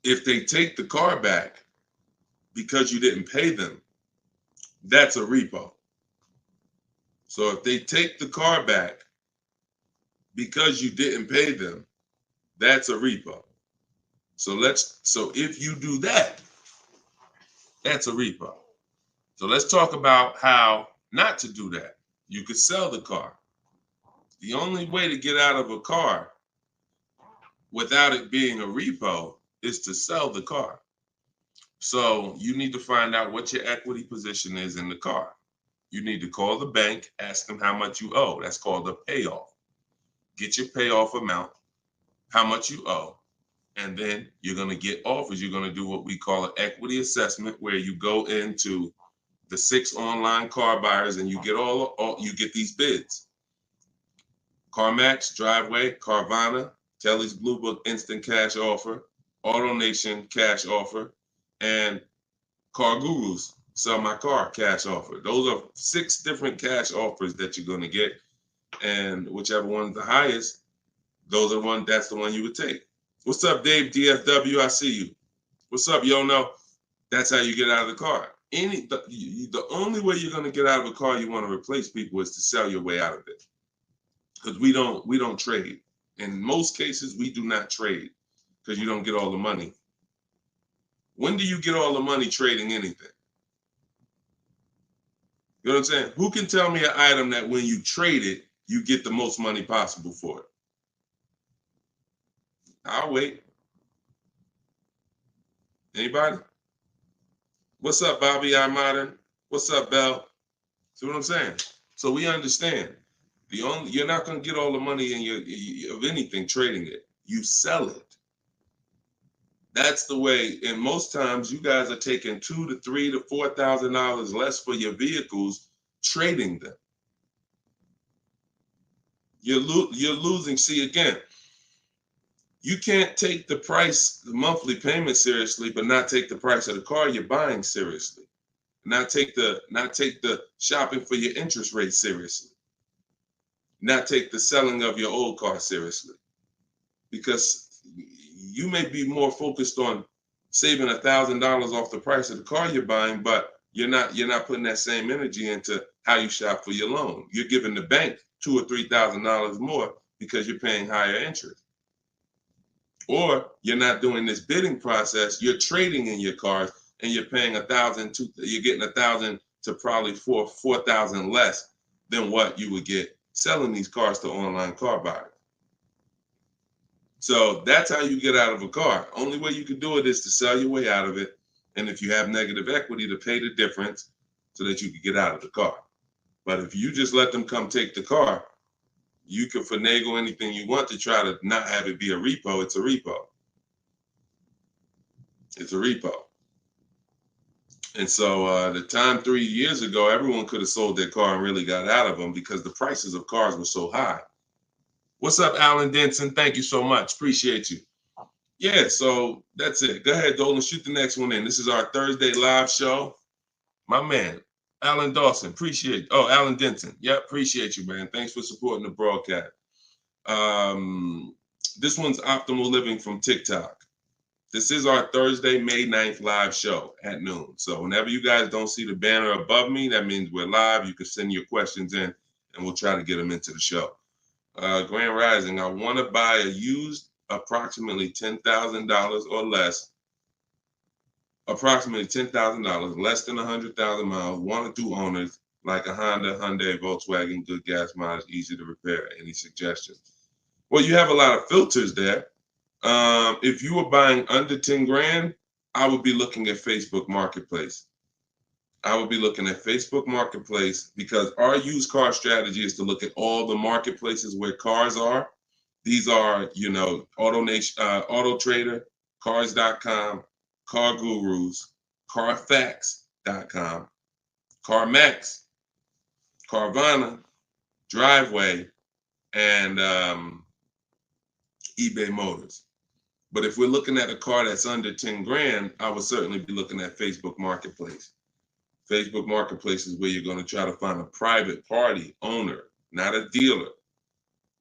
If they take the car back because you didn't pay them, that's a repo. So if they take the car back because you didn't pay them, that's a repo. So if you do that, that's a repo. So let's talk about how not to do that. You could sell the car. The only way to get out of a car without it being a repo is to sell the car. So you need to find out what your equity position is in the car. You need to call the bank, ask them how much you owe. That's called a payoff. Get your payoff amount, how much you owe, and then you're going to get offers. You're going to do what we call an equity assessment, where you go into the 6 online car buyers and you get you get these bids: CarMax, Driveway, Carvana, Kelly's Blue Book Instant Cash Offer, AutoNation Cash Offer, and Car Guru's Sell My Car Cash Offer. Those are 6 different cash offers that you're going to get, and whichever one's the highest, that's the one you would take. What's up, Dave DFW? I see you. What's up, Yono? That's how you get out of the car. The only way you're going to get out of a car you want to replace people is to sell your way out of it. Because we don't trade. In most cases, we do not trade because you don't get all the money. When do you get all the money trading anything? You know what I'm saying? Who can tell me an item that when you trade it, you get the most money possible for it? I'll wait. Anybody? What's up, Bobby I Modern? What's up, Bell? See what I'm saying? So we understand. You're not going to get all the money of anything trading it. You sell it. That's the way. And most times you guys are taking $2,000 to $3,000 to $4,000 less for your vehicles, trading them. You're losing. See, again, you can't take the price, the monthly payment seriously, but not take the price of the car you're buying seriously. Not take the shopping for your interest rate seriously. Not take the selling of your old car seriously. Because you may be more focused on saving $1,000 off the price of the car you're buying, but you're not putting that same energy into how you shop for your loan. You're giving the bank $2,000 or $3,000 more because you're paying higher interest. Or you're not doing this bidding process. You're trading in your cars. and you're paying $1,000, you're getting $1,000 to probably $4,000 less than what you would get selling these cars to online car buyers. So that's how you get out of a car. Only way you can do it is to sell your way out of it. And if you have negative equity, to pay the difference so that you can get out of the car. But if you just let them come take the car, you can finagle anything you want to try to not have it be a repo. It's a repo. It's a repo. And so the time 3 years ago, everyone could have sold their car and really got out of them because the prices of cars were so high. What's up, Alan Denson? Thank you so much. Appreciate you. Yeah, so that's it. Go ahead, Dolan. Shoot the next one in. This is our Thursday live show. My man, Alan Dawson. Appreciate you. Oh, Alan Denson. Yep, appreciate you, man. Thanks for supporting the broadcast. This one's Optimal Living from TikTok. This is our Thursday, May 9th live show at noon. So whenever you guys don't see the banner above me, that means we're live. You can send your questions in, and we'll try to get them into the show. Grand Rising, I want to buy a used approximately $10,000 or less, approximately $10,000, less than 100,000 miles, 1 or 2 owners, like a Honda, Hyundai, Volkswagen, good gas mileage, easy to repair. Any suggestions? Well, you have a lot of filters there. If you were buying under 10 grand, I would be looking at Facebook Marketplace. I would be looking at Facebook Marketplace because our used car strategy is to look at all the marketplaces where cars are. These are, you know, Auto Trader, Cars.com, Car Gurus, Carfax.com, CarMax, Carvana, Driveway, and eBay Motors. But if we're looking at a car that's under 10 grand, I would certainly be looking at Facebook Marketplace. Facebook Marketplace is where you're going to try to find a private party owner, not a dealer.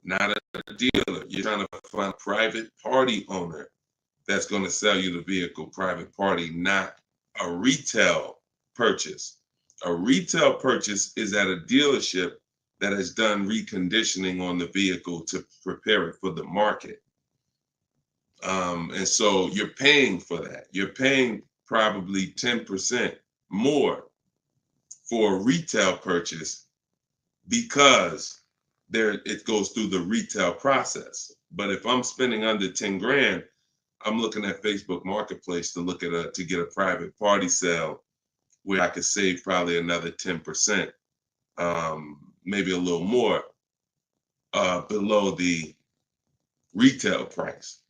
Not a dealer. You're trying to find a private party owner that's going to sell you the vehicle, private party, not a retail purchase. A retail purchase is at a dealership that has done reconditioning on the vehicle to prepare it for the market. And so you're paying for that. You're paying probably 10% more for a retail purchase because it goes through the retail process. But if I'm spending under 10 grand, I'm looking at Facebook Marketplace to look at to get a private party sale where I could save probably another 10%, maybe a little more below the retail price.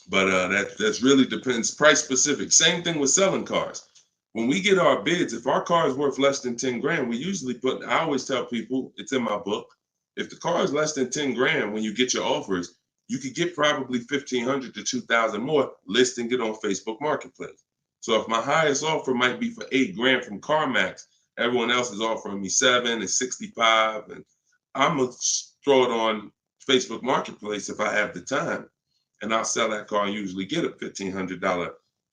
But that's really depends, price specific. Same thing with selling cars. When we get our bids, if our car is worth less than 10 grand, we usually I always tell people, it's in my book, if the car is less than 10 grand, when you get your offers, you could get probably 1,500 to 2,000 more listing it on Facebook Marketplace. So if my highest offer might be for 8 grand from CarMax, everyone else is offering me 7 and 65, and I'm gonna throw it on Facebook Marketplace if I have the time, and I'll sell that car and usually get a $1,500,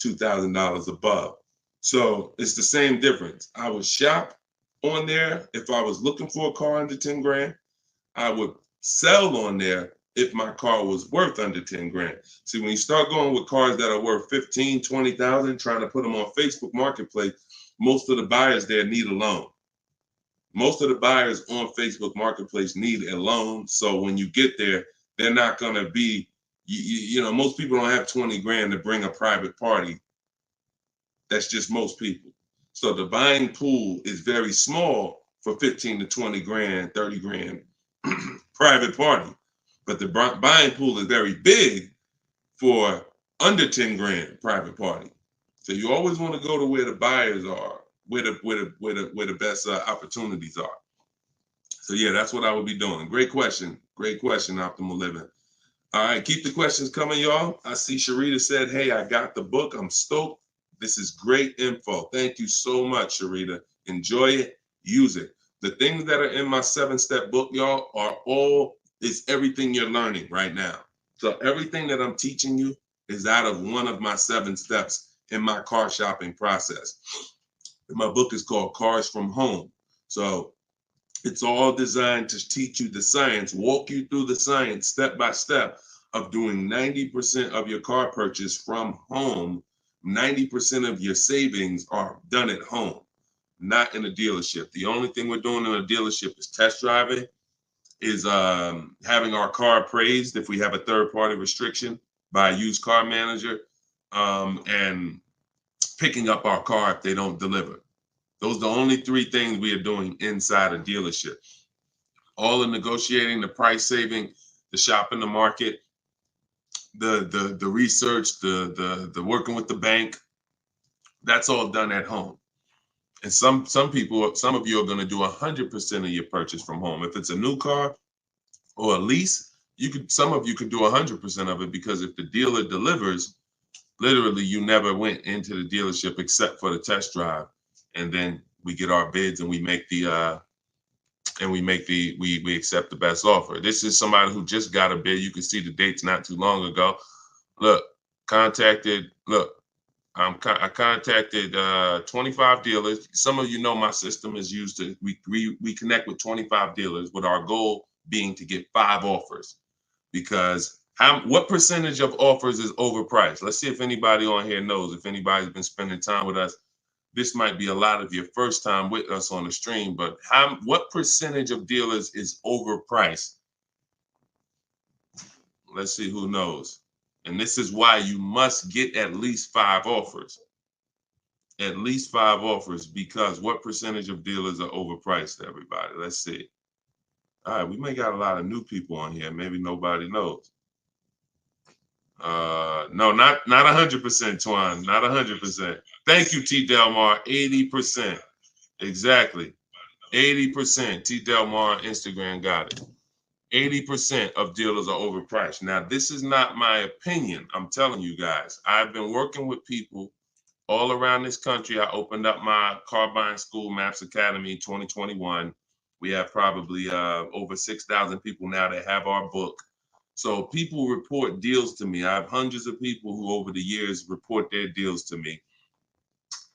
$2,000 above. So it's the same difference. I would shop on there if I was looking for a car under 10 grand. I would sell on there if my car was worth under 10 grand. See, when you start going with cars that are worth 15, 20,000, trying to put them on Facebook Marketplace, most of the buyers there need a loan. Most of the buyers on Facebook Marketplace need a loan. So when you get there, they're not going to be, you know, most people don't have 20 grand to bring a private party. That's just most people. So the buying pool is very small for 15 to 20 grand, 30 grand private party. But the buying pool is very big for under 10 grand private party. So you always want to go to where the buyers are, where the best opportunities are. So yeah, that's what I would be doing. Great question, Optimal Living. All right, keep the questions coming, y'all. I see Sharita said, hey, I got the book. I'm stoked. This is great info. Thank you so much, Sharita. Enjoy it, use it. The things that are in my 7-step book, y'all, is everything you're learning right now. So everything that I'm teaching you is out of one of my 7 steps in my car shopping process. And my book is called Cars from Home. So it's all designed to teach you the science, walk you through the science step by step of doing 90% of your car purchase from home 90% of your savings are done at home, not in a dealership. The only thing we're doing in a dealership is test driving, is having our car appraised if we have a third-party restriction by a used car manager, and picking up our car if they don't deliver. Those are the only three things we are doing inside a dealership. All the negotiating, the price saving, the shopping the market, the research, the working with the bank, that's all done at home. And some people, some of you are going to do 100% of your purchase from home. If it's a new car or a lease, some of you could do 100% of it, because if the dealer delivers, literally you never went into the dealership except for the test drive, and then we get our bids and we accept the best offer. This is somebody who just got a bid. You can see the dates not too long ago. I contacted 25 dealers. Some of you know my system is used to, we connect with 25 dealers, with our goal being to get 5 offers. Because what percentage of offers is overpriced? Let's see if anybody on here knows. If anybody's been spending time with us, this might be a lot of your first time with us on the stream, but what percentage of dealers is overpriced? Let's see who knows. And this is why you must get at least 5 offers. At least 5 offers, because what percentage of dealers are overpriced, everybody? Let's see. All right, we may got a lot of new people on here. Maybe nobody knows. No, not 100%, Twan. Not 100%. Thank you, T. Delmar. 80%. Exactly. 80%. T. Delmar Instagram got it. 80% of dealers are overpriced. Now, this is not my opinion. I'm telling you guys. I've been working with people all around this country. I opened up my car buying school, Maps Academy, 2021. We have probably over 6,000 people now that have our book. So people report deals to me. I have hundreds of people who over the years report their deals to me.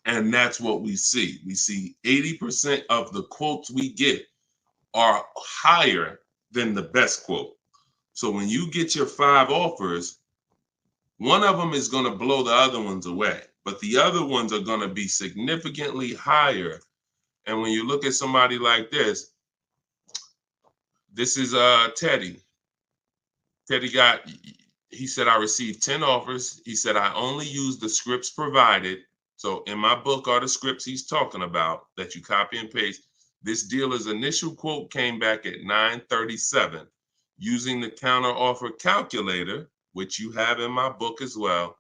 And that's what we see. We see 80% of the quotes we get are higher than the best quote. So when you get your 5 offers, one of them is going to blow the other ones away, but the other ones are going to be significantly higher. And when you look at somebody like this is Teddy. Teddy he said, I received 10 offers. He said, I only used the scripts provided. So in my book are the scripts he's talking about that you copy and paste. This dealer's initial quote came back at 937. Using the counter offer calculator, which you have in my book as well.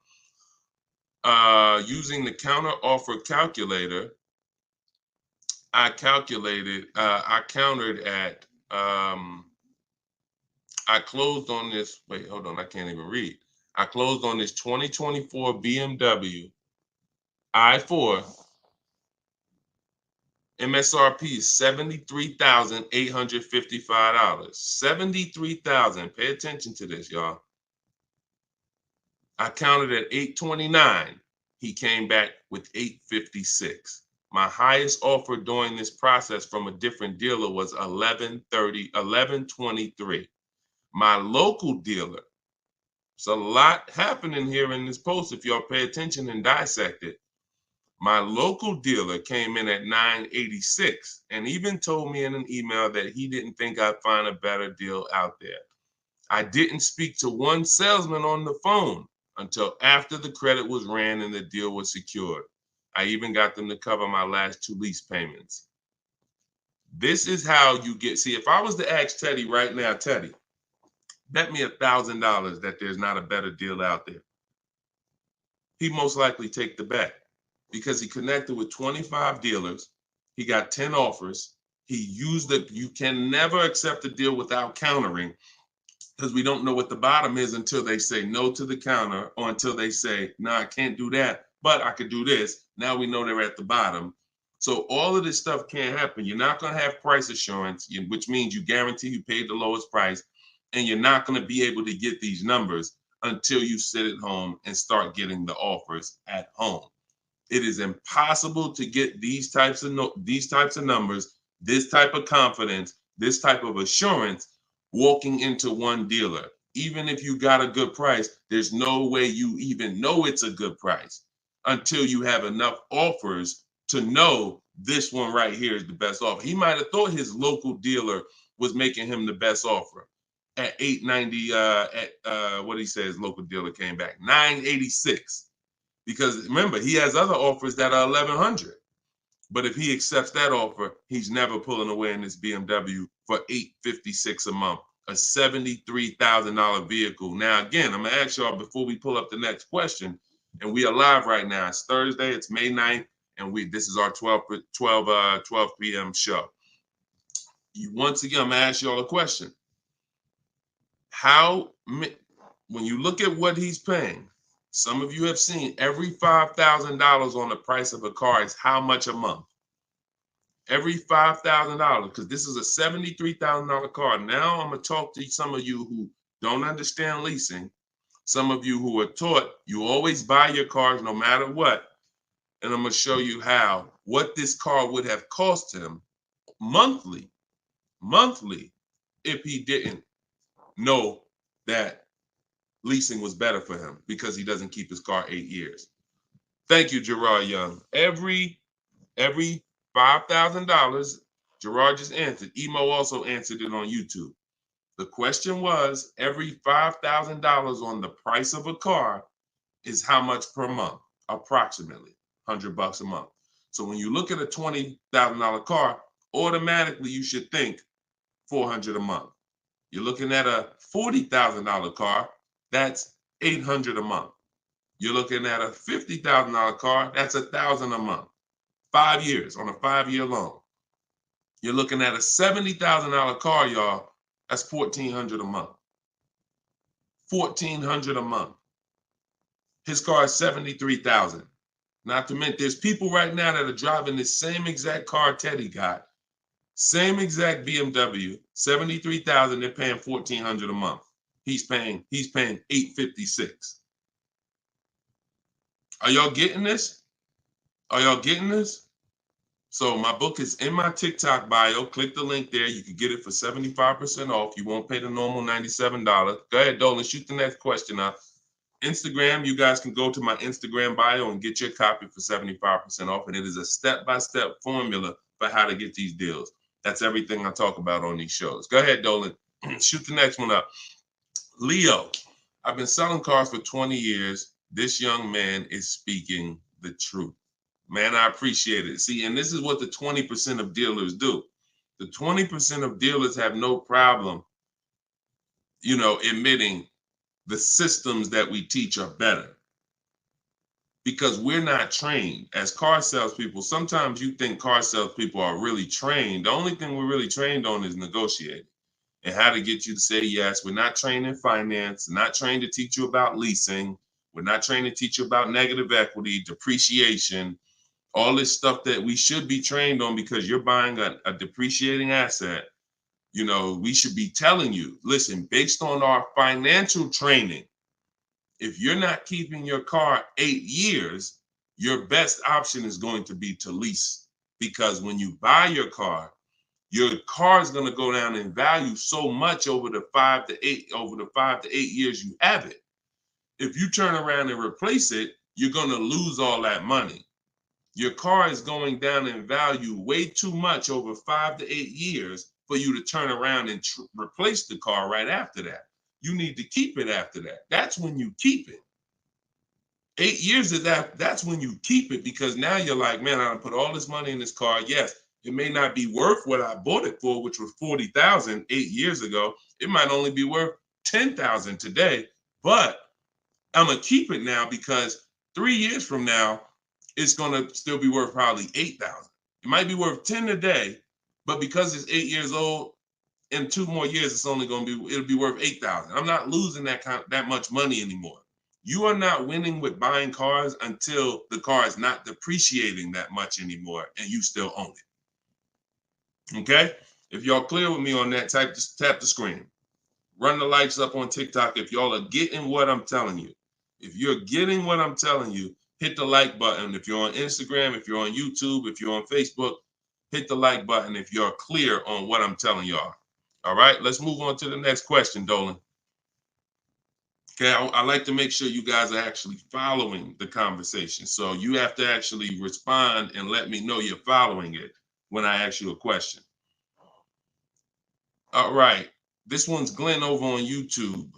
Using the counter offer calculator, I countered at, I closed on this, wait, hold on, I can't even read. I closed on this 2024 BMW i4. MSRP is $73,855. $73,000. Pay attention to this, y'all. I counted at 829. He came back with 856. My highest offer during this process from a different dealer was 1123. My local dealer, it's a lot happening here in this post if y'all pay attention and dissect it. My local dealer came in at 986 and even told me in an email that he didn't think I'd find a better deal out there. I didn't speak to one salesman on the phone until after the credit was ran and the deal was secured. I even got them to cover my last 2 lease payments. This is how you get, see, if I was to ask Teddy right now, Teddy, bet me $1,000 that there's not a better deal out there. He'd most likely take the bet because he connected with 25 dealers. He got 10 offers. He used it. You can never accept a deal without countering, because we don't know what the bottom is until they say no to the counter, or until they say, no, I can't do that, but I could do this. Now we know they're at the bottom. So all of this stuff can't happen. You're not going to have price assurance, which means you guarantee you paid the lowest price, and you're not going to be able to get these numbers until you sit at home and start getting the offers at home. It is impossible to get these types of numbers, this type of confidence, this type of assurance walking into one dealer. Even if you got a good price, there's no way you even know it's a good price. until you have enough offers to know this one right here is the best offer. He might have thought his local dealer was making him the best offer at 890. What did he say? His local dealer came back 986, because remember, he has other offers that are 1100. But if he accepts that offer, he's never pulling away in this BMW for $856 a month, a $73,000 vehicle. Now, again, I'm gonna ask y'all before we pull up the next question, and we are live right now. It's Thursday, it's May 9th, and this is our 12 p.m. show. Once again, I'm gonna ask y'all a question. When you look at what he's paying, some of you have seen every $5,000 on the price of a car is how much a month? Every $5,000, because this is a $73,000 car. Now I'm gonna talk to some of you who don't understand leasing, some of you who are taught you always buy your cars no matter what, and I'm gonna show you what this car would have cost him monthly, if he didn't know that leasing was better for him because he doesn't keep his car 8 years. Thank you, Gerard Young. Every $5,000, Gerard just answered. Emo also answered it on YouTube. The question was, every $5,000 on the price of a car is how much per month? Approximately $100 a month. So when you look at a $20,000 car, automatically you should think $400 a month. You're looking at a $40,000 car, that's $800 a month. You're looking at a $50,000 car, that's $1,000 a month. 5 years on a 5-year loan. You're looking at a $70,000 car, y'all. That's $1,400 a month. $1,400 a month. His car is $73,000. Not to mention, there's people right now that are driving this same exact car Teddy got, same exact BMW, $73,000. They're paying $1,400 a month. He's paying $856. Are y'all getting this? Are y'all getting this? So my book is in my TikTok bio. Click the link there. You can get it for 75% off. You won't pay the normal $97. Go ahead, Dolan, shoot the next question up. Instagram, you guys can go to my Instagram bio and get your copy for 75% off. And it is a step-by-step formula for how to get these deals. That's everything I talk about on these shows. Go ahead, Dolan. Shoot the next one up. Leo, I've been selling cars for 20 years. This young man is speaking the truth. Man, I appreciate it. See, and this is what the 20% of dealers do. The 20% of dealers have no problem, admitting the systems that we teach are better. Because we're not trained as car salespeople. Sometimes you think car salespeople are really trained. The only thing we're really trained on is negotiating and how to get you to say yes. We're not trained in finance, not trained to teach you about leasing. We're not trained to teach you about negative equity, depreciation, all this stuff that we should be trained on because you're buying a depreciating asset. We should be telling you, listen, based on our financial training, if you're not keeping your car 8 years, your best option is going to be to lease. Because when you buy your car is going to go down in value so much over the 5 to 8 years you have it. If you turn around and replace it, you're going to lose all that money. Your car is going down in value way too much over 5 to 8 years for you to turn around and replace the car right after that. You need to keep it after that. That's when you keep it. 8 years of that's when you keep it, because now you're like, man, I put all this money in this car. Yes, it may not be worth what I bought it for, which was $40,000 8 years ago. It might only be worth $10,000 today, but I'm gonna keep it now because 3 years from now, it's gonna still be worth probably $8,000. It might be worth 10 today, but because it's 8 years old, in 2 more years, it'll be worth $8,000. I'm not losing that much money anymore. You are not winning with buying cars until the car is not depreciating that much anymore and you still own it. Okay? If y'all clear with me on that, just tap the screen. Run the lights up on TikTok if y'all are getting what I'm telling you. If you're getting what I'm telling you, hit the like button. If you're on Instagram, if you're on YouTube, if you're on Facebook, hit the like button if you're clear on what I'm telling y'all. All right, let's move on to the next question, Dolan. Okay, I like to make sure you guys are actually following the conversation. So you have to actually respond and let me know you're following it when I ask you a question. All right, this one's Glenn over on YouTube.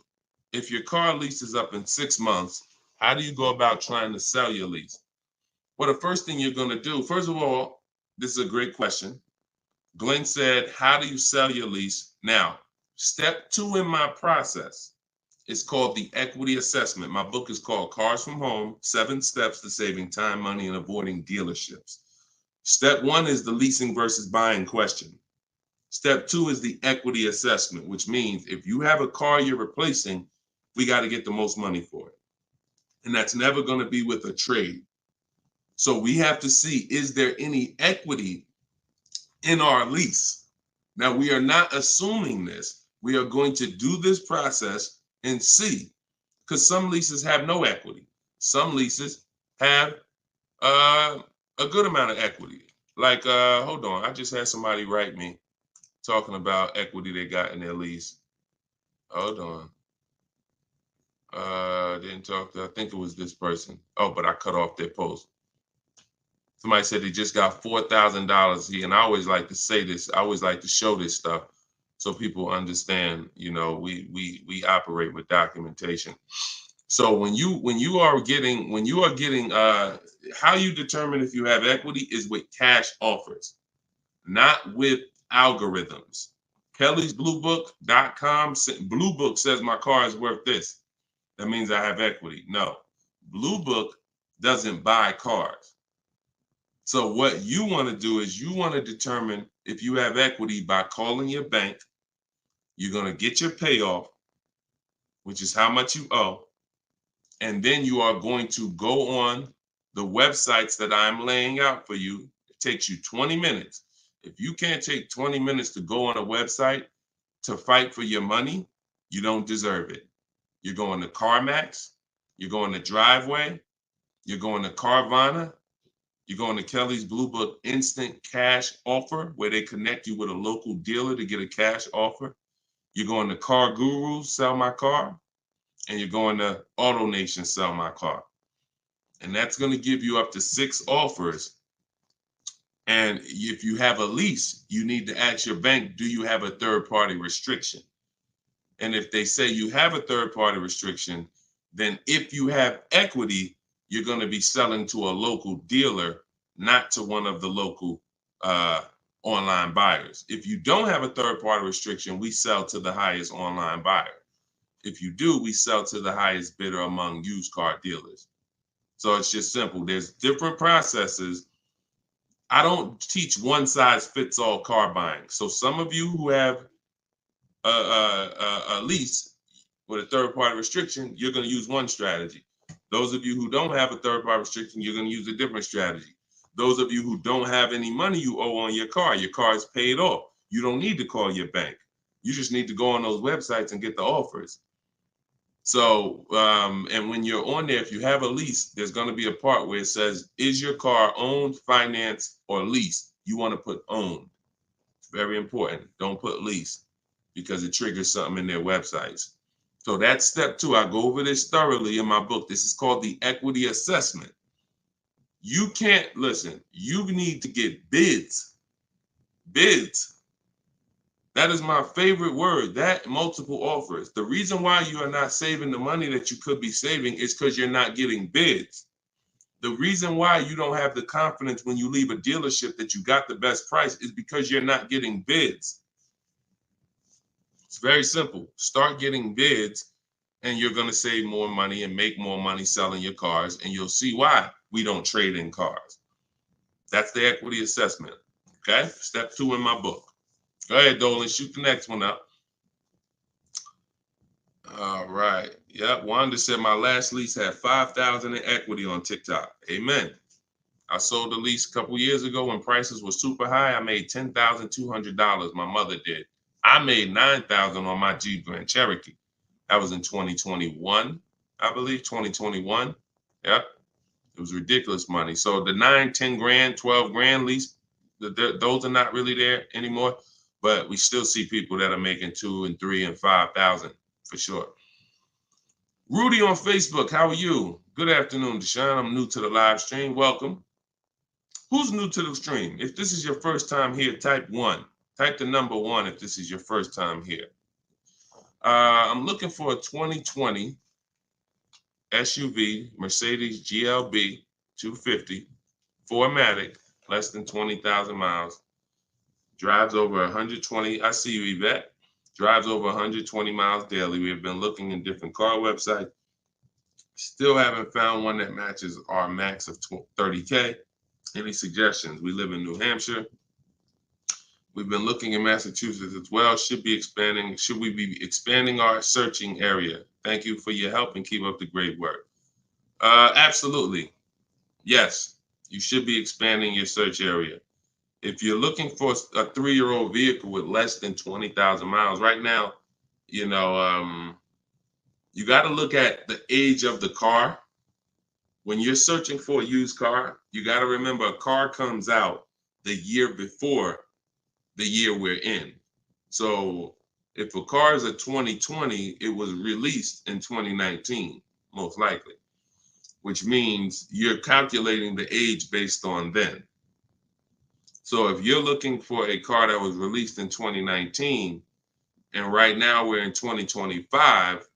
If your car lease is up in 6 months, how do you go about trying to sell your lease? Well, the first thing you're going to do, first of all, this is a great question. Glenn said, how do you sell your lease? Now, step 2 in my process is called the equity assessment. My book is called Cars from Home, 7 Steps to Saving Time, Money, and Avoiding Dealerships. Step 1 is the leasing versus buying question. Step 2 is the equity assessment, which means if you have a car you're replacing, we got to get the most money for it. And that's never going to be with a trade. So we have to see, is there any equity in our lease? Now, we are not assuming this. We are going to do this process and see, because some leases have no equity. Some leases have a good amount of equity. Like, hold on, I just had somebody write me talking about equity they got in their lease. Hold on. Didn't talk to, I think it was this person. Oh, but I cut off their post. Somebody said they just got $4,000. And I always like to say this. I always like to show this stuff so people understand. You know, we operate with documentation. So when you are getting how you determine if you have equity is with cash offers, not with algorithms. Kelly's bluebook.com. Blue Book says my car is worth this. That means I have equity. No, Blue Book doesn't buy cars. So what you want to do is you want to determine if you have equity by calling your bank. You're going to get your payoff, which is how much you owe. And then you are going to go on the websites that I'm laying out for you. It takes you 20 minutes. If you can't take 20 minutes to go on a website to fight for your money, you don't deserve it. You're going to CarMax, you're going to Driveway, you're going to Carvana, you're going to Kelly's Blue Book Instant Cash Offer, where they connect you with a local dealer to get a cash offer. You're going to Car Gurus, Sell My Car, and you're going to Auto Nation, Sell My Car. And that's going to give you up to 6 offers. And if you have a lease, you need to ask your bank, do you have a third-party restriction? And if they say you have a third-party restriction, then if you have equity, you're going to be selling to a local dealer, not to one of the local online buyers. If you don't have a third-party restriction, we sell to the highest online buyer. If you do, we sell to the highest bidder among used car dealers. So it's just simple. There's different processes. I don't teach one size fits all car buying. So some of you who have a lease with a third party restriction, you're going to use one strategy. Those of you who don't have a third party restriction, you're going to use a different strategy. Those of you who don't have any money you owe on your car is paid off. You don't need to call your bank. You just need to go on those websites and get the offers. So, and when you're on there, if you have a lease, there's going to be a part where it says, is your car owned, financed, or leased? You want to put owned. It's very important. Don't put lease because it triggers something in their websites. So that's step 2. I go over this thoroughly in my book. This is called the equity assessment. You can't, listen, you need to get bids. Bids. That is my favorite word, that multiple offers. The reason why you are not saving the money that you could be saving is because you're not getting bids. The reason why you don't have the confidence when you leave a dealership that you got the best price is because you're not getting bids. It's very simple. Start getting bids and you're going to save more money and make more money selling your cars, and you'll see why we don't trade in cars. That's the equity assessment. Okay? Step 2 in my book. Go ahead, Dolan. Shoot the next one up. All right. Yep. Wanda said my last lease had $5,000 in equity on TikTok. Amen. I sold a lease a couple years ago when prices were super high. I made $10,200. My mother did. I made $9,000 on my Jeep Grand Cherokee. That was in 2021, I believe. 2021. Yep. It was ridiculous money. So the 9, 10 grand, 12 grand lease, those are not really there anymore. But we still see people that are making 2 and 3 and 5,000 for sure. Rudy on Facebook, how are you? Good afternoon, Deshone. I'm new to the live stream. Welcome. Who's new to the stream? If this is your first time here, type 1. Type the number 1 if this is your first time here. I'm looking for a 2020 SUV, Mercedes GLB 250, 4MATIC, less than 20,000 miles. Drives over 120. I see you, Yvette. Drives over 120 miles daily. We have been looking in different car websites. Still haven't found one that matches our max of 30K. Any suggestions? We live in New Hampshire. We've been looking in Massachusetts as well. Should we be expanding our searching area? Thank you for your help and keep up the great work. Absolutely. Yes, you should be expanding your search area. If you're looking for a 3-year-old vehicle with less than 20,000 miles, right now, you know, you got to look at the age of the car. When you're searching for a used car, you got to remember a car comes out the year before the year we're in. So if a car is a 2020, it was released in 2019, most likely, which means you're calculating the age based on then. So if you're looking for a car that was released in 2019, and right now we're in 2025,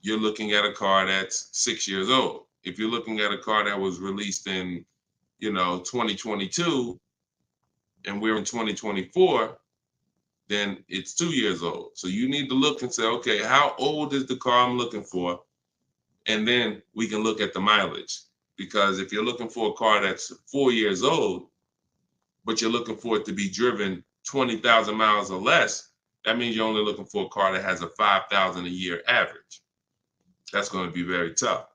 you're looking at a car that's 6 years old. If you're looking at a car that was released in, 2022, and we're in 2024, then it's 2 years old. So you need to look and say, okay, how old is the car I'm looking for? And then we can look at the mileage. Because if you're looking for a car that's 4 years old, but you're looking for it to be driven 20,000 miles or less, that means you're only looking for a car that has a 5,000 a year average. That's going to be very tough.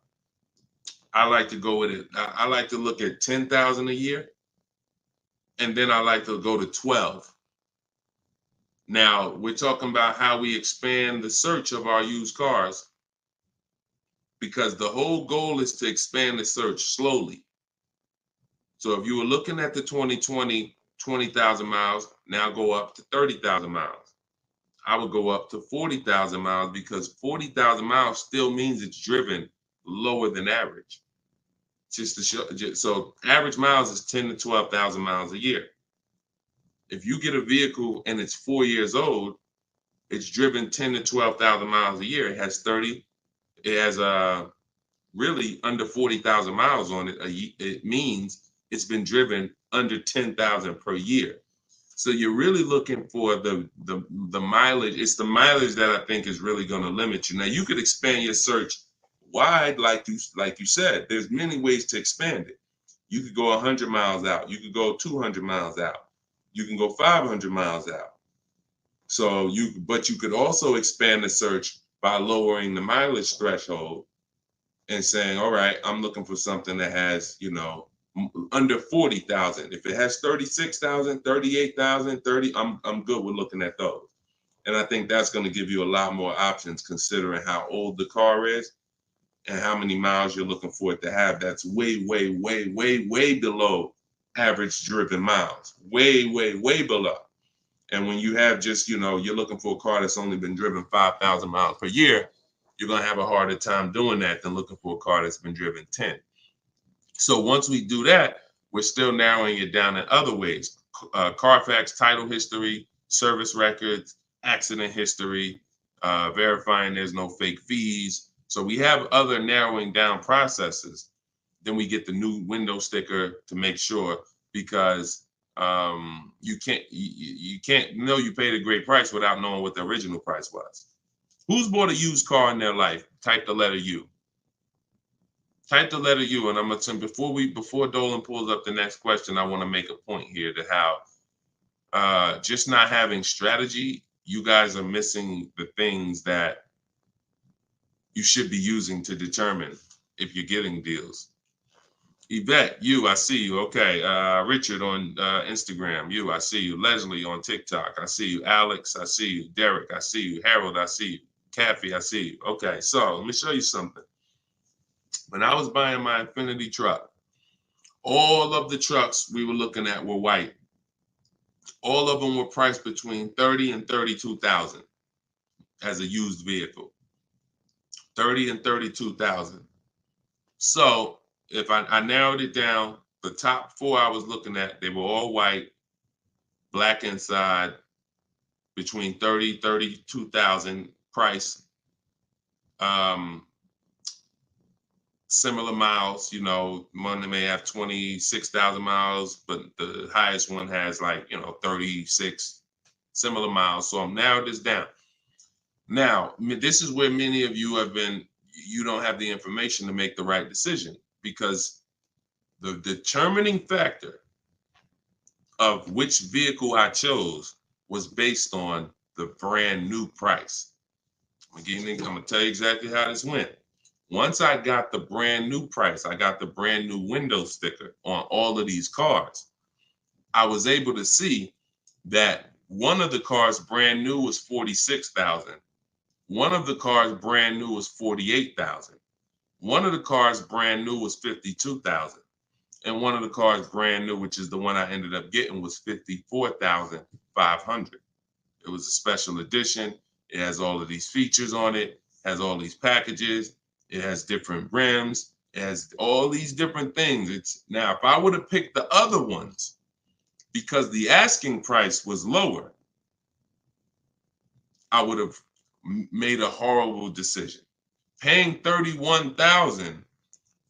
I like to go with it. I like to look at 10,000 a year, and then I like to go to 12. Now, we're talking about how we expand the search of our used cars, because the whole goal is to expand the search slowly. So if you were looking at the 2020, 20,000 miles, now go up to 30,000 miles. I would go up to 40,000 miles, because 40,000 miles still means it's driven lower than average. Just to show, so average miles is 10 to 12,000 miles a year. If you get a vehicle and it's 4 years old, it's driven 10 to 12,000 miles a year. It has really under 40,000 miles on it. It means it's been driven under 10,000 per year. So you're really looking for the mileage. It's the mileage that I think is really going to limit you. Now you could expand your search wide, like you said. There's many ways to expand it. You could go 100 miles out. You could go 200 miles out. You can go 500 miles out. So but you could also expand the search by lowering the mileage threshold and saying, all right, I'm looking for something that has, under 40,000. If it has 36,000, 38,000, 30, I'm good with looking at those. And I think that's going to give you a lot more options, considering how old the car is and how many miles you're looking for it to have. That's way, way, way, way, way below average driven miles. Way, way, way below. And when you have just, you're looking for a car that's only been driven 5,000 miles per year, you're going to have a harder time doing that than looking for a car that's been driven 10. So once we do that, we're still narrowing it down in other ways. Carfax title history, service records, accident history, verifying there's no fake fees. So we have other narrowing down processes. Then we get the new window sticker to make sure, because you can't know you paid a great price without knowing what the original price was. Who's bought a used car in their life? Type the letter U. Type the letter U, and I'm gonna tell before Dolan pulls up the next question, I want to make a point here to how just not having strategy, you guys are missing the things that you should be using to determine if you're getting deals. Yvette, you, I see you. Okay. Richard on Instagram, you, I see you. Leslie on TikTok, I see you. Alex, I see you. Derek, I see you. Harold, I see you. Kathy, I see you. Okay, so let me show you something. When I was buying my Infiniti truck, all of the trucks we were looking at were white. All of them were priced between 30 and 32,000 as a used vehicle. 30 and 32,000. So if I narrowed it down, the top four I was looking at, they were all white, black inside, between 30, 32,000 price. Similar miles, you know, one may have 26,000 miles, but the highest one has like, 36 similar miles. So I'm narrowed this down. Now, this is where many of you you don't have the information to make the right decision, because the determining factor of which vehicle I chose was based on the brand new price. I'm gonna tell you exactly how this went. Once I got the brand new price, I got the brand new window sticker on all of these cars, I was able to see that one of the cars brand new was 46,000. One of the cars brand new was 48,000. One of the cars brand new was 52,000. And one of the cars brand new, which is the one I ended up getting, was 54,500. It was a special edition. It has all of these features on it, has all these packages. It has different rims. It has all these different things. Now, if I would have picked the other ones, because the asking price was lower, I would have made a horrible decision. Paying 31,000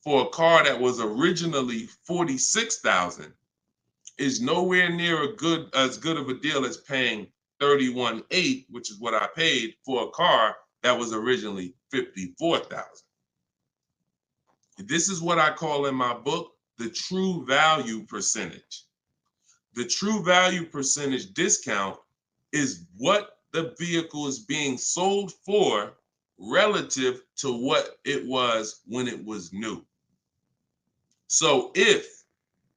for a car that was originally 46,000 is nowhere near as good of a deal as paying 31,800, which is what I paid for a car that was originally 54,000. This is what I call in my book the true value percentage. The true value percentage discount is what the vehicle is being sold for relative to what it was when it was new. So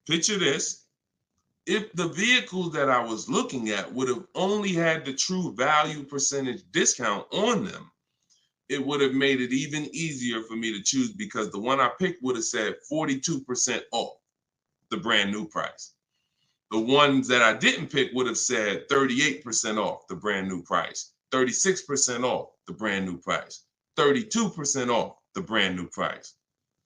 picture this, if the vehicles that I was looking at would have only had the true value percentage discount on them, it would have made it even easier for me to choose, because the one I picked would have said 42% off the brand new price. The ones that I didn't pick would have said 38% off the brand new price, 36% off the brand new price, 32% off the brand new price.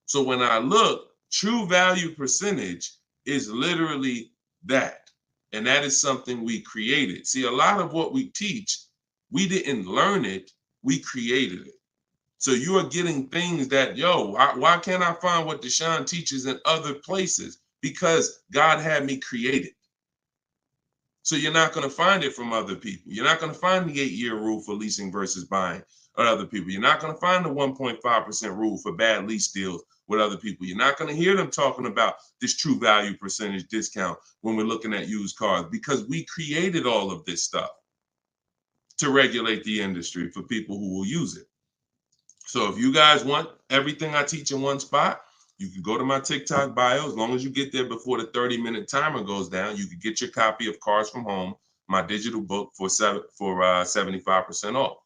So when I look, true value percentage is literally that. And that is something we created. See, a lot of what we teach, we didn't learn it, we created it. So you are getting things that, why can't I find what Deshone teaches in other places? Because God had me create it. So you're not going to find it from other people. You're not going to find the 8-year rule for leasing versus buying with other people. You're not going to find the 1.5% rule for bad lease deals with other people. You're not going to hear them talking about this true value percentage discount when we're looking at used cars, because we created all of this stuff to regulate the industry for people who will use it. So if you guys want everything I teach in one spot, you can go to my TikTok bio. As long as you get there before the 30-minute timer goes down, you can get your copy of Cars from Home, my digital book, for 75% off.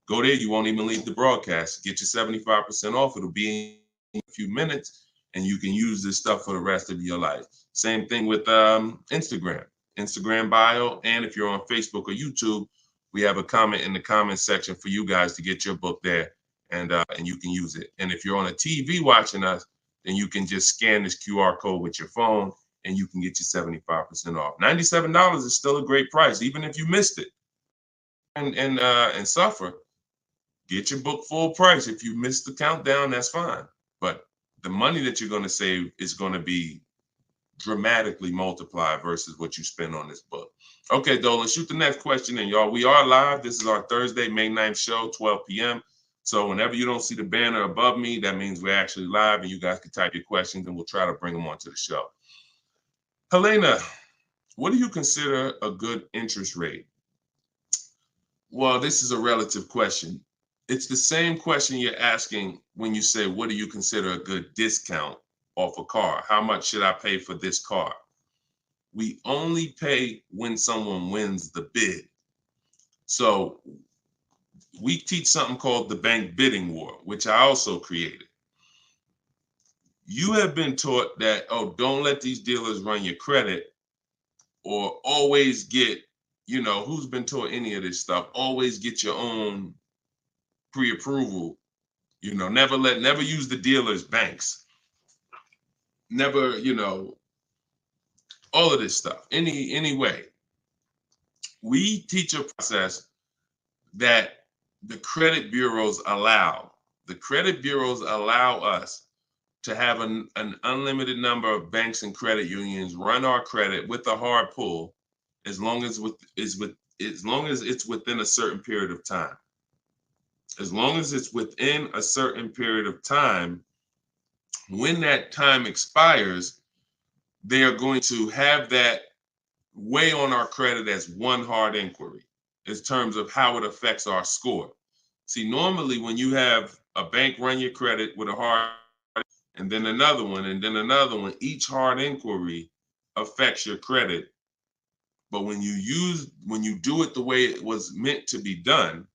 Go there. You won't even leave the broadcast. Get your 75% off. It'll be in a few minutes, and you can use this stuff for the rest of your life. Same thing with Instagram bio. And if you're on Facebook or YouTube, we have a comment in the comment section for you guys to get your book there, and you can use it. And if you're on a TV watching us, then you can just scan this QR code with your phone, and you can get your 75% off. $97 is still a great price, even if you missed it and suffer. Get your book full price. If you missed the countdown, that's fine. But the money that you're going to save is going to be dramatically multiplied versus what you spend on this book. Okay, Dolan, shoot the next question in, y'all. We are live. This is our Thursday, May 9th show, 12 p.m. So whenever you don't see the banner above me, that means we're actually live, and you guys can type your questions and we'll try to bring them onto the show. Helena, what do you consider a good interest rate? Well, this is a relative question. It's the same question you're asking when you say, what do you consider a good discount off a car? How much should I pay for this car? We only pay when someone wins the bid. So we teach something called the bank bidding war, which I also created. You have been taught that, don't let these dealers run your credit, or always get, who's been taught any of this stuff? Always get your own pre-approval, You know, never use the dealer's banks. Never, you know, all of this stuff. Anyway, we teach a process that the credit bureaus allow. The credit bureaus allow us to have an unlimited number of banks and credit unions run our credit with a hard pull, as long as it's within a certain period of time. As long as it's within a certain period of time, when that time expires, they are going to have that weigh on our credit as one hard inquiry in terms of how it affects our score. See, normally when you have a bank run your credit with a hard and then another one, and then another one, each hard inquiry affects your credit. But when you do it the way it was meant to be done,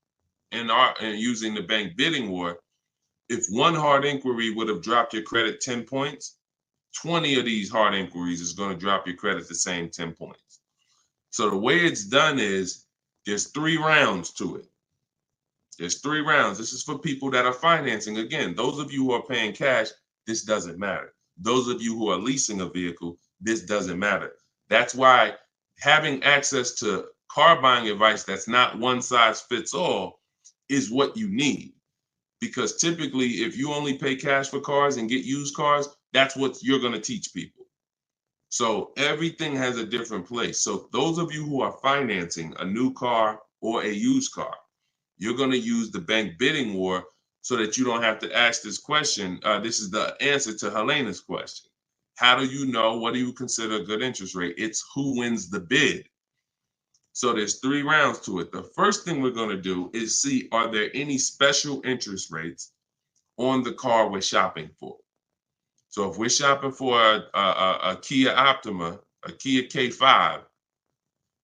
and using the bank bidding war, if one hard inquiry would have dropped your credit 10 points, 20 of these hard inquiries is going to drop your credit the same 10 points. So the way it's done is there's 3 rounds to it. There's 3 rounds. This is for people that are financing. Again, those of you who are paying cash, this doesn't matter. Those of you who are leasing a vehicle, this doesn't matter. That's why having access to car buying advice that's not one size fits all is what you need. Because typically, if you only pay cash for cars and get used cars, that's what you're going to teach people. So everything has a different place. So those of you who are financing a new car or a used car, you're going to use the bank bidding war so that you don't have to ask this question. This is the answer to Helena's question. How do you know? What do you consider a good interest rate? It's who wins the bid. So there's 3 rounds to it. The first thing we're going to do is see, are there any special interest rates on the car we're shopping for? So if we're shopping for a Kia Optima, a Kia K5,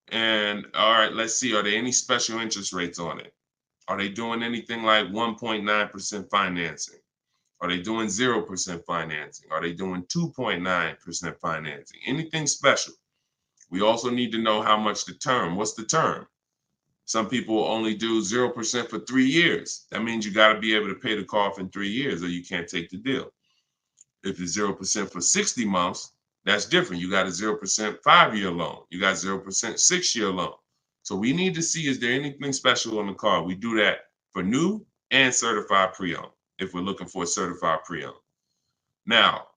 and all right, let's see, are there any special interest rates on it? Are they doing anything like 1.9% financing? Are they doing 0% financing? Are they doing 2.9% financing? Anything special? We also need to know how much the term. What's the term? Some people only do 0% for 3 years. That means you got to be able to pay the car off in 3 years or you can't take the deal. If it's 0% for 60 months, that's different. You got a 0% 5-year loan. You got 0% 6-year loan. So we need to see, is there anything special on the car? We do that for new and certified pre-owned, if we're looking for a certified pre-owned. Now,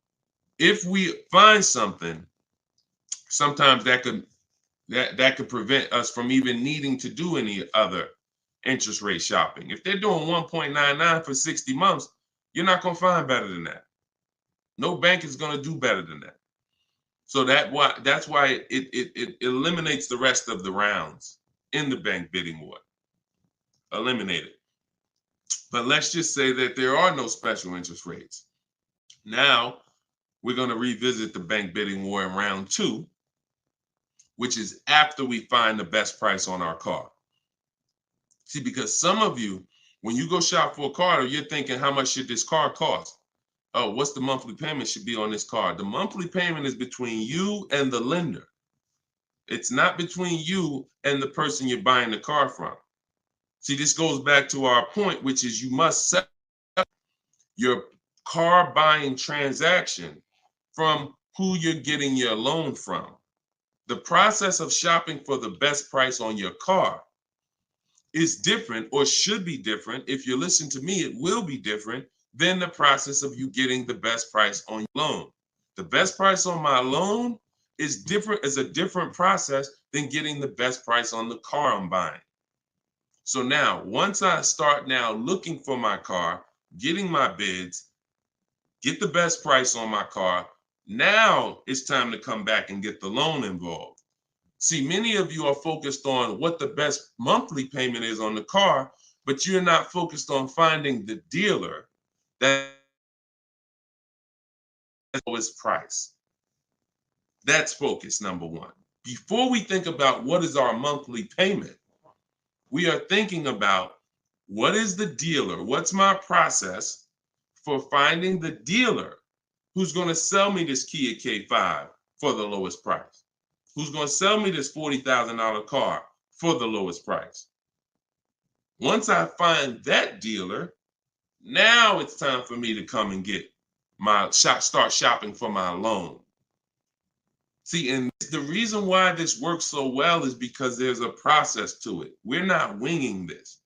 if we find something, sometimes that could prevent us from even needing to do any other interest rate shopping. If they're doing 1.99 for 60 months, you're not going to find better than that. No bank is going to do better than that. So that's why it eliminates the rest of the rounds in the bank bidding war. Eliminate it. But let's just say that there are no special interest rates. Now we're going to revisit the bank bidding war in round 2, which is after we find the best price on our car. See, because some of you, when you go shop for a car, you're thinking, how much should this car cost? Oh, what's the monthly payment should be on this car? The monthly payment is between you and the lender. It's not between you and the person you're buying the car from. See, this goes back to our point, which is you must set up your car buying transaction from who you're getting your loan from. The process of shopping for the best price on your car is different, or should be different. If you listen to me, it will be different than the process of you getting the best price on your loan. The best price on my loan is a different process than getting the best price on the car I'm buying. So now, once I start now looking for my car, getting my bids, get the best price on my car, now it's time to come back and get the loan involved. See, many of you are focused on what the best monthly payment is on the car, but you're not focused on finding the dealer that has the lowest price. That's focus number 1. Before we think about what is our monthly payment, we are thinking about what is the dealer, what's my process for finding the dealer who's going to sell me this Kia K5 for the lowest price, who's going to sell me this $40,000 car for the lowest price. Once I find that dealer, Now it's time for me to come and get start shopping for my loan. See, and the reason why this works so well is because there's a process to it. We're not winging this.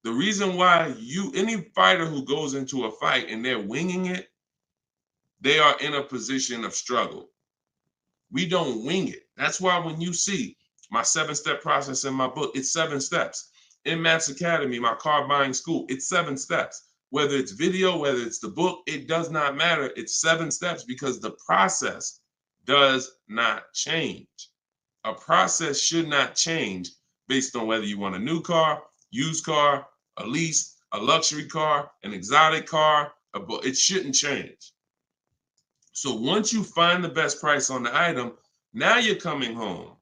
The reason why any fighter who goes into a fight and they're winging it, they are in a position of struggle. We don't wing it. That's why when you see my 7-step process in my book, it's 7 steps. In Matt's Academy, my car buying school, it's 7 steps. Whether it's video, whether it's the book, it does not matter. It's 7 steps because the process does not change. A process should not change based on whether you want a new car, used car, a lease, a luxury car, an exotic car. It shouldn't change. So once you find the best price on the item, now you're coming home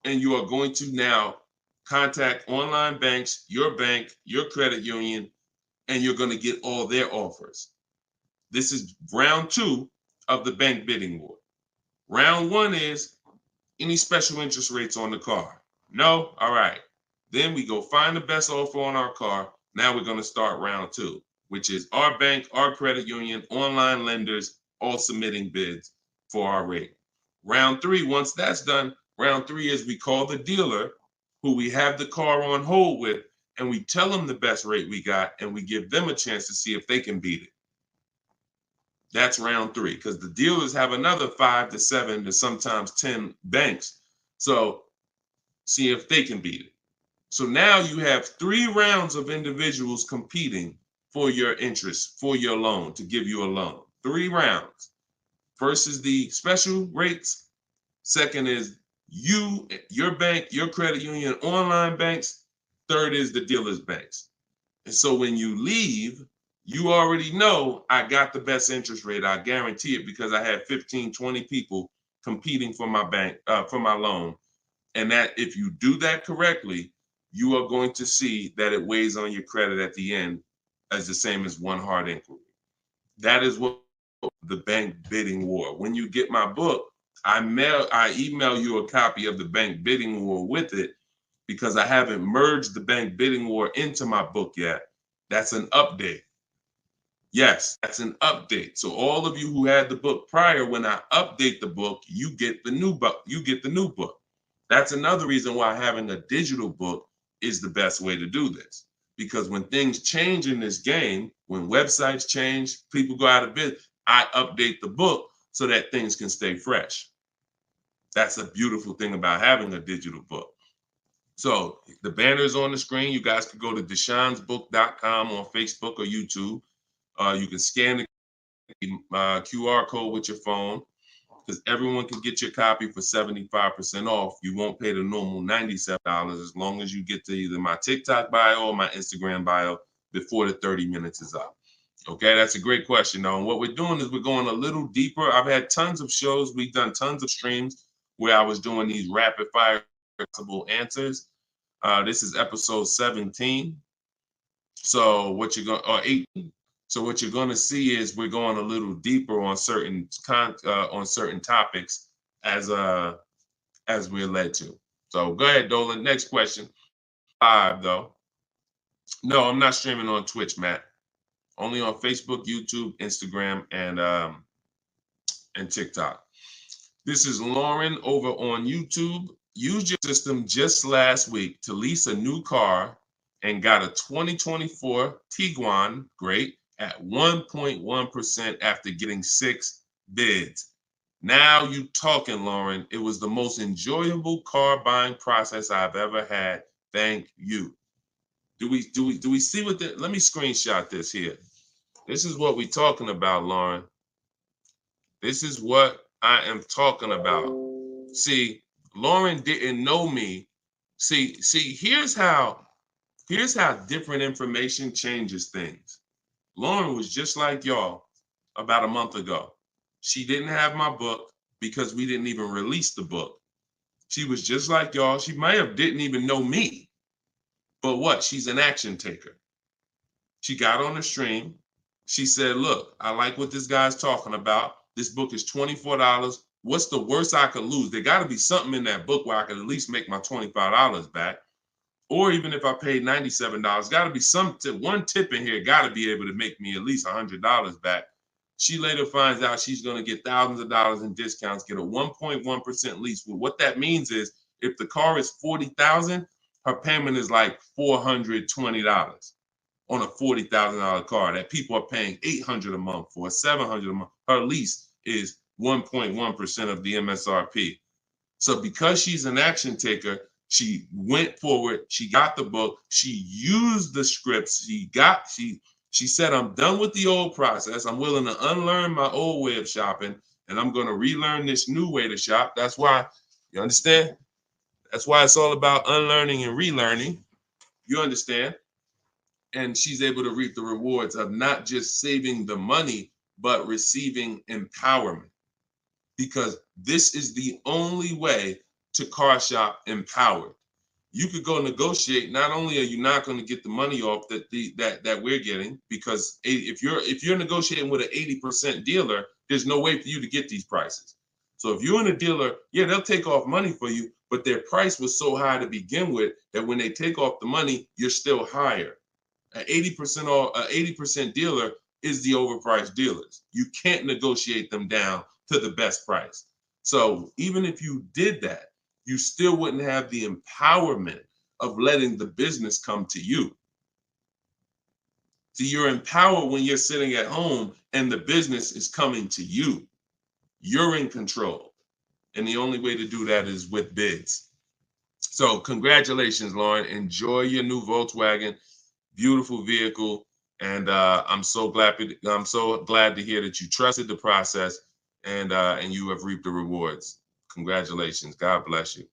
and you are going to now contact online banks, your bank, your credit union, and you're going to get all their offers. This is round 2 of the bank bidding war. Round 1 is any special interest rates on the car. No? All right. Then we go find the best offer on our car. Now we're going to start round 2, which is our bank, our credit union, online lenders, all submitting bids for our rate. Round 3, once that's done, round 3 is we call the dealer who we have the car on hold with, and we tell them the best rate we got, and we give them a chance to see if they can beat it. That's round 3, because the dealers have another 5 to 7 to sometimes 10 banks. So see if they can beat it. So now you have 3 rounds of individuals competing for your interest, for your loan, to give you a loan. 3 rounds. First is the special rates. Second is you, your bank, your credit union, online banks. Third is the dealer's banks. And so when you leave, you already know I got the best interest rate. I guarantee it because I had 15, 20 people competing for my bank, for my loan. And that if you do that correctly, you are going to see that it weighs on your credit at the end as the same as one hard inquiry. That is what the bank bidding war. When you get my book, I email you a copy of the bank bidding war with it because I haven't merged the bank bidding war into my book yet. That's an update. Yes, that's an update. So all of you who had the book prior, when I update the book, you get the new book. You get the new book. That's another reason why having a digital book is the best way to do this. Because when things change in this game, when websites change, people go out of business, I update the book so that things can stay fresh. That's a beautiful thing about having a digital book. So the banner is on the screen. You guys can go to deshonesbook.com on Facebook or YouTube. You can scan the QR code with your phone because everyone can get your copy for 75% off. You won't pay the normal $97 as long as you get to either my TikTok bio or my Instagram bio before the 30 minutes is up. Okay, that's a great question, though. And what we're doing is we're going a little deeper. I've had tons of shows. We've done tons of streams where I was doing these rapid fire answers. This is episode 17. So what you're going, or 18. So what you're going to see is we're going a little deeper on certain topics as we're led to. So go ahead, Dolan. Next question. 5 though. No, I'm not streaming on Twitch, Matt. Only on Facebook, YouTube, Instagram, and TikTok. This is Lauren over on YouTube. Used your system just last week to lease a new car and got a 2024 Tiguan, great, at 1.1% after getting 6 bids. Now you talking, Lauren. It was the most enjoyable car buying process I've ever had. Thank you. Do we see what let me screenshot this here. This is what we're talking about, Lauren. This is what I am talking about. See, Lauren didn't know me. See, here's how different information changes things. Lauren was just like y'all about a month ago. She didn't have my book because we didn't even release the book. She was just like y'all. She might have didn't even know me. But what? She's an action taker. She got on the stream. She said, look, I like what this guy's talking about. This book is $24. What's the worst I could lose? There got to be something in that book where I could at least make my $25 back. Or even if I paid $97, got to be some tip, one tip in here got to be able to make me at least $100 back. She later finds out she's going to get thousands of dollars in discounts, get a 1.1% lease. Well, what that means is if the car is $40,000, her payment is like $420 on a $40,000 car that people are paying $800 a month for, $700 a month. Her lease is 1.1% of the MSRP. So because she's an action taker, she went forward, she got the book, she used the scripts, she said, I'm done with the old process. I'm willing to unlearn my old way of shopping, and I'm going to relearn this new way to shop. That's why, you understand? That's why it's all about unlearning and relearning. You understand? And she's able to reap the rewards of not just saving the money, but receiving empowerment. Because this is the only way to car shop empowered. You could go negotiate. Not only are you not going to get the money off that we're getting, because if you're negotiating with an 80% dealer, there's no way for you to get these prices. So if you're in a dealer, yeah, they'll take off money for you, but their price was so high to begin with that when they take off the money, you're still higher. An 80% or an 80% dealer is the overpriced dealers. You can't negotiate them down to the best price. So even if you did that, you still wouldn't have the empowerment of letting the business come to you. So you're empowered when you're sitting at home and the business is coming to you. You're in control. And the only way to do that is with bids. So congratulations, Lauren. Enjoy your new Volkswagen. Beautiful vehicle. And I'm so glad to hear that you trusted the process and you have reaped the rewards. Congratulations. God bless you.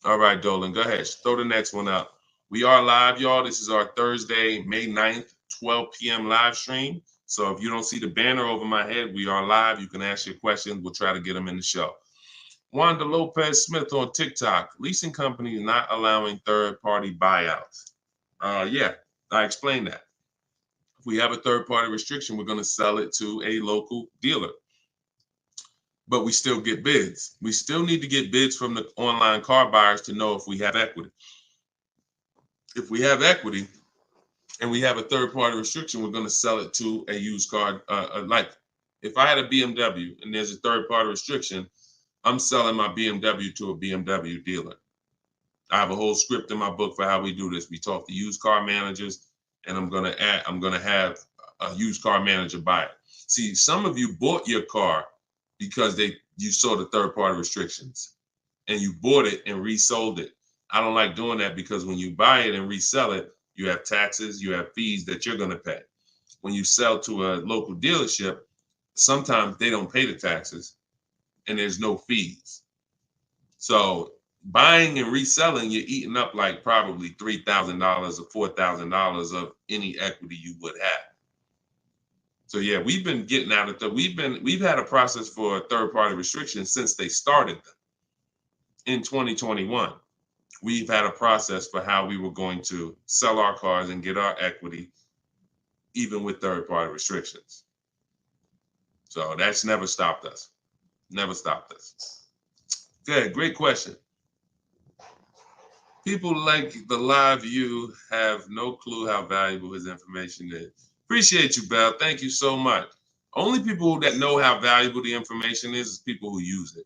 All right, Dolan, go ahead. Throw the next one up. We are live, y'all. This is our Thursday, May 9th, 12 p.m. live stream. So if you don't see the banner over my head, we are live. You can ask your questions. We'll try to get them in the show. Wanda Lopez Smith on TikTok. Leasing companies not allowing third-party buyouts. Yeah, I explained that. If we have a third-party restriction, we're going to sell it to a local dealer. But we still get bids. We still need to get bids from the online car buyers to know if we have equity. If we have equity and we have a third-party restriction, we're going to sell it to a used car. Like if I had a BMW and there's a third-party restriction, I'm selling my BMW to a BMW dealer. I have a whole script in my book for how we do this. We talk to used car managers, and I'm going to have a used car manager buy it. See, some of you bought your car because you saw the third-party restrictions and you bought it and resold it. I don't like doing that because when you buy it and resell it, you have taxes, you have fees that you're going to pay. When you sell to a local dealership, sometimes they don't pay the taxes and there's no fees. So buying and reselling, you're eating up like probably $3,000 or $4,000 of any equity you would have. So yeah, we've been getting out of we've had a process for third-party restrictions since they started them. In 2021, we've had a process for how we were going to sell our cars and get our equity, even with third-party restrictions. So that's never stopped us. Never stopped us. Good, great question. People like the live view have no clue how valuable his information is. Appreciate you, Belle. Thank you so much. Only people that know how valuable the information is people who use it.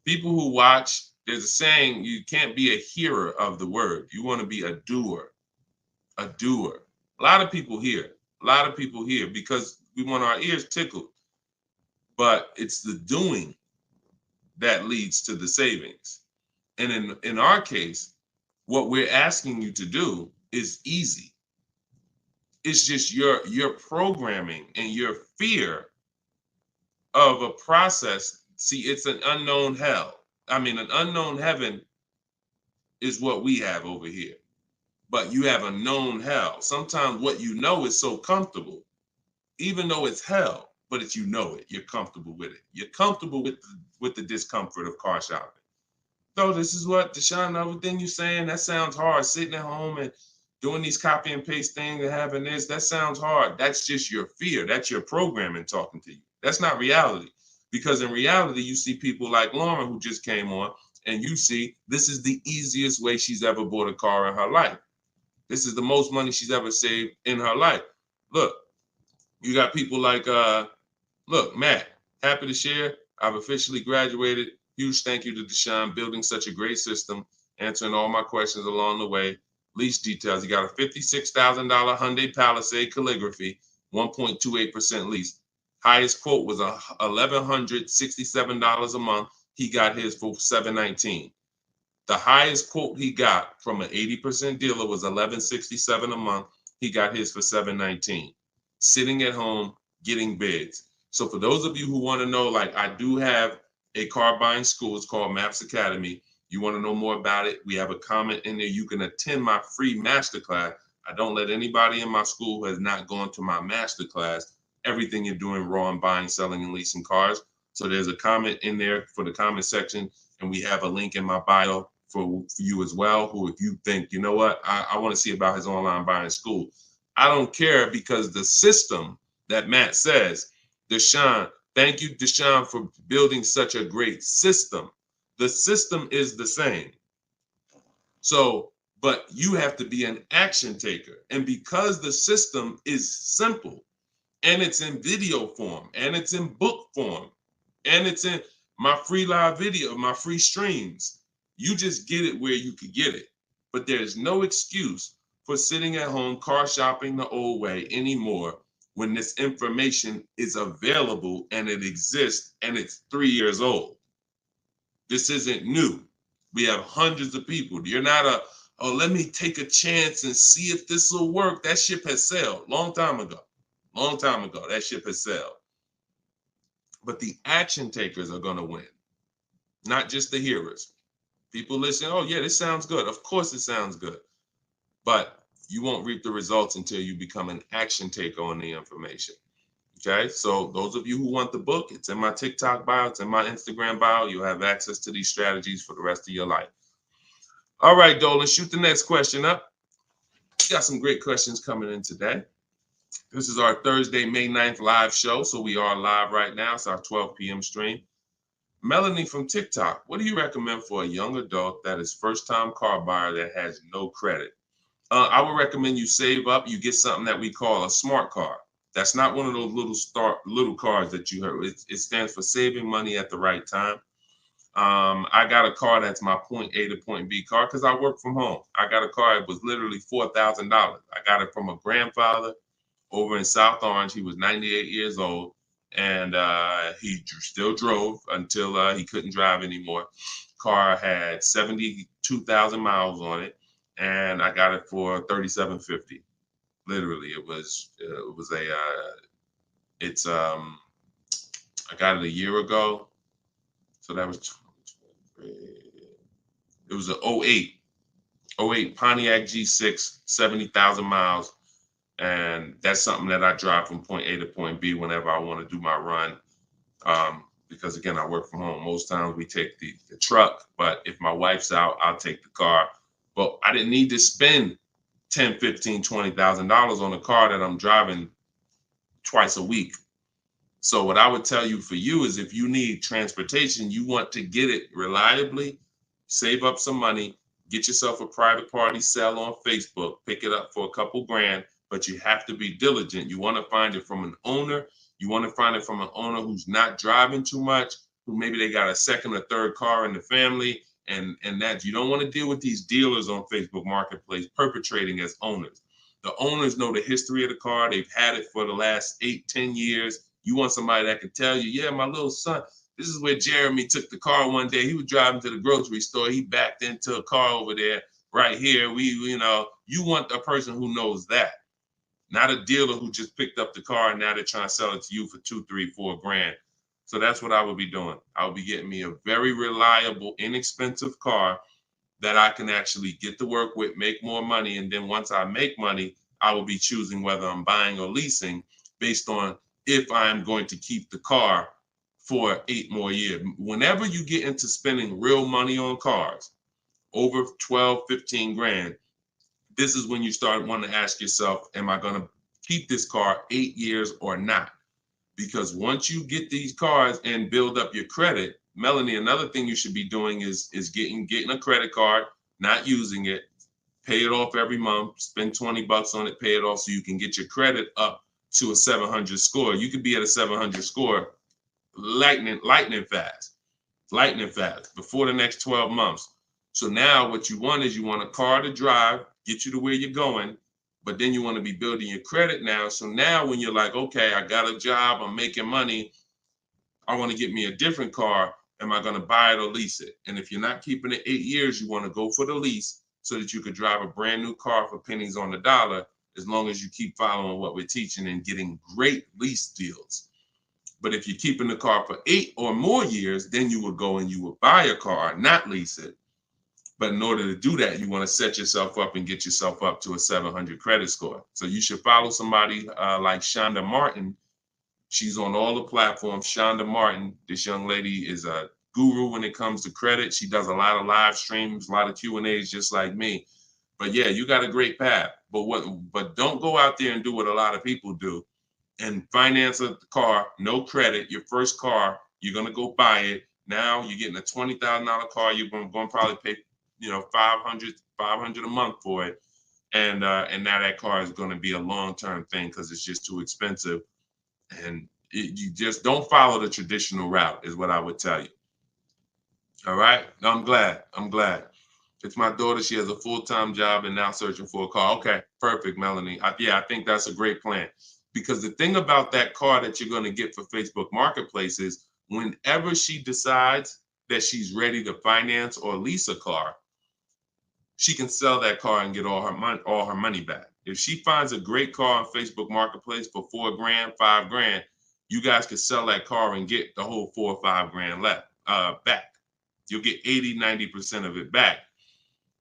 People who watch, there's a saying, you can't be a hearer of the word. You want to be a doer. A doer. A lot of people hear. A lot of people hear because we want our ears tickled. But it's the doing that leads to the savings. And in our case, what we're asking you to do is easy. It's just your programming and your fear of a process. See, it's an unknown hell. I mean, an unknown heaven is what we have over here. But you have a known hell. Sometimes what you know is so comfortable, even though it's hell, but it's you know it. You're comfortable with it. You're comfortable with the discomfort of car shopping. So this is what, Deshone, everything you're saying, that sounds hard. Sitting at home and doing these copy and paste things and having this, that sounds hard. That's just your fear. That's your programming talking to you. That's not reality. Because in reality, you see people like Lauren who just came on and you see this is the easiest way she's ever bought a car in her life. This is the most money she's ever saved in her life. Look, you got people like, look, Matt, happy to share. I've officially graduated. Huge thank you to Deshone, building such a great system, answering all my questions along the way. Lease details. You got a $56,000 Hyundai Palisade calligraphy, 1.28% lease. Highest quote was $1,167 a month. He got his for $719. The highest quote he got from an 80% dealer was $1,167 a month. He got his for $719. Sitting at home, getting bids. So for those of you who want to know, like, I do have a car buying school. It's called Maps Academy. You want to know more about it? We have a comment in there. You can attend my free masterclass. I don't let anybody in my school who has not gone to my masterclass everything you're doing raw and buying, selling, and leasing cars. So there's a comment in there for the comment section, and we have a link in my bio for you as well, who if you think, you know what, I want to see about his online buying school. I don't care, because the system that Matt says, Deshone, thank you, Deshone, for building such a great system. The system is the same. So, but you have to be an action taker. And because the system is simple, and it's in video form, and it's in book form, and it's in my free live video, my free streams, you just get it where you could get it. But there's no excuse for sitting at home car shopping the old way anymore when this information is available and it exists and it's 3 years old. This isn't new. We have hundreds of people. You're not oh, let me take a chance and see if this will work. That ship has sailed long time ago. Long time ago, that ship has sailed. But the action takers are going to win, not just the hearers. People listen, oh yeah, this sounds good. Of course it sounds good. But you won't reap the results until you become an action taker on the information. Okay, so those of you who want the book, it's in my TikTok bio, it's in my Instagram bio. You'll have access to these strategies for the rest of your life. All right, Dolan, shoot the next question up. We got some great questions coming in today. This is our Thursday, May 9th live show. So we are live right now. It's our 12 p.m. stream. Melanie from TikTok, what do you recommend for a young adult that is first-time car buyer that has no credit? I would recommend you save up. You get something that we call a smart car. That's not one of those little cars that you heard. It stands for saving money at the right time. I got a car that's my point A to point B car because I work from home. I got a car that was literally $4,000. I got it from a grandfather over in South Orange. He was 98 years old, and he still drove until he couldn't drive anymore. Car had 72,000 miles on it, and I got it for $3,750. Literally, it was I got it a year ago, so that was it was an 08 Pontiac G6, 70,000 miles. And that's something that I drive from point A to point B whenever I want to do my run. Because again, I work from home. Most times we take the truck, but if my wife's out, I'll take the car. But I didn't need to spend $10,000, $15,000, $20,000 on a car that I'm driving twice a week. So what I would tell you for you is if you need transportation, you want to get it reliably, save up some money, get yourself a private party sell on Facebook, pick it up for a couple grand, but you have to be diligent. You want to find it from an owner. You want to find it from an owner who's not driving too much, who maybe they got a second or third car in the family, and that you don't want to deal with these dealers on Facebook Marketplace perpetrating as owners. The owners know the history of the car. They've had it for the last 8-10 years. You want somebody that can tell you, yeah, my little son, this is where Jeremy took the car one day. He was driving to the grocery store. He backed into a car over there right here. You want a person who knows that. Not a dealer who just picked up the car and now they're trying to sell it to you for $2, $3, $4 grand. So that's what I would be doing. I would be getting me a very reliable, inexpensive car that I can actually get to work with, make more money. And then once I make money, I will be choosing whether I'm buying or leasing based on if I'm going to keep the car for 8 more years. Whenever you get into spending real money on cars, over 12, 15 grand, this is when you start wanting to ask yourself, am I going to keep this car 8 years or not? Because once you get these cars and build up your credit, Melanie, another thing you should be doing is getting a credit card, not using it, pay it off every month, spend $20 on it, pay it off so you can get your credit up to a 700 score. You could be at a 700 score lightning fast before the next 12 months. So now what you want is you want a car to drive, get you to where you're going, but then you want to be building your credit now. So now when you're like, okay, I got a job, I'm making money, I want to get me a different car. Am I going to buy it or lease it? And if you're not keeping it 8 years, you want to go for the lease so that you could drive a brand new car for pennies on the dollar, as long as you keep following what we're teaching and getting great lease deals. But if you're keeping the car for 8 or more years, then you would go and you would buy a car, not lease it. But in order to do that, you want to set yourself up and get yourself up to a 700 credit score. So you should follow somebody like Shonda Martin. She's on all the platforms. Shonda Martin, this young lady is a guru when it comes to credit. She does a lot of live streams, a lot of Q&As, just like me. But yeah, you got a great path. But don't go out there and do what a lot of people do and finance a car, no credit, your first car, you're going to go buy it. Now you're getting a $20,000 car. You're going to probably pay, $500 a month for it. And now that car is going to be a long-term thing because it's just too expensive. And you just don't follow the traditional route is what I would tell you. All right. I'm glad. It's my daughter. She has a full-time job and now searching for a car. Okay. Perfect, Melanie. I think that's a great plan. Because the thing about that car that you're going to get for Facebook Marketplace is whenever she decides that she's ready to finance or lease a car, she can sell that car and get all her money back. If she finds a great car on Facebook Marketplace for $4,000, $5,000, you guys can sell that car and get the whole $4,000 or $5,000 back. You'll get 80-90% of it back.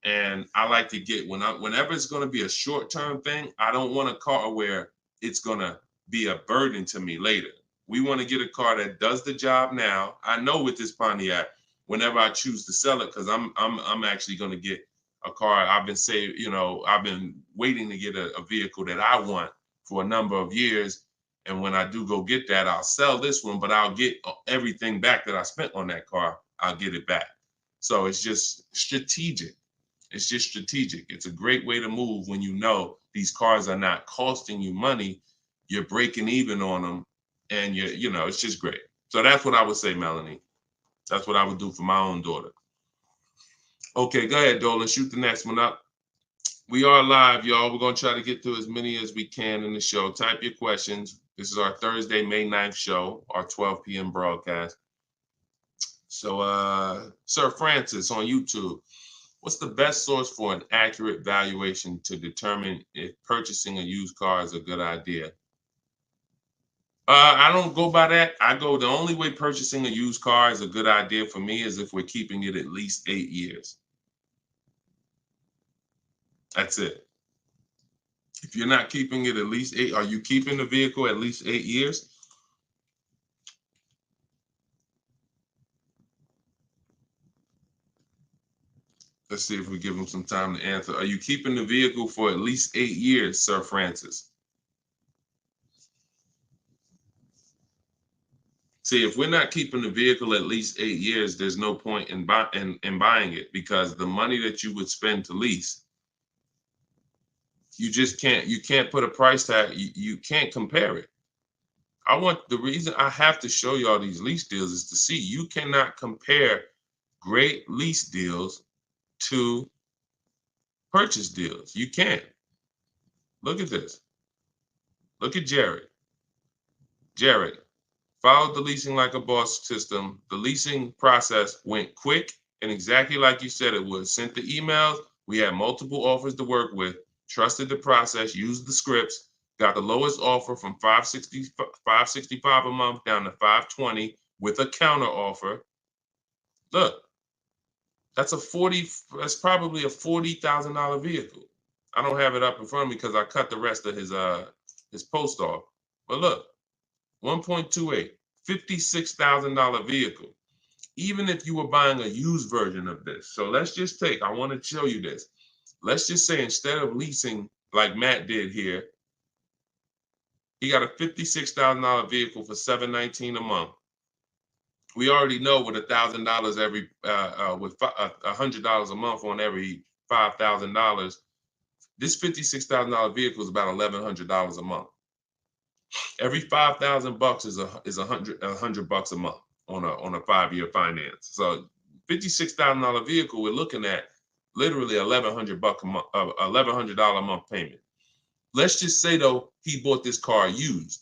And I like to get whenever it's going to be a short-term thing, I don't want a car where it's going to be a burden to me later. We want to get a car that does the job now. I know with this Pontiac, whenever I choose to sell it, because I'm actually going to get a car. I've been waiting to get a vehicle that I want for a number of years. And when I do go get that, I'll sell this one, but I'll get everything back that I spent on that car. I'll get it back. So it's just strategic. It's a great way to move when you know these cars are not costing you money. You're breaking even on them, and it's just great. So that's what I would say, Melanie. That's what I would do for my own daughter. Okay, go ahead, Dolan. Shoot the next one up. We are live, y'all. We're going to try to get through as many as we can in the show. Type your questions. This is our Thursday, May 9th show, our 12 p.m. broadcast. So, Sir Francis on YouTube, what's the best source for an accurate valuation to determine if purchasing a used car is a good idea? I don't go by that. The only way purchasing a used car is a good idea for me is if we're keeping it at least 8 years. That's it. If you're not keeping it at least 8, are you keeping the vehicle at least 8 years? Let's see if we give him some time to answer. Are you keeping the vehicle for at least 8 years, Sir Francis? See, if we're not keeping the vehicle at least 8 years, there's no point in buying it, because the money that you would spend to lease, you can't put a price tag. You can't compare it. The reason I have to show y'all these lease deals is to see you cannot compare great lease deals to purchase deals. You can't. Look at this. Look at Jared. Jared followed the leasing like a boss system. The leasing process went quick and exactly like you said it would. Sent the emails. We had multiple offers to work with. Trusted the process. Used the scripts. Got the lowest offer from $565 a month down to $520 with a counter offer. Look, that's probably a $40,000 vehicle. I don't have it up in front of me because I cut the rest of his post off. But look, 1.28, $56,000 vehicle. Even if you were buying a used version of this. So let's just I want to show you this. Let's just say instead of leasing like Matt did here, he got a $56,000 vehicle for $719 a month. We already know with $1,000 every, with $100 a month on every $5,000, this $56,000 vehicle is about $1,100 a month. Every $5,000 is $100 a month on a 5-year finance. So $56,000 vehicle, we're looking at literally $1,100 a month, $1,100 a month payment. Let's just say though he bought this car used.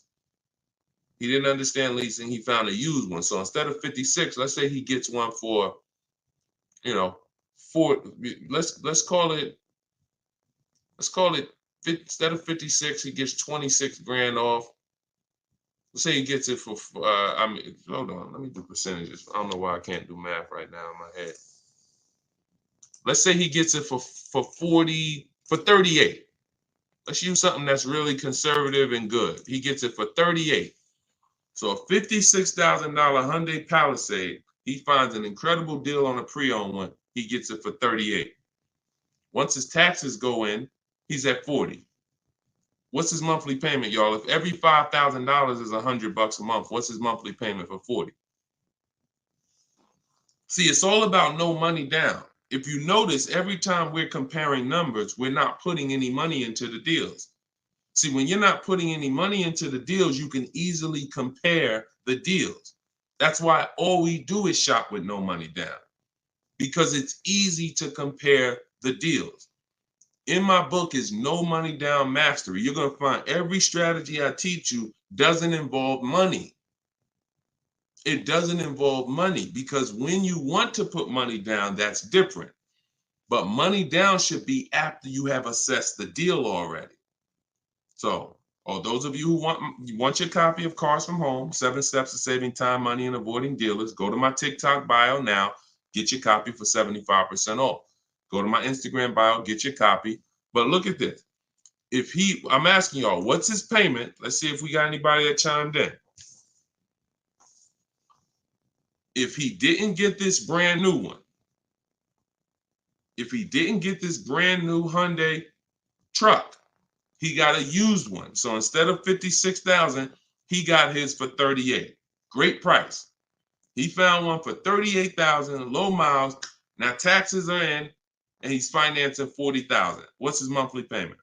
He didn't understand leasing. He found a used one. So instead of 56, let's say he gets one for, let's call it instead of 56, he gets 26 grand off. Let's say he gets it for, hold on, let me do percentages. I don't know why I can't do math right now in my head. Let's say he gets it for 38. Let's use something that's really conservative and good. He gets it for 38. So a $56,000 Hyundai Palisade, he finds an incredible deal on a pre-owned one. He gets it for 38. Once his taxes go in, he's at 40. What's his monthly payment, y'all? If every $5,000 is $100 a month, what's his monthly payment for 40? See, it's all about no money down. If you notice, every time we're comparing numbers, we're not putting any money into the deals. See, when you're not putting any money into the deals, you can easily compare the deals. That's why all we do is shop with no money down, because it's easy to compare the deals. In my book is No Money Down Mastery. You're going to find every strategy I teach you doesn't involve money. It doesn't involve money, because when you want to put money down, that's different. But money down should be after you have assessed the deal already. So, those of you who want your copy of Cars from Home, 7 Steps to Saving Time, Money, and Avoiding Dealers, go to my TikTok bio now, get your copy for 75% off. Go to my Instagram bio, get your copy. But look at this. I'm asking y'all, what's his payment? Let's see if we got anybody that chimed in. If he didn't get this brand new one, if he didn't get this brand new Hyundai truck, he got a used one. So instead of 56,000, he got his for 38. Great price. He found one for 38,000, low miles. Now taxes are in, and he's financing 40,000. What's his monthly payment?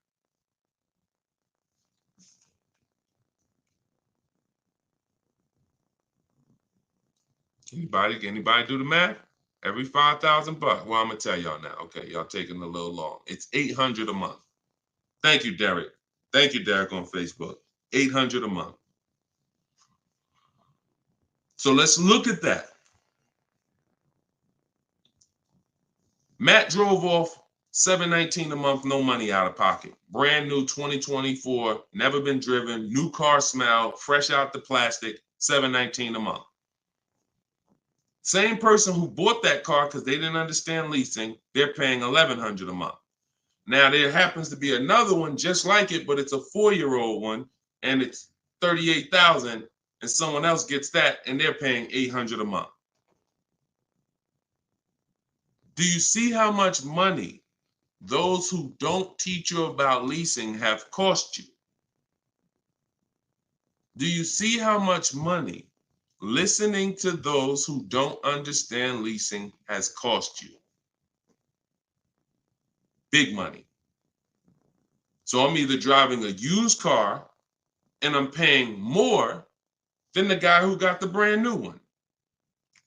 Anybody do the math? Every 5,000 bucks. Well, I'm gonna tell y'all now. Okay, y'all taking a little long. It's 800 a month. Thank you, Derek. Thank you, Derek, on Facebook. 800 a month. So let's look at that. Matt drove off $719 a month, no money out of pocket. Brand new 2024, never been driven, new car smell, fresh out the plastic, $719 a month. Same person who bought that car because they didn't understand leasing, they're paying $1,100 a month. Now there happens to be another one just like it, but it's a 4-year-old one, and it's $38,000, and someone else gets that, and they're paying $800 a month. Do you see how much money those who don't teach you about leasing have cost you? Do you see how much money listening to those who don't understand leasing has cost you? Big money. So I'm either driving a used car and I'm paying more than the guy who got the brand new one,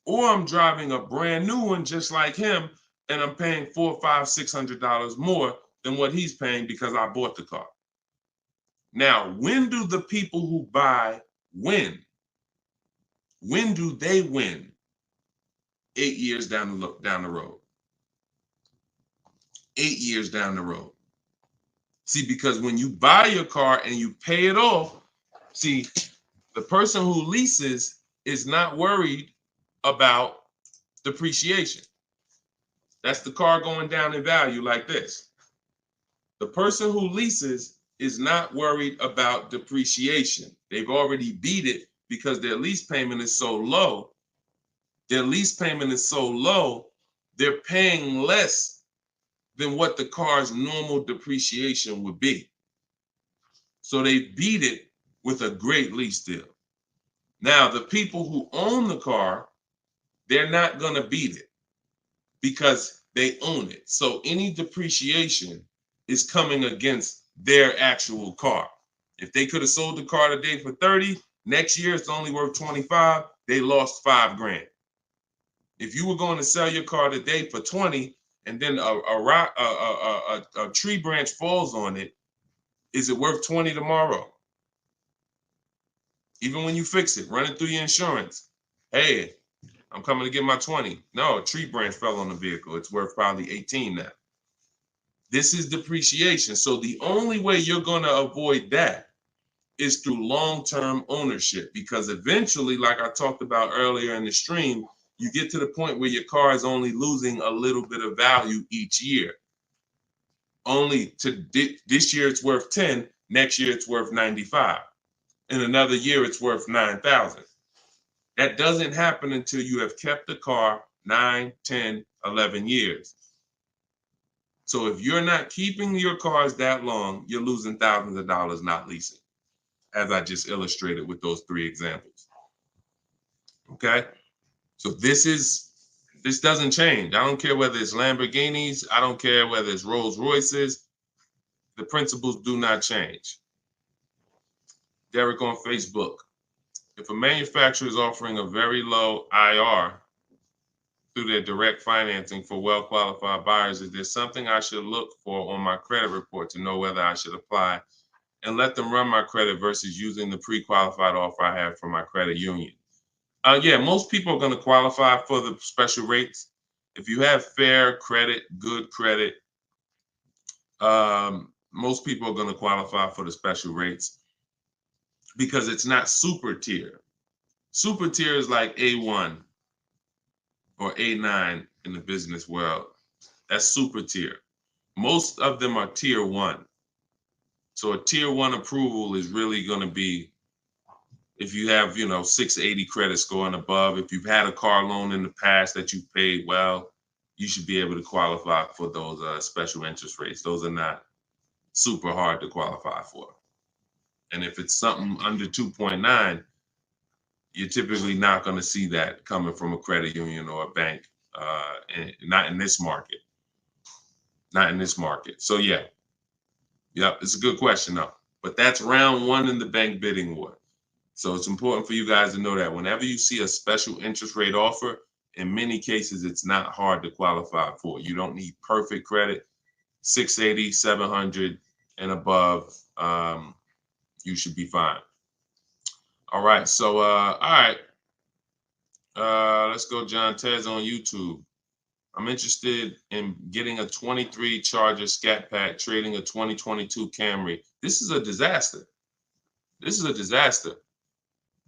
or I'm driving a brand new one just like him and I'm paying $400, $500, $600 more than what he's paying because I bought the car. Now, when do the people who buy win? When do they win? 8 years down the road. 8 years down the road. See, because when you buy your car and you pay it off, see, the person who leases is not worried about depreciation. That's the car going down in value like this. The person who leases is not worried about depreciation. They've already beat it because their lease payment is so low. Their lease payment is so low, they're paying less than what the car's normal depreciation would be. So they beat it with a great lease deal. Now, the people who own the car they're not going to beat it because they own it. So any depreciation is coming against their actual car. If they could have sold the car today for 30, next year it's only worth 25, they lost $5,000. If you were going to sell your car today for 20 and then a tree branch falls on it, is it worth 20 tomorrow? Even when you fix it, run it through your insurance. Hey, I'm coming to get my 20. No, a tree branch fell on the vehicle. It's worth probably 18 now. This is depreciation. So the only way you're going to avoid that is through long-term ownership, because eventually, like I talked about earlier in the stream, you get to the point where your car is only losing a little bit of value each year. Only to this year it's worth 10, next year it's worth 95. In another year it's worth 9,000. That doesn't happen until you have kept the car 9, 10, 11 years. So if you're not keeping your cars that long, you're losing thousands of dollars not leasing, as I just illustrated with those 3 examples. Okay? So this doesn't change. I don't care whether it's Lamborghinis. I don't care whether it's Rolls Royces. The principles do not change. Derek on Facebook. If a manufacturer is offering a very low IR through their direct financing for well-qualified buyers, is there something I should look for on my credit report to know whether I should apply and let them run my credit versus using the pre-qualified offer I have from my credit union? Yeah, most people are going to qualify for the special rates. If you have fair credit, good credit, most people are going to qualify for the special rates because it's not super tier. Super tier is like A1 or A9 in the business world. That's super tier. Most of them are tier 1. So a tier 1 approval is really going to be if you have, 680 credit score and above. If you've had a car loan in the past that you've paid well, you should be able to qualify for those special interest rates. Those are not super hard to qualify for. And if it's something under 2.9, you're typically not going to see that coming from a credit union or a bank, not in this market. Not in this market. So yeah, it's a good question though. But that's round 1 in the bank bidding war. So it's important for you guys to know that whenever you see a special interest rate offer, in many cases, it's not hard to qualify for. You don't need perfect credit. 680, 700 and above, you should be fine. All right. So, all right. Let's go, John Tez on YouTube. I'm interested in getting a 23 Charger Scat Pack, trading a 2022 Camry. This is a disaster. This is a disaster.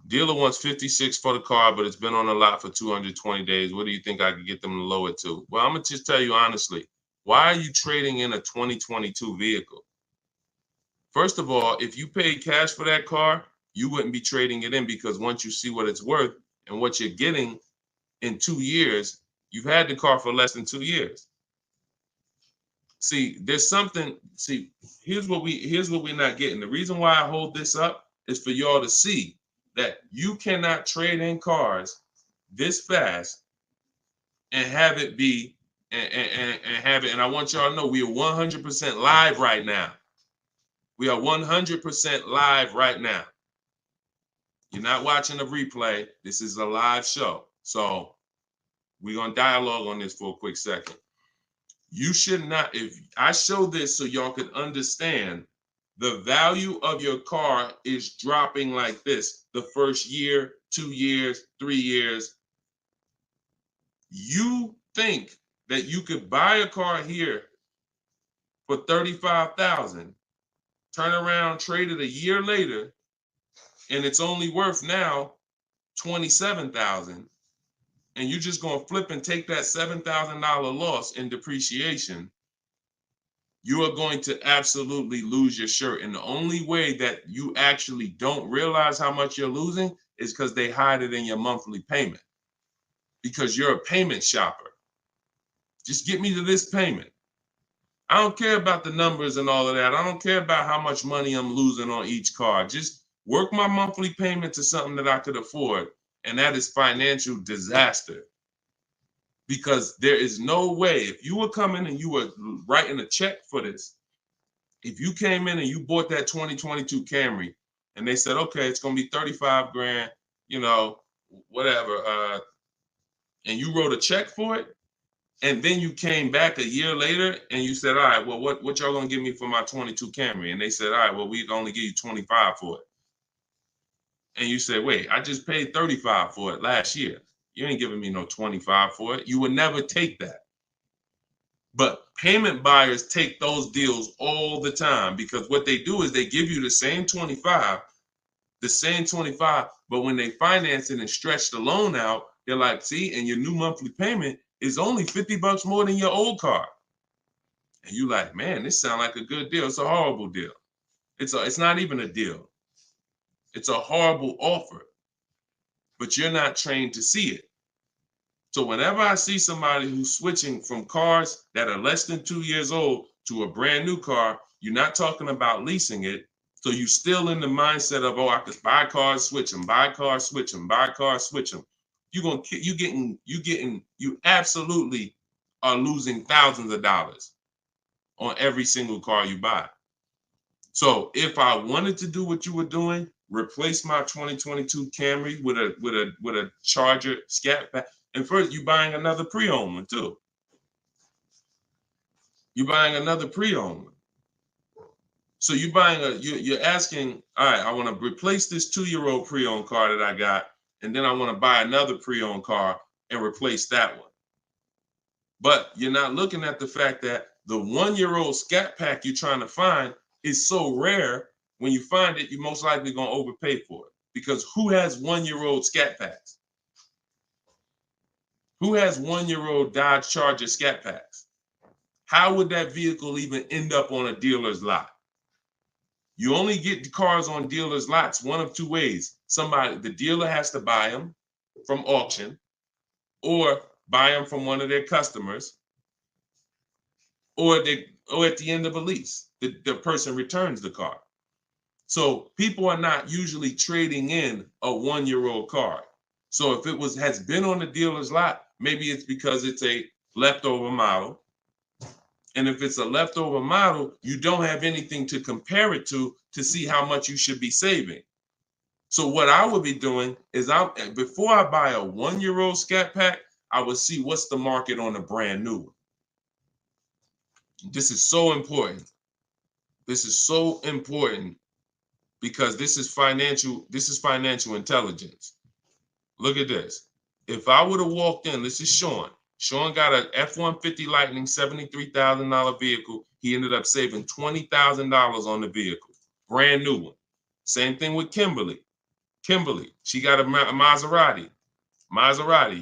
Dealer wants 56 for the car, but it's been on the lot for 220 days. What do you think I could get them to lower it to? Well, I'm going to just tell you honestly, why are you trading in a 2022 vehicle? First of all, if you paid cash for that car, you wouldn't be trading it in, because once you see what it's worth and what you're getting in 2 years, you've had the car for less than 2 years. See, there's something, here's what we're not getting. The reason why I hold this up is for y'all to see that you cannot trade in cars this fast and have it be and have it. And I want y'all to know we are 100% live right now. We are 100% live right now. You're not watching a replay. This is a live show. So we're going to dialogue on this for a quick second. You should not, if I show this so y'all can understand the value of your car is dropping like this the first year, 2 years, 3 years. You think that you could buy a car here for $35,000, turn around, trade it a year later, and it's only worth now $27,000, and you're just going to flip and take that $7,000 loss in depreciation, you are going to absolutely lose your shirt. And the only way that you actually don't realize how much you're losing is because they hide it in your monthly payment, because you're a payment shopper. Just get me to this payment. I don't care about the numbers and all of that. I don't care about how much money I'm losing on each car. Just work my monthly payment to something that I could afford. And that is financial disaster. Because there is no way, if you were coming and you were writing a check for this, if you came in and you bought that 2022 Camry and they said, okay, it's going to be 35 grand, you know, whatever, and you wrote a check for it, and then you came back a year later and you said, all right, well, what y'all going to give me for my 22 Camry? And they said, all right, well, we only give you 25 for it. And you said, wait, I just paid 35 for it last year. You ain't giving me no 25 for it. You would never take that. But payment buyers take those deals all the time, because what they do is they give you the same 25, but when they finance it and stretch the loan out, they're like, see, and your new monthly payment is only $50 more than your old car. And you like, man, this sounds like a good deal. It's a horrible deal. It's not even a deal. It's a horrible offer, but you're not trained to see it. So whenever I see somebody who's switching from cars that are less than 2 years old to a brand new car, you're not talking about leasing it. So you're still in the mindset of, oh, I could buy cars, switch them, buy cars, switch them, buy cars, switch them. You absolutely are losing thousands of dollars on every single car you buy. So if I wanted to do what you were doing, replace my 2022 Camry with a Charger Scat Pack, and first you're buying another pre-owned one too. You're buying another pre-owned one. So you're asking, all right, I want to replace this 2-year-old pre-owned car that I got, and then I want to buy another pre-owned car and replace that one. But you're not looking at the fact that the 1-year-old Scat Pack you're trying to find is so rare. When you find it, you're most likely going to overpay for it. Because who has 1-year-old Scat Packs? Who has 1-year-old Dodge Charger Scat Packs? How would that vehicle even end up on a dealer's lot? You only get the cars on dealers' lots one of two ways. The dealer has to buy them from auction, or buy them from one of their customers, or at the end of a lease, the person returns the car. So people are not usually trading in a 1-year-old car. So if it has been on the dealer's lot, maybe it's because it's a leftover model. And if it's a leftover model, you don't have anything to compare it to see how much you should be saving. So what I would be doing is, before I buy a 1-year-old Scat Pack, I would see what's the market on a brand new one. This is so important. This is so important because this is financial intelligence. Look at this. If I would have walked in, this is Sean. Sean got an F-150 Lightning, $73,000 vehicle. He ended up saving $20,000 on the vehicle. Brand new one. Same thing with Kimberly. She got a Maserati.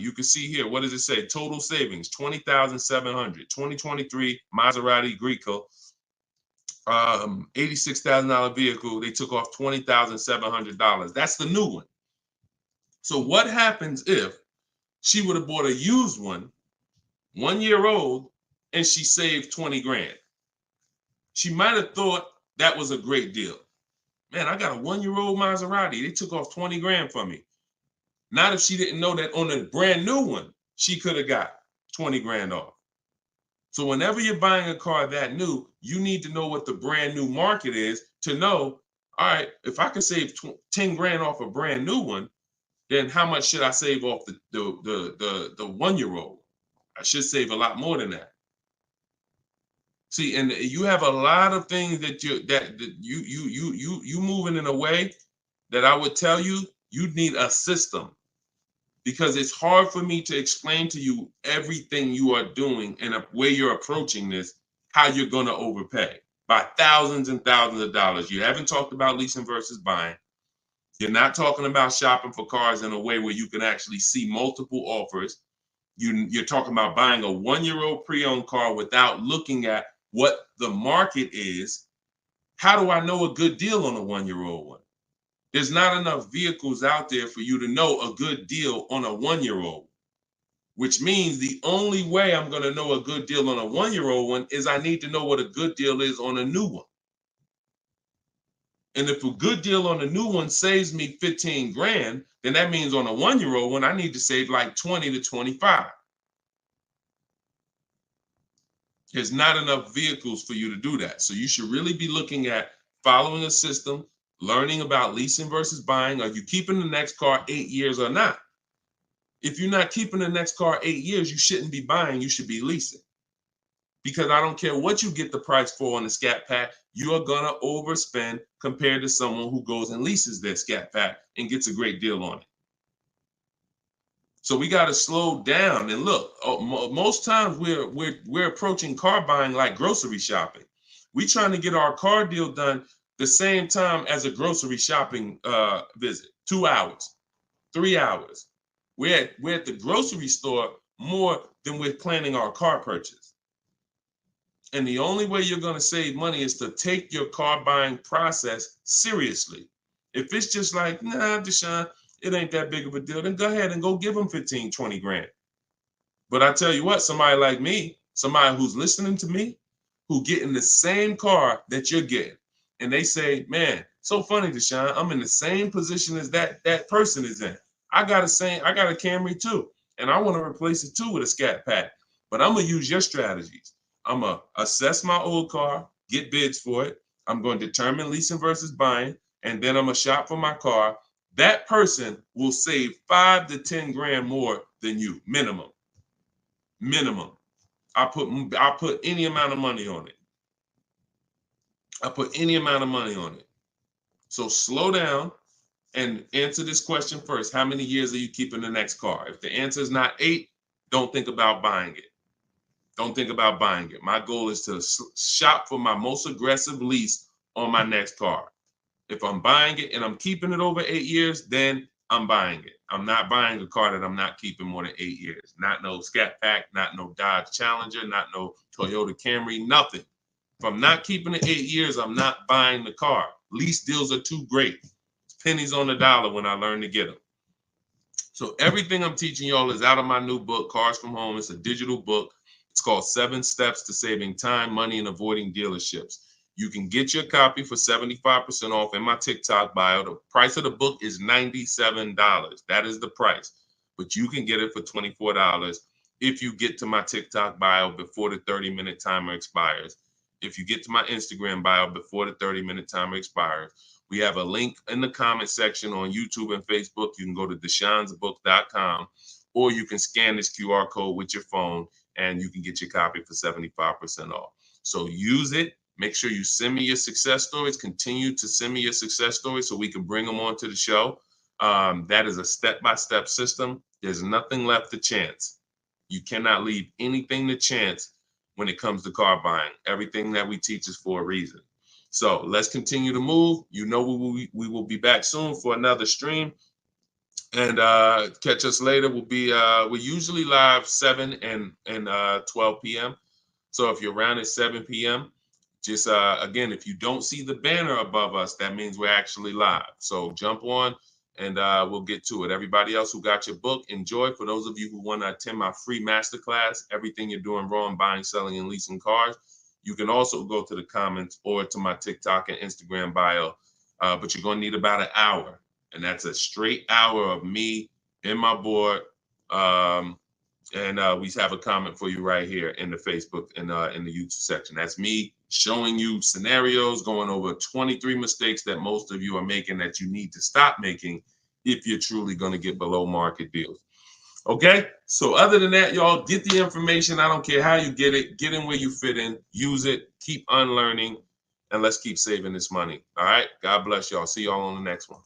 You can see here, what does it say? Total savings, $20,700. 2023 Maserati Greco, $86,000 vehicle. They took off $20,700. That's the new one. So what happens if she would have bought a used one, 1 year old, and she saved 20 grand? She might have thought that was a great deal. Man, I got a 1-year-old Maserati. They took off 20 grand from me. Not if she didn't know that on a brand new one, she could have got 20 grand off. So whenever you're buying a car that new, you need to know what the brand new market is to know, all right, if I can save 10 grand off a brand new one, then how much should I save off the 1-year-old? I should save a lot more than that. See, and you have a lot of things that you moving in a way that I would tell you need a system, because it's hard for me to explain to you everything you are doing and a way you're approaching this, how you're going to overpay by thousands and thousands of dollars. You haven't talked about leasing versus buying. You're not talking about shopping for cars in a way where you can actually see multiple offers. You're talking about buying a 1-year-old pre-owned car without looking at what the market is. How do I know a good deal on a 1-year-old one? There's not enough vehicles out there for you to know a good deal on a 1-year-old, which means the only way I'm going to know a good deal on a 1-year-old one is I need to know what a good deal is on a new one. And if a good deal on a new one saves me 15 grand, then that means on a 1-year-old one, I need to save like 20 to 25. There's not enough vehicles for you to do that. So you should really be looking at following a system, learning about leasing versus buying. Are you keeping the next car 8 years or not? If you're not keeping the next car 8 years, you shouldn't be buying, you should be leasing. Because I don't care what you get the price for on the Scat Pack, you are gonna overspend compared to someone who goes and leases their Scat Pack and gets a great deal on it. So we got to slow down and look. Most times we're approaching car buying like grocery shopping. We're trying to get our car deal done the same time as a grocery shopping visit. 2 hours, 3 hours. We're at the grocery store more than we're planning our car purchase. And the only way you're going to save money is to take your car buying process seriously. If it's just like, nah, Deshone, it ain't that big of a deal, then go ahead and go give them 15, 20 grand. But I tell you what, somebody like me, somebody who's listening to me, who get in the same car that you're getting, and they say, man, so funny, Deshone, I'm in the same position as that person is in. I got a Camry too, and I want to replace it too with a Scat Pack. But I'm going to use your strategies. I'm going to assess my old car, get bids for it. I'm going to determine leasing versus buying, and then I'm going to shop for my car. That person will save 5 to 10 grand more than you, minimum. Minimum. I put any amount of money on it. I put any amount of money on it. So slow down and answer this question first. How many years are you keeping the next car? If the answer is not 8, don't think about buying it. Don't think about buying it. My goal is to shop for my most aggressive lease on my next car. If I'm buying it and I'm keeping it over 8 years, then I'm buying it. I'm not buying a car that I'm not keeping more than 8 years. Not no Scat Pack, not no Dodge Challenger, not no Toyota Camry, nothing. If I'm not keeping it 8 years, I'm not buying the car. Lease deals are too great. It's pennies on the dollar when I learn to get them. So everything I'm teaching y'all is out of my new book, Cars from Home. It's a digital book. It's called 7 Steps to Saving Time, Money, and Avoiding Dealerships. You can get your copy for 75% off in my TikTok bio. The price of the book is $97. That is the price. But you can get it for $24 if you get to my TikTok bio before the 30-minute timer expires. If you get to my Instagram bio before the 30-minute timer expires. We have a link in the comment section on YouTube and Facebook. You can go to deshonsbook.com, or you can scan this QR code with your phone and you can get your copy for 75% off. So use it. Make sure you send me your success stories. Continue to send me your success stories so we can bring them onto the show. That is a step-by-step system. There's nothing left to chance. You cannot leave anything to chance when it comes to car buying. Everything that we teach is for a reason. So let's continue to move. You know we will be back soon for another stream. And catch us later. We're usually live 7 and 12 p.m. So if you're around at 7 p.m., just again, if you don't see the banner above us, that means we're actually live. So jump on and we'll get to it. Everybody else who got your book, enjoy. For those of you who want to attend my free masterclass, Everything You're Doing Wrong, Buying, Selling, and Leasing Cars, you can also go to the comments or to my TikTok and Instagram bio. But you're going to need about an hour. And that's a straight hour of me and my board. And we have a comment for you right here in the Facebook and in the YouTube section. That's me showing you scenarios, going over 23 mistakes that most of you are making that you need to stop making if you're truly going to get below market deals. Okay, so other than that, y'all, get the information. I don't care how you get it. Get in where you fit in. Use it. Keep unlearning. And let's keep saving this money. All right, God bless y'all. See y'all on the next one.